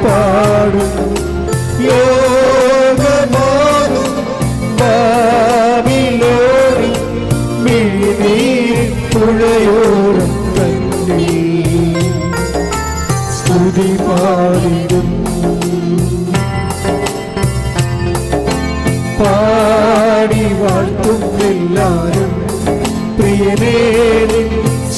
C: പാടും യോഗമാകും ബാബിലോണിൽ മിഴിനീരിൻ പുഴയോരം തന്നെ സ്തുതി പാടിടും. പാടി വാഴ്ത്തുന്നെല്ലാരും പ്രിയനേ നിൻ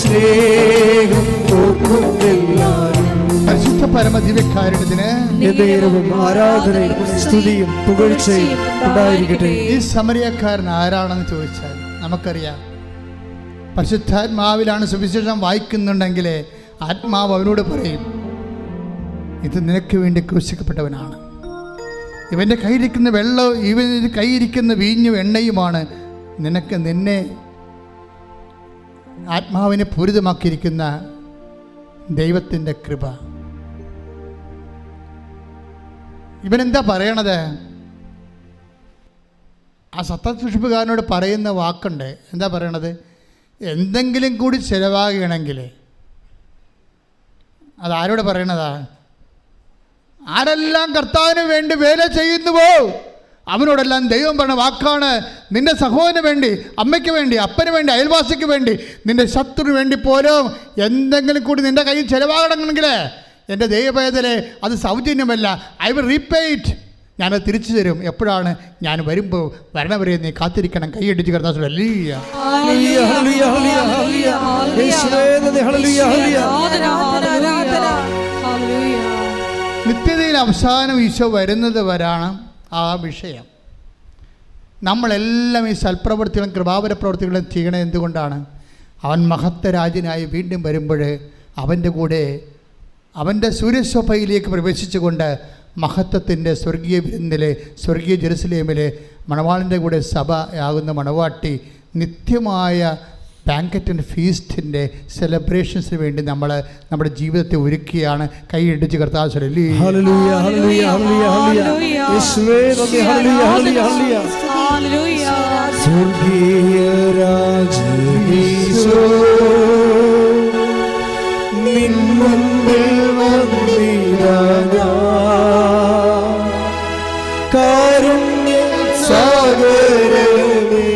C: സ്നേഹം ഓർക്കുന്നെല്ലാരും.
E: പരിശുദ്ധ പരമദിവ്യകാരുണ്യത്തിന്
C: ആരാധനയും സ്തുതിയും പുകഴ്ചയും ഉണ്ടായിരിക്കട്ടെ.
E: ഈ സമരിയക്കാരൻ ആരാണെന്ന് ചോദിച്ചാൽ നമുക്കറിയാം. പരിശുദ്ധാത്മാവിലാണ് സുവിശേഷം വായിക്കുന്നുണ്ടെങ്കിൽ ആത്മാവ് അവനോട് പറയും, ഇത് നിനക്ക് വേണ്ടി ക്രൂശിക്കപ്പെട്ടവനാണ്. ഇവൻ്റെ കയ്യിരിക്കുന്ന വെള്ളം, ഇവൻ്റെ കയ്യിരിക്കുന്ന വീഞ്ഞും എണ്ണയുമാണ് നിന്നെ ആത്മാവിനെ പൂരിതമാക്കിയിരിക്കുന്ന ദൈവത്തിൻ്റെ കൃപ. ഇവനെന്താ പറയണത്? ആ സത്യസൂക്ഷിപ്പുകാരനോട് പറയുന്ന വാക്കുണ്ട്. എന്താ പറയണത്? എന്തെങ്കിലും കൂടി ചിലവാകണമെങ്കിൽ അതാരോട് പറയണതാ? ആരെല്ലാം കർത്താവിന് വേണ്ടി വേല ചെയ്യുന്നുവോ അവനോടെല്ലാം ദൈവം പറഞ്ഞ വാക്കാണ്. നിന്റെ സഹോദരന് വേണ്ടി, അമ്മയ്ക്ക് വേണ്ടി, അപ്പന് വേണ്ടി, അയൽവാസിക്ക് വേണ്ടി, നിന്റെ ശത്രുവിന് വേണ്ടി പോലും എന്തെങ്കിലും കൂടി നിന്റെ കയ്യിൽ ചിലവാകണമെങ്കിൽ എൻ്റെ ദൈവവേദനെ അത് സൗജന്യമല്ല. I will repay it. ഞാനത് തിരിച്ചു തരും. എപ്പോഴാണ്? ഞാൻ വരുമ്പോൾ വരണവരെ നീ കാത്തിരിക്കണം. കൈയടിച്ച് കിടന്നാൽ നിത്യതയിൽ അവസാനം ഈശോ വരുന്നത് വരാണ് ആ വിഷയം. നമ്മളെല്ലാം ഈ സൽപ്രവൃത്തികളും കൃപാപര പ്രവൃത്തികളും ചെയ്യണത് എന്തുകൊണ്ടാണ്? അവൻ മഹത്വരാജനായി വീണ്ടും വരുമ്പോൾ അവൻ്റെ കൂടെ അവൻ്റെ സൂര്യശോഭയിലേക്ക് പ്രവേശിച്ചുകൊണ്ട് മഹത്വത്തിൻ്റെ സ്വർഗീയ വിരുന്നിലെ, സ്വർഗീയ ജെറുസലേമിലെ മണവാളിൻ്റെ കൂടെ സഭ ആകുന്ന മണവാട്ടി നിത്യമായ ബാങ്കറ്റ് ആൻഡ് ഫീസ്റ്റിൻ്റെ സെലിബ്രേഷൻസിന് വേണ്ടി നമ്മൾ നമ്മുടെ ജീവിതത്തെ ഒരുക്കിയാണ്. കൈയിടിച്ച് കർത്താവ്
C: കാരുണ്യ സാഗരമേ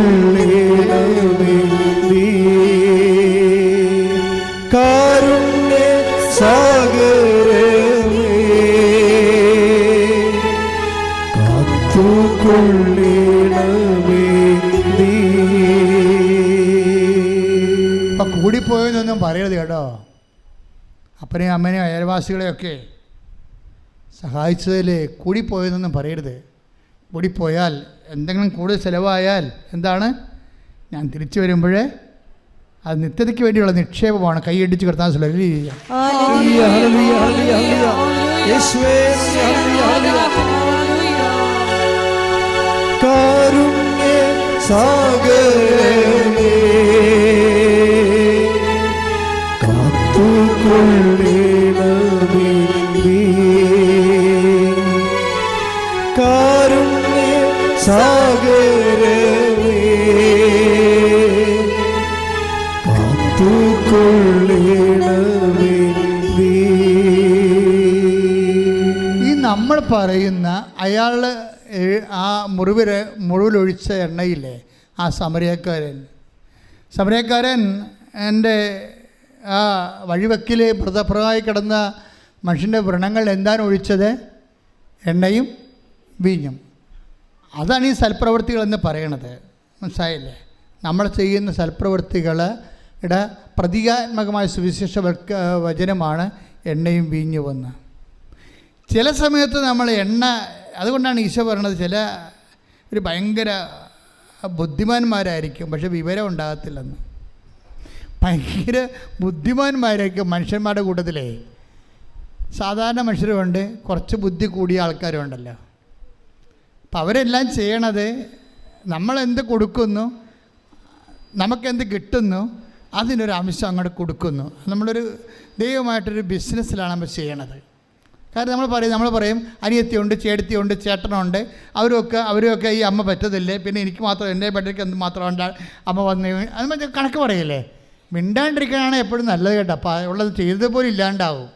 C: കാത്തുകൊള്ളണമേ നീ. കാരുണ്യ സാഗരമേ കാത്തുകൊള്ളണമേ നീ.
E: ഇപ്പം കൂടിപ്പോയെന്നൊന്നും പറയരുത് കേട്ടോ. അപ്പനെയും അമ്മനെയും അയൽവാസികളെയൊക്കെ സഹായിച്ചതിൽ കൂടിപ്പോയതെന്നൊന്നും പറയരുത്. കൂടിപ്പോയാൽ, എന്തെങ്കിലും കൂടുതൽ ചിലവായാൽ എന്താണ്? ഞാൻ തിരിച്ചു വരുമ്പോഴേ അത് നിത്യതയ്ക്ക് വേണ്ടിയുള്ള നിക്ഷേപമാണ്. കൈയടിച്ച് കിടത്താൻ
C: കാരുണ്യ സാഗരമേ കാത്തുകൊള്ളണമേ നീ. കാരുണ്യ സാഗരമേ കാത്തുകൊള്ളണമേ
E: നമ്മൾ പറയുന്ന അയാൾ ആ മുറിവിലൊഴിച്ച എണ്ണയില്ലേ, ആ സമരക്കാരൻ എൻ്റെ ആ വഴിവെക്കിൽ മൃതപ്രമായി കിടന്ന മനുഷ്യൻ്റെ വ്രണങ്ങൾ എന്താണ് ഒഴിച്ചത്? എണ്ണയും വീഞ്ഞും. അതാണ് ഈ സൽപ്രവൃത്തികളെന്ന് പറയണത്. മനസ്സിലായില്ലേ? നമ്മൾ ചെയ്യുന്ന സൽപ്രവൃത്തികളുടെ പ്രതീകാത്മകമായ സുവിശേഷ വചനമാണ് എണ്ണയും വീഞ്ഞുമെന്ന്. ചില സമയത്ത് നമ്മൾ അതുകൊണ്ടാണ് ഈശോ പറയണത്, ഒരു ഭയങ്കര ബുദ്ധിമാന്മാരായിരിക്കും പക്ഷെ വിവരം ഉണ്ടാകത്തില്ലെന്ന്. ഭയങ്കര ബുദ്ധിമാന്മാരായിരിക്കും മനുഷ്യന്മാരുടെ കൂട്ടത്തിലേ. സാധാരണ മനുഷ്യരുമുണ്ട്, കുറച്ച് ബുദ്ധി കൂടിയ ആൾക്കാരുണ്ടല്ലോ. അപ്പം അവരെല്ലാം ചെയ്യണത് നമ്മളെന്ത് കൊടുക്കുന്നു, നമുക്കെന്ത് കിട്ടുന്നു, അതിനൊരു അംശം അങ്ങോട്ട് കൊടുക്കുന്നു. നമ്മളൊരു ദൈവമായിട്ടൊരു ബിസിനസ്സിലാണ് നമ്മൾ ചെയ്യണത്. കാരണം നമ്മൾ പറയും അനിയത്തിയുണ്ട്, ചേട്ടത്തിയുണ്ട്, ചേട്ടനുണ്ട്, അവരൊക്കെ ഈ അമ്മ പറ്റത്തില്ലേ, പിന്നെ എനിക്ക് മാത്രം എൻ്റെ ബെറ്റർക്ക് എന്ത് മാത്രം അമ്മ വന്ന് അത് കണക്ക് പറയില്ലേ. മിണ്ടാണ്ടിരിക്കാനാണ് എപ്പോഴും നല്ലത് കേട്ടോ. അപ്പോൾ ഉള്ളത് ചെയ്തതുപോലെ ഇല്ലാണ്ടാവും.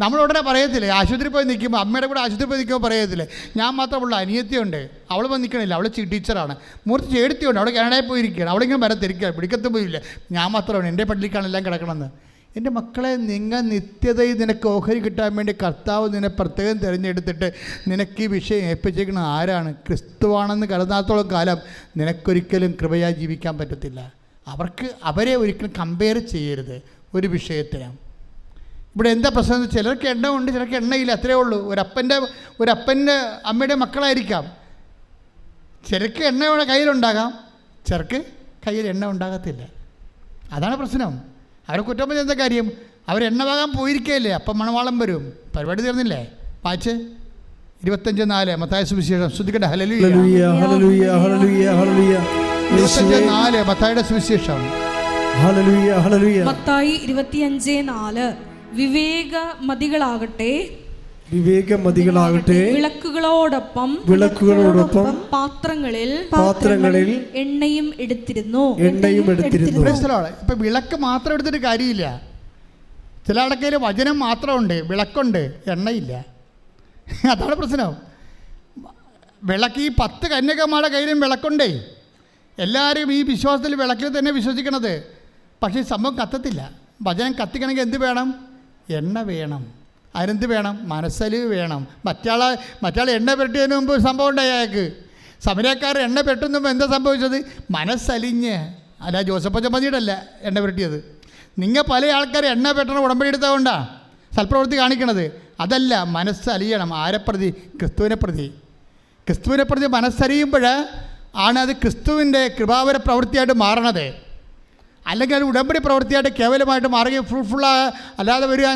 E: നമ്മളുടനെ പറയത്തില്ലേ, ആശുപത്രി പോയി നിൽക്കുമ്പോൾ, അമ്മയുടെ കൂടെ ആശുപത്രി പോയി നിൽക്കുമ്പോൾ പറയത്തില്ലേ, ഞാൻ മാത്രമുള്ള അനിയത്തിയുണ്ട്, അവൾ വന്ന് നിൽക്കണില്ല, അവൾ ടീച്ചറാണ്, മൂർത്തി ചേടത്തിയുണ്ട്, അവിടെ കാനഡയിൽ പോയിരിക്കുകയാണ്, അവളിങ്ങനെ വരത്തിരിക്കുക, പിടിക്കത്ത് പോയില്ല, ഞാൻ മാത്രമാണ് എൻ്റെ പള്ളിക്കാണ് എല്ലാം കിടക്കണമെന്ന്. എൻ്റെ മക്കളെ, നിത്യതയിൽ നിനക്ക് ഓഹരി കിട്ടാൻ വേണ്ടി കർത്താവ് നിന്നെ പ്രത്യേകം തിരഞ്ഞെടുത്തിട്ട് നിനക്ക് ഈ വിഷയം ഏൽപ്പിച്ചേക്കുന്ന ആരാണ്? ക്രിസ്തുവാണെന്ന് കരുതാത്തോളം കാലം നിനക്കൊരിക്കലും കൃപയായി ജീവിക്കാൻ പറ്റത്തില്ല. അവരെ ഒരിക്കലും കമ്പയർ ചെയ്യരുത് ഒരു വിഷയത്തിന്. ഇവിടെ എന്താ പ്രശ്നം? ചിലർക്ക് എണ്ണ ഉണ്ട്, ചിലർക്ക് എണ്ണയില്ല, അത്രയേ ഉള്ളൂ. ഒരപ്പൻ്റെ അമ്മയുടെ മക്കളായിരിക്കാം. ചിലർക്ക് എണ്ണ കയ്യിലുണ്ടാകാം, ചിലർക്ക് കയ്യിൽ എണ്ണ ഉണ്ടാകത്തില്ല. അതാണ് പ്രശ്നം. അവരെ കുറ്റം പറഞ്ഞ എന്താ കാര്യം? അവരെണ്ണ വാങ്ങാൻ പോയിരിക്കുകയല്ലേ, അപ്പം മണവാളം വരും. പരിപാടി തീർന്നില്ലേ? വായിച്ച് 25:4 മത്തായി സുവിശേഷം. ശ്രദ്ധിക്കട്ടെ. ഹല്ലേലൂയ, ഹല്ലേലൂയ, ഹല്ലേലൂയ, ഹല്ലേലൂയ. 25:4 മത്തായിയുടെ സുവിശേഷം. ഹല്ലേലൂയ, ഹല്ലേലൂയ.
B: മത്തായി 25:4 വിവേകമതികളാകട്ടെ വിളക്കുകളോടൊപ്പം പാത്രങ്ങളിൽ എണ്ണയും എടുത്തിരുന്നു.
E: ഇപ്പം വിളക്ക് മാത്രം എടുത്തിട്ട് കാര്യമില്ല. ചില ആൾക്കാർ വചനം മാത്രമുണ്ട്, വിളക്കുണ്ട്, എണ്ണയില്ല. അതാണ് പ്രശ്നം. വിളക്ക് ഈ 10 കന്യകമാരുടെ കയ്യിലും വിളക്കുണ്ടേ. എല്ലാവരും ഈ വിശ്വാസത്തിൽ വിളക്കിൽ തന്നെ വിശ്വസിക്കണത്. പക്ഷേ ഈ സംഭവം കത്തത്തില്ല. വചനം കത്തിക്കണമെങ്കിൽ എന്ത് വേണം? എണ്ണ വേണം. അതിനെന്ത് വേണം? മനസ്സലിവ് വേണം. മറ്റാൾ എണ്ണ പെരട്ടിയതിന് മുമ്പ് ഒരു സംഭവം ഉണ്ടായി. അയാൾക്ക് സമരക്കാർ എണ്ണ പെട്ടുമ്പോൾ എന്താ സംഭവിച്ചത്? മനസ്സലിഞ്ഞ്. അല്ല, ജോസഫ് ചമ്മതിയിടല്ല എണ്ണ പെരട്ടിയത്. നിങ്ങൾ പല ആൾക്കാർ എണ്ണ പെട്ടണ ഉടമ്പടി എടുത്തതുകൊണ്ടാണ് സൽപ്രവൃത്തി കാണിക്കണത്. അതല്ല, മനസ്സലിയണം. ആരെ പ്രതി? ക്രിസ്തുവിനെ പ്രതി മനസ്സലിയുമ്പോൾ ആണ് അത് ക്രിസ്തുവിൻ്റെ കൃപാവര പ്രവൃത്തിയായിട്ട് മാറണത്. അല്ലെങ്കിൽ അത് ഉടമ്പടി പ്രവൃത്തിയായിട്ട് കേവലമായിട്ട് മാറുകയും ഫ്രൂട്ട്ഫുൾ അല്ലാതെ വരിക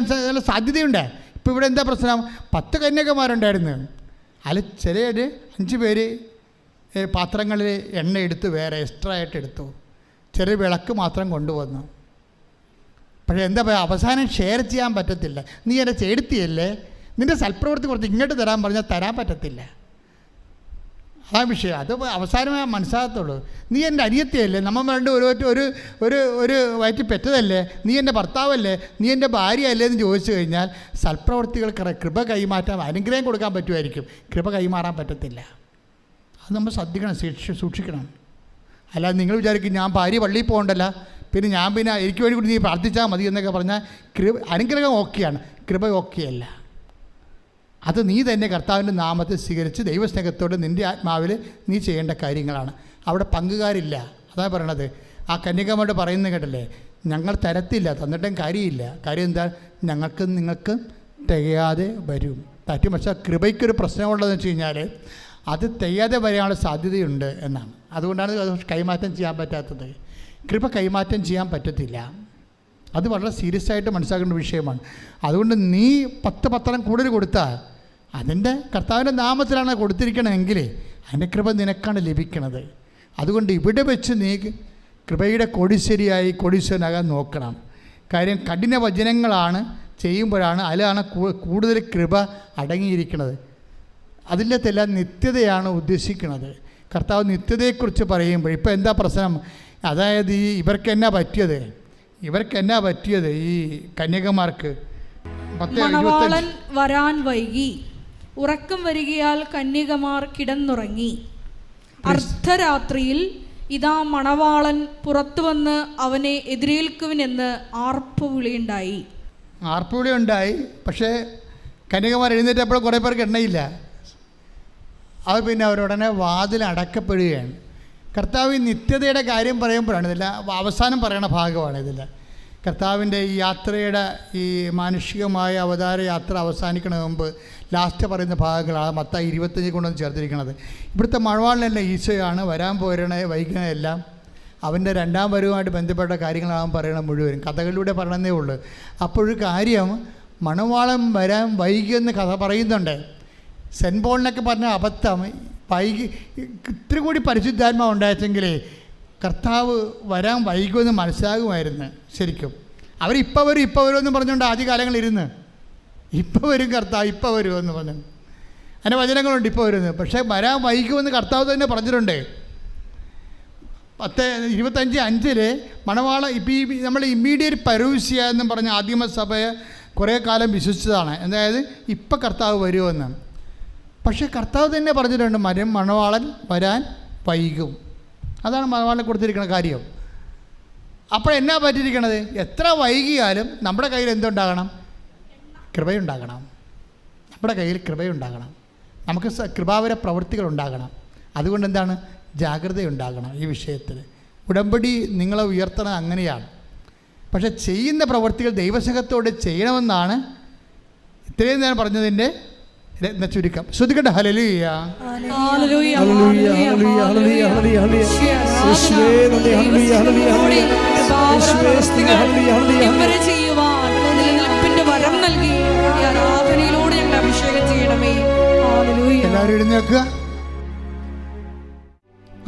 E: സാധ്യതയുണ്ട്. ഇപ്പോൾ ഇവിടെ എന്താ പ്രശ്നം? 10 കന്യകമാരുണ്ടായിരുന്നു. അതിൽ ചിലർ 5 പേര് പാത്രങ്ങളിൽ എണ്ണ എടുത്ത് വേറെ എക്സ്ട്രാ ആയിട്ട് എടുത്തു. ചെറിയ വിളക്ക് മാത്രം കൊണ്ടുവന്നു. പക്ഷേ എന്താ പറയുക, അവസാനം ഷെയർ ചെയ്യാൻ പറ്റത്തില്ല. നീ എൻ്റെ ചേർത്തിയല്ലേ, നിൻ്റെ സൽപ്രവൃത്തി കുറച്ച് ഇങ്ങോട്ട് തരാൻ പറഞ്ഞാൽ തരാൻ പറ്റത്തില്ല. അതാ വിഷയം. അത് അവസാനമേ മനസ്സിലാകത്തുള്ളൂ. നീ എൻ്റെ അനിയത്തിയല്ലേ, നമ്മൾ രണ്ട് ഒരു വയറ്റിൽ പെറ്റതല്ലേ, നീ എൻ്റെ ഭർത്താവല്ലേ, നീ എൻ്റെ ഭാര്യ അല്ലേ എന്ന് ചോദിച്ചു കഴിഞ്ഞാൽ സൽപ്രവൃത്തികൾക്ക് കൃപ കൈമാറ്റാൻ, അനുഗ്രഹം കൊടുക്കാൻ പറ്റുമായിരിക്കും, കൃപ കൈമാറാൻ പറ്റത്തില്ല. അത് നമ്മൾ ശ്രദ്ധിക്കണം, സൂക്ഷിക്കണം. അല്ലാതെ നിങ്ങൾ വിചാരിക്കും ഞാൻ ഭാര്യ പള്ളിയിൽ പോകണ്ടല്ല, പിന്നെ എനിക്ക് വേണ്ടി കൂടി നീ പ്രാർത്ഥിച്ചാൽ മതി എന്നൊക്കെ പറഞ്ഞാൽ അനുഗ്രഹം ഓക്കെയാണ്, കൃപ ഓക്കെയല്ല. അത് നീ തന്നെ കർത്താവിൻ്റെ നാമത്തിൽ സ്വീകരിച്ച് ദൈവസ്നേഹത്തോടെ നിൻ്റെ ആത്മാവിൽ നീ ചെയ്യേണ്ട കാര്യങ്ങളാണ്. അവിടെ പങ്കുകാരില്ല. അതാണ് പറയണത്. ആ കന്യകമാരോട് പറയുന്നത് കേട്ടല്ലേ, ഞങ്ങൾ തരത്തില്ല, തന്നിട്ടും കാര്യമില്ല. കാര്യം എന്താ? നിങ്ങൾക്ക് തികയാതെ വരും. തറ്റി. പക്ഷേ കൃപയ്ക്കൊരു പ്രശ്നമുള്ളതെന്ന് വെച്ച് കഴിഞ്ഞാൽ അത് തികയാതെ വരാനുള്ള സാധ്യതയുണ്ട് എന്നാണ്. അതുകൊണ്ടാണ് അത് കൈമാറ്റം ചെയ്യാൻ പറ്റാത്തത്. കൃപ കൈമാറ്റം ചെയ്യാൻ പറ്റത്തില്ല. അത് വളരെ സീരിയസ് ആയിട്ട് മനസ്സിലാക്കേണ്ട വിഷയമാണ്. അതുകൊണ്ട് നീ 10 പത്രം കൂടുതൽ കൊടുത്താൽ അതിൻ്റെ കർത്താവിൻ്റെ നാമത്തിലാണ് കൊടുത്തിരിക്കണമെങ്കിൽ അതിൻ്റെ കൃപ നിനക്കാണ് ലഭിക്കണത്. അതുകൊണ്ട് ഇവിടെ വെച്ച് നീ കൃപയുടെ കോടീശ്വരനാകാൻ നോക്കണം. കാര്യം കഠിന വചനങ്ങളാണ് ചെയ്യുമ്പോഴാണ് അതിലാണ് കൂടുതൽ കൃപ അടങ്ങിയിരിക്കുന്നത്. അതിലെല്ലാം നിത്യതയാണ് ഉദ്ദേശിക്കുന്നത്. കർത്താവ് നിത്യതയെക്കുറിച്ച് പറയുമ്പോൾ ഇപ്പോൾ എന്താ പ്രശ്നം? അതായത് ഇവർക്ക് എന്നാ പറ്റിയത് ഈ കന്യകമാർക്ക്?
B: മണവാളൻ വരാൻ വൈകി, ഉറക്കം വരികയാൽ കന്യകമാർ കിടന്നുറങ്ങി. അർദ്ധരാത്രിയിൽ ഇതാ മണവാളൻ പുറത്തു വന്ന് അവനെ എതിരേൽക്കുവിനെന്ന് ആർപ്പുവിളിയുണ്ടായി.
E: പക്ഷേ കന്യകമാർ എഴുന്നേറ്റപ്പോൾ കുറേ പേർക്ക് എണ്ണയില്ല. അത് പിന്നെ അവരുടനെ വാതിൽ അടക്കപ്പെടുകയാണ്. കർത്താവ് നിത്യതയുടെ കാര്യം പറയുമ്പോഴാണ് ഇതില്ല, അവസാനം പറയുന്ന ഭാഗമാണ് ഇതില്ല. കർത്താവിൻ്റെ ഈ യാത്രയുടെ ഈ മാനുഷികമായ അവതാര യാത്ര അവസാനിക്കണ മുമ്പ് ലാസ്റ്റ് പറയുന്ന ഭാഗങ്ങളാണ് മത്തായി 25 കൊണ്ടുവന്ന് ചേർത്തിരിക്കുന്നത്. ഇവിടുത്തെ മണവാളനല്ല ഈശോയാണ്, വരാൻ പോരണേ വൈകണതെല്ലാം അവൻ്റെ രണ്ടാം വരവുമായിട്ട് ബന്ധപ്പെട്ട കാര്യങ്ങളാണ് പറയണത് മുഴുവനും. കഥകളിലൂടെ പറയണമെന്നേ ഉള്ളൂ. അപ്പോഴൊരു കാര്യം, മണവാളൻ വരാൻ വൈകിയെന്ന് കഥ പറയുന്നുണ്ട്. സെൻറ്റ് പോളിനൊക്കെ പറഞ്ഞ അബദ്ധം, ഇത്തിരി കൂടി പരിശുദ്ധാത്മാവ് ഉണ്ടായിട്ടെങ്കിലേ കർത്താവ് വരാൻ വൈകുമെന്ന് മനസ്സിലാകുമായിരുന്നു. ശരിക്കും അവരിപ്പോൾ വരുമെന്ന് പറഞ്ഞുകൊണ്ട് ആദ്യകാലങ്ങളിരുന്ന് ഇപ്പോൾ വരും കർത്താവ്, ഇപ്പോൾ വരുമെന്ന് പറഞ്ഞു. അതിൻ്റെ വചനങ്ങളുണ്ട് ഇപ്പോൾ വരുന്നത്. പക്ഷേ വരാൻ വൈകുമെന്ന് കർത്താവ് തന്നെ പറഞ്ഞിട്ടുണ്ട്. 10:25 മണവാള ഇപ്പം ഈ നമ്മൾ ഇമ്മീഡിയറ്റ് പരൂസ്യ എന്നും പറഞ്ഞ ആദിമസഭയെ കുറേ കാലം വിശ്വസിച്ചതാണ്. അതായത് ഇപ്പം കർത്താവ് വരുമെന്ന്. പക്ഷേ കർത്താവ് തന്നെ പറഞ്ഞിട്ടുണ്ട് മണവാളൻ വരാൻ വൈകും. അതാണ് മണവാളനെ കൊടുത്തിരിക്കുന്ന കാര്യം. അപ്പോൾ എന്നാ പറ്റിയിരിക്കണത്? എത്ര വൈകിയാലും നമ്മുടെ കയ്യിൽ എന്തുണ്ടാകണം? കൃപയുണ്ടാകണം. നമ്മുടെ കയ്യിൽ കൃപയുണ്ടാകണം. നമുക്ക് കൃപാവര പ്രവൃത്തികൾ ഉണ്ടാകണം. അതുകൊണ്ട് എന്താണ്? ജാഗ്രതയുണ്ടാകണം ഈ വിഷയത്തിൽ. ഉടമ്പടി നിങ്ങളെ ഉയർത്തണം അങ്ങനെയാണ്. പക്ഷെ ചെയ്യുന്ന പ്രവൃത്തികൾ ദൈവസ്നേഹത്തോടെ ചെയ്യണമെന്നാണ് ഇത്രയും നേരം പറഞ്ഞതിൻ്റെ ചുരുക്കം. ശ്രദ്ധിക്കട്ടെ. ഹല്ലേലൂയ. എല്ലാവരും എഴുന്നേൽക്കുക.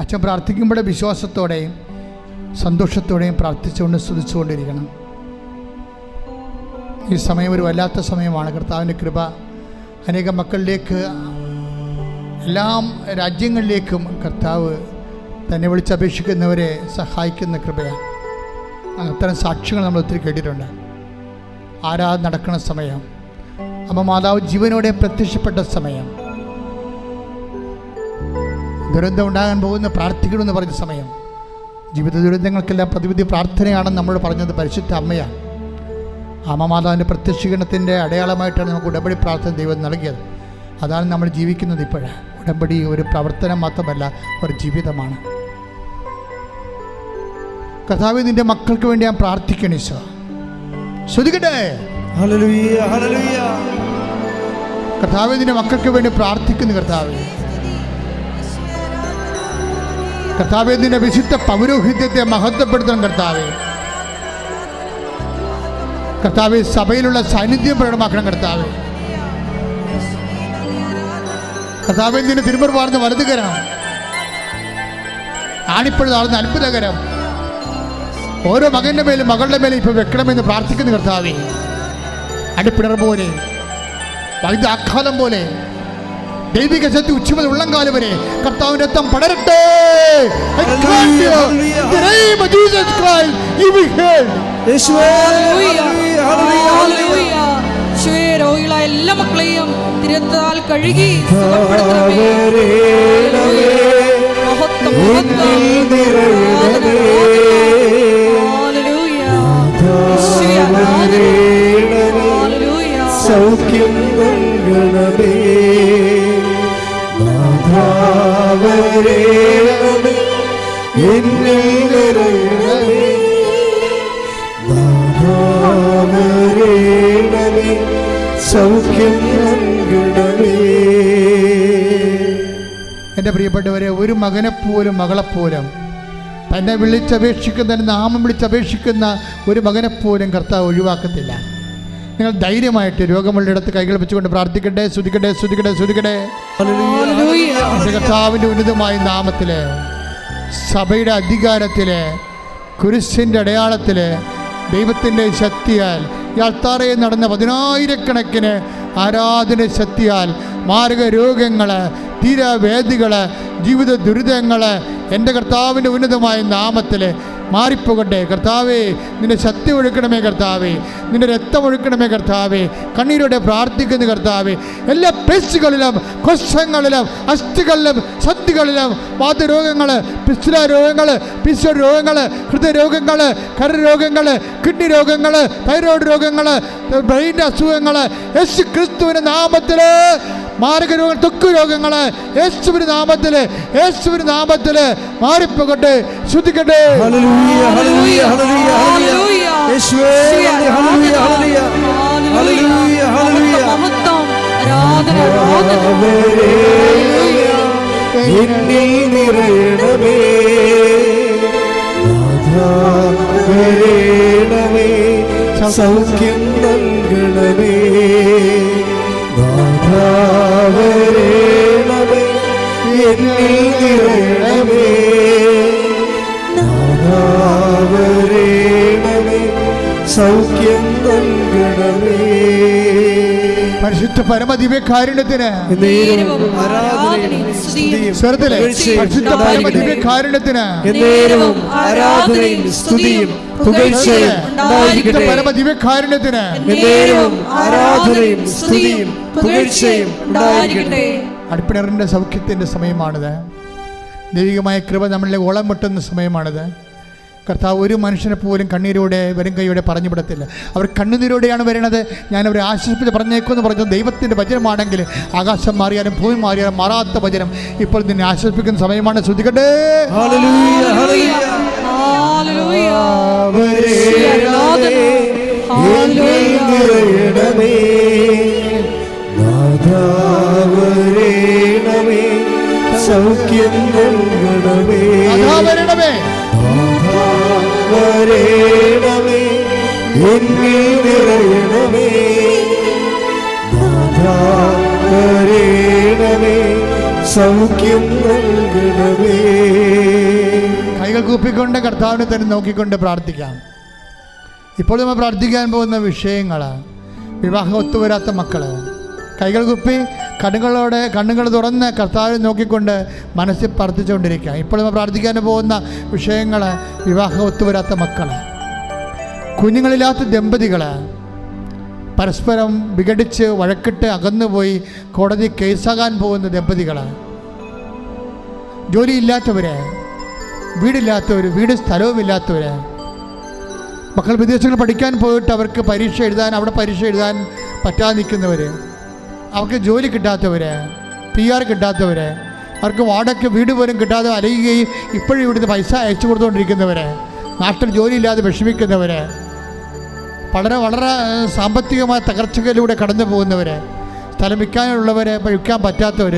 E: അച്ഛൻ പ്രാർത്ഥിക്കുമ്പോൾ വിശ്വാസത്തോടെയും സന്തോഷത്തോടെയും പ്രാർത്ഥിച്ചുകൊണ്ട് സ്തുതിച്ചുകൊണ്ടിരിക്കണം. ഈ സമയം ഒരു വല്ലാത്ത സമയമാണ്. കർത്താവിൻ്റെ കൃപ അനേക മക്കളിലേക്ക്, എല്ലാ രാജ്യങ്ങളിലേക്കും കർത്താവ് തന്നെ വിളിച്ചപേക്ഷിക്കുന്നവരെ സഹായിക്കുന്ന കൃപയാണ്. അത്തരം സാക്ഷ്യങ്ങൾ നമ്മൾ ഒത്തിരി കേട്ടിട്ടുണ്ട്. ആരാധന നടക്കുന്ന സമയം, അമ്മ മാതാവ് ജീവനോടെ പ്രത്യക്ഷപ്പെട്ട സമയം, ദുരന്തം ഉണ്ടാകാൻ പോകുന്ന പ്രാർത്ഥിക്കണമെന്ന് പറഞ്ഞ സമയം, ജീവിത ദുരന്തങ്ങൾക്കെല്ലാം പ്രതിവിധി പ്രാർത്ഥനയാണെന്ന് നമ്മൾ പറഞ്ഞത് പരിശുദ്ധ അമ്മയാണ്. അമ്മ മാതാവിൻ്റെ പ്രത്യക്ഷീകരണത്തിൻ്റെ അടയാളമായിട്ടാണ് നമുക്ക് ഉടമ്പടി പ്രാർത്ഥന ദൈവം നൽകിയത്. അതാണ് നമ്മൾ ജീവിക്കുന്നത് ഇപ്പോഴേ. ഉടമ്പടി ഒരു പ്രവർത്തനം മാത്രമല്ല, ഒരു ജീവിതമാണ്. കർത്താവേ, നിൻ്റെ മക്കൾക്ക് വേണ്ടി ഞാൻ പ്രാർത്ഥിക്കണം. ഈശോ ശ്രദ്ധിക്കട്ടെ.
C: ഹല്ലേലൂയ, ഹല്ലേലൂയ.
E: കർത്താവേ, നിൻ്റെ മക്കൾക്ക് വേണ്ടി പ്രാർത്ഥിക്കുന്നു. കർത്താവേ, നിൻ്റെ വിശുദ്ധ പൗരോഹിത്യത്തെ മഹത്വപ്പെടുത്തണം. കർത്താവേ, സഭയിലുള്ള സാന്നിധ്യം പ്രകടമാക്കണം. കർത്താവേ, നിന്റെ തിരുമുറുവാർന്ന വലതുകരം, ആണിപ്പോഴാർന്ന അത്ഭുതകരം ഓരോ മകൻ്റെ മേലും മകളുടെ മേലും ഇപ്പോൾ വെക്കണമെന്ന് പ്രാർത്ഥിക്കുന്നു. കർത്താവേ, അടിപ്പിടർ പോലെ, വൈദ്യാഘാതം പോലെ, ദൈവിക ശക്തി ഉച്ചമുതൽ ഉള്ളംകാലം വരെ കർത്താവിന്റെ രക്തം പടരട്ടെ.
B: രോഗികളായ എല്ലാ മക്കളെയും തിരുത്താൽ കഴുകി
C: സൗഖ്യം നൽകണമേ. നാഥാവരേണമേ, എന്നിൽ നിറയണമേ. നാഥാവരേണമേ, സൗഖ്യം നൽകണമേ.
E: എൻ്റെ പ്രിയപ്പെട്ടവരെ, ഒരു മകനെപ്പോലും മകളെപ്പോലും തന്നെ വിളിച്ചപേക്ഷിക്കുന്ന, നാമം വിളിച്ചപേക്ഷിക്കുന്ന ഒരു മകനെപ്പോലും കർത്താവ് ഒഴിവാക്കത്തില്ല. നിങ്ങൾ ധൈര്യമായിട്ട് രോഗമുള്ള ഇടത്ത് കൈകൾ വെച്ചുകൊണ്ട് പ്രാർത്ഥിക്കട്ടെ. സ്തുതിക്കട്ടെ. കർത്താവിൻ്റെ ഉന്നതമായ നാമത്തില്, സഭയുടെ അധികാരത്തില്, കുരിശിൻ്റെ അടയാളത്തില്, ദൈവത്തിൻ്റെ ശക്തിയാൽ, ഈ അൾത്താറയിൽ നടന്ന 10,000 ആരാധന ശക്തിയാൽ മാരക രോഗങ്ങൾ, തീരവേദികൾ, ജീവിത ദുരിതങ്ങൾ എൻ്റെ കർത്താവിൻ്റെ ഉന്നതമായ നാമത്തിൽ മാറിപ്പോകട്ടെ. കർത്താവേ, നിന്റെ ശക്തി ഒഴുക്കണമേ കർത്താവേ, നിന്റെ രക്തം ഒഴുക്കണമേ കർത്താവേ. കണ്ണീരോടെ പ്രാർത്ഥിക്കുന്ന കർത്താവേ, എല്ലാ പേശികളിലും കോശങ്ങളിലും അസ്ഥികളിലും സന്ധികളിലും വാതരോഗങ്ങൾ, പിസ്തുല രോഗങ്ങൾ, പിസ്വ രോഗങ്ങൾ, ഹൃദയരോഗങ്ങൾ, കരരോഗങ്ങൾ, കിഡ്നി രോഗങ്ങൾ, തൈറോയ്ഡ് രോഗങ്ങൾ, ബ്രെയിൻ്റെ അസുഖങ്ങൾ യേശു ക്രിസ്തുവിൻ്റെ നാമത്തിൽ, മാരകരോഗങ്ങൾ, ത്വക്ക് രോഗങ്ങൾ യേശുവിൻ്റെ നാമത്തിൽ, യേശുവിൻ്റെ നാമത്തിൽ മാറിപ്പോകട്ടെ. ശ്രുതിക്കട്ടെ.
C: ഹല്ലേലൂയ ഹല്ലേലൂയ ഹല്ലേലൂയ ഹല്ലേലൂയ യേശുവേ ഹല്ലേലൂയ ഹല്ലേലൂയ ഹല്ലേലൂയ ഹല്ലേലൂയ
B: മഹത്വം ആരാധന
C: എന്നിൽ നിറയണമേ നാഥാ, വരേണമേ സൗഖ്യം നൽകണമേ നാഥാ, വരേണമേ എന്നിൽ നിറയണമേ നാഥാ, വരേണമേ സൗഖ്യം നൽകണമേ.
E: പരിശുദ്ധ പരമദിവ്യകാരുണ്യത്തിന് സ്വർഗ്ഗത്തിലെ പരിശുദ്ധ പരമദിവ്യകാരുണ്യത്തിന്
C: ആരാധനയും സ്തുതിയും പുകഴ്ചയും ഉണ്ടായിരിക്കട്ടെ.
E: പരമദിവ്യകാരുണ്യത്തിന്
C: ആരാധനയും സ്തുതിയും പുകഴ്ചയും ഉണ്ടായിരിക്കട്ടെ.
E: അടുപ്പിണറിൻ്റെ സൗഖ്യത്തിൻ്റെ സമയമാണിത്. ദൈവികമായ കൃപ നമ്മളിലെ ഓളം മുട്ടുന്ന സമയമാണിത്. കർത്താവ് ഒരു മനുഷ്യനെ പോലും കണ്ണീരോടെ വരും കൈയോടെ പറഞ്ഞു വിടത്തില്ല. അവർ കണ്ണുനീരോടെയാണ് വരുന്നത്. ഞാനവരെ ആശ്വസിപ്പിച്ച് പറഞ്ഞേക്കുമെന്ന് പറഞ്ഞത് ദൈവത്തിൻ്റെ വചനമാണെങ്കിൽ ആകാശം മാറിയാലും ഭൂമി മാറിയാലും മാറാത്ത വചനം ഇപ്പോൾ നിന്നെ ആശ്വസിപ്പിക്കുന്ന സമയമാണ്. ശ്രദ്ധിക്കട്ടെ.
C: സൗഖ്യം നൽകണമേ
E: വരണമേ
C: വരേണമേ എന്നിൽ നിറയണമേ നാഥാ, വരേണമേ സൗഖ്യം നൽകണമേ.
E: കൈകൾ കൂപ്പിക്കൊണ്ട് കർത്താവിനെ തന്നെ നോക്കിക്കൊണ്ട് പ്രാർത്ഥിക്കാം. ഇപ്പോൾ നമ്മൾ പ്രാർത്ഥിക്കാൻ പോകുന്ന വിഷയങ്ങൾ വിവാഹം ഒത്തുവരാത്ത മക്കൾ. കൈകൾ കുപ്പി കണ്ണുകൾ തുറന്ന് കർത്താവിനെ നോക്കിക്കൊണ്ട് മനസ്സിൽ പ്രാർത്ഥിച്ചുകൊണ്ടിരിക്കുക. ഇപ്പോൾ നമ്മൾ പ്രാർത്ഥിക്കാൻ പോകുന്ന വിഷയങ്ങൾ വിവാഹം ഒത്തുവരാത്ത മക്കൾ, കുഞ്ഞുങ്ങളില്ലാത്ത ദമ്പതികൾ, പരസ്പരം വിഘടിച്ച് വഴക്കിട്ട് അകന്നുപോയി കോടതി കേസാകാൻ പോകുന്ന ദമ്പതികൾ, ജോലിയില്ലാത്തവർ, വീടില്ലാത്തവർ, വീട് സ്ഥലവുമില്ലാത്തവർ, മക്കൾ വിദേശങ്ങളിൽ പഠിക്കാൻ പോയിട്ട് അവർക്ക് പരീക്ഷ എഴുതാൻ പറ്റാതെ നിൽക്കുന്നവർ, അവർക്ക് ജോലി കിട്ടാത്തവർ, PR കിട്ടാത്തവർ, അവർക്ക് വാടക വീട് പോലും കിട്ടാതെ അലയുകയും ഇപ്പോഴും ഇവിടുന്ന് പൈസ അയച്ചു കൊടുത്തുകൊണ്ടിരിക്കുന്നവർ, നാട്ടിൽ ജോലിയില്ലാതെ വിഷമിക്കുന്നവർ, വളരെ സാമ്പത്തികമായ തകർച്ചകളിലൂടെ കടന്നു പോകുന്നവർ, സ്ഥലം വിൽക്കാനുള്ളവർ, വിൽക്കാൻ പറ്റാത്തവർ,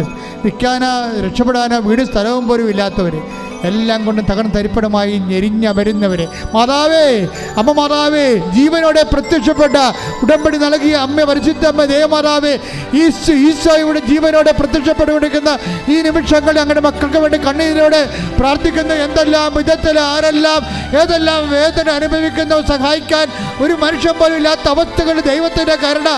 E: രക്ഷപ്പെടാനോ വീട് സ്ഥലവും പോലും ഇല്ലാത്തവർ, എല്ലാം കൊണ്ടും തകർന്ന് തരിപ്പണമായി ഞെരിഞ്ഞമരുന്നവർ. മാതാവേ, അമ്മ മാതാവേ, ജീവനോടെ പ്രത്യക്ഷപ്പെട്ട ഉടമ്പടി നൽകിയ അമ്മ, പരിശുദ്ധ അമ്മ ദേവമാതാവേ, ഈശോയുടെ ജീവനോടെ പ്രത്യക്ഷപ്പെട്ടുകൊണ്ടിരിക്കുന്ന ഈ നിമിഷങ്ങളിൽ അങ്ങയുടെ മക്കൾക്ക് വേണ്ടി കണ്ണീരോടെ പ്രാർത്ഥിക്കുന്ന എന്തെല്ലാം വിധത്തിൽ ആരെല്ലാം ഏതെല്ലാം വേദന അനുഭവിക്കുന്ന സഹായിക്കാൻ ഒരു മനുഷ്യൻ പോലും ഇല്ലാത്ത അവസ്ഥകൾ ദൈവത്തിൻ്റെ കരുണ,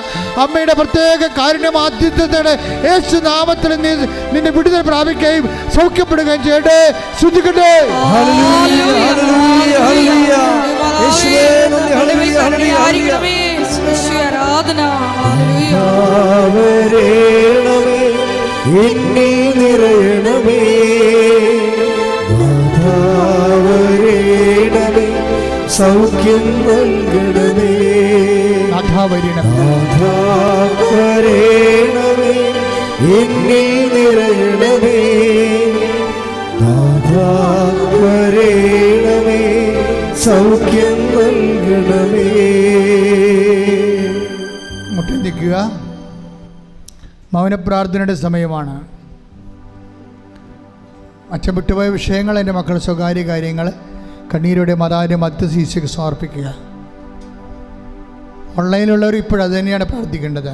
E: അമ്മയുടെ പ്രത്യേക കാരുണ്യമാധ്യത്തോടെ യേശു നാമത്തിൽ നിന്നെ വിടുതൽ പ്രാപിക്കുകയും സൗഖ്യപ്പെടുകയും ചെയ്യട്ടെ. ശ്രദ്ധിക്കട്ടെ.
C: സൗഖ്യം നൽകണമേ വരേണമേ എന്നിൽ നിറയണമേ നാഥാ, വരേണമേ സൗഖ്യം നൽകണമേ.
E: മുട്ടി നിൽക്കുക. മൗനപ്രാർത്ഥനയുടെ സമയമാണ്. അച്ഛൻ വിട്ടുപോയ വിഷയങ്ങൾ, എൻ്റെ മക്കളുടെ സ്വകാര്യ കാര്യങ്ങൾ കണ്ണീരോടെ മാതാവിൻ്റെ മധ്യസ്ഥ ഈശോയ്ക്ക് സമർപ്പിക്കുക. ഓൺലൈനിലുള്ളവർ ഇപ്പോഴും അത് തന്നെയാണ് പ്രാർത്ഥിക്കേണ്ടത്.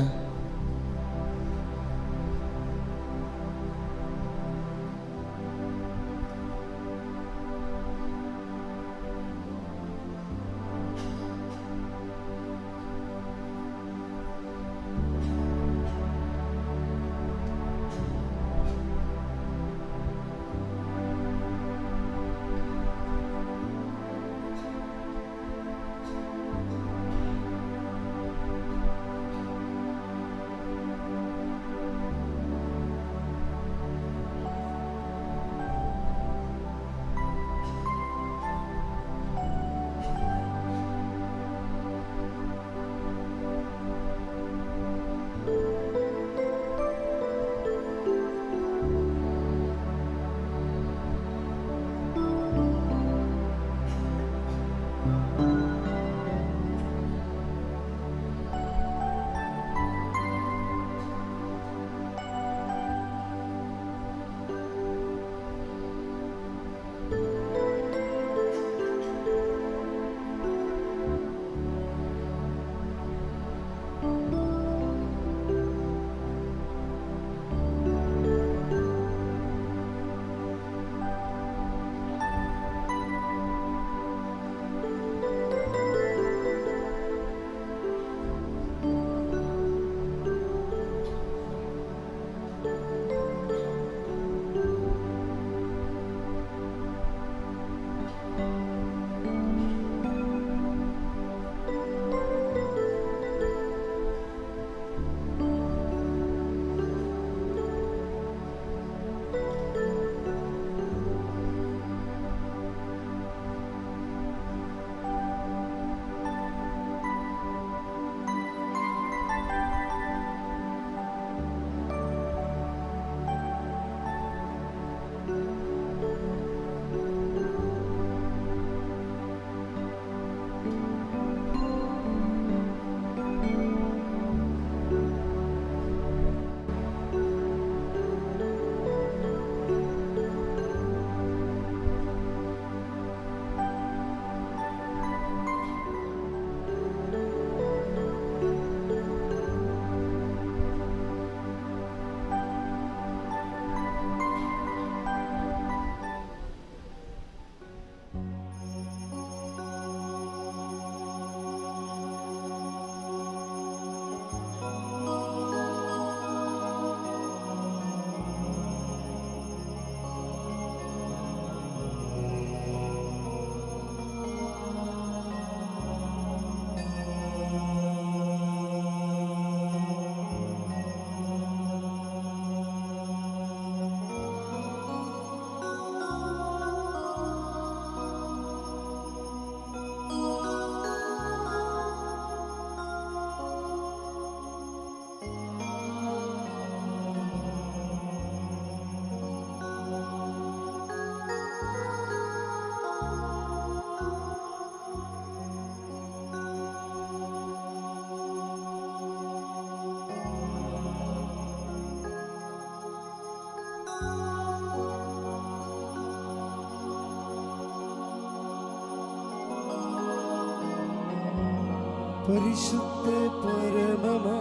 C: പരിശുദ്ധ പരമമാ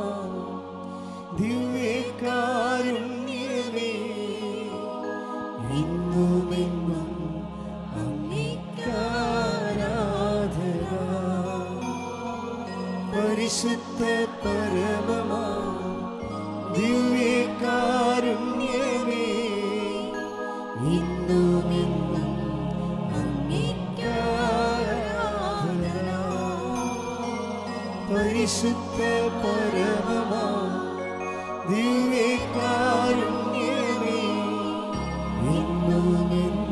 C: ദിവ്യകാരുണ്യമേ, ഇന്നുമെന്നും അങ്ങേക്കാരാധന. പരിശുദ്ധ പരമമാ ദിവ്യകാരുണ്യമേ, ഇന്നുമെന്നും അങ്ങേക്കാരാധന. പരിശുദ്ധ പരമമാ ദിവ്യകാരുണ്യമേ, ഇന്നുമെന്നും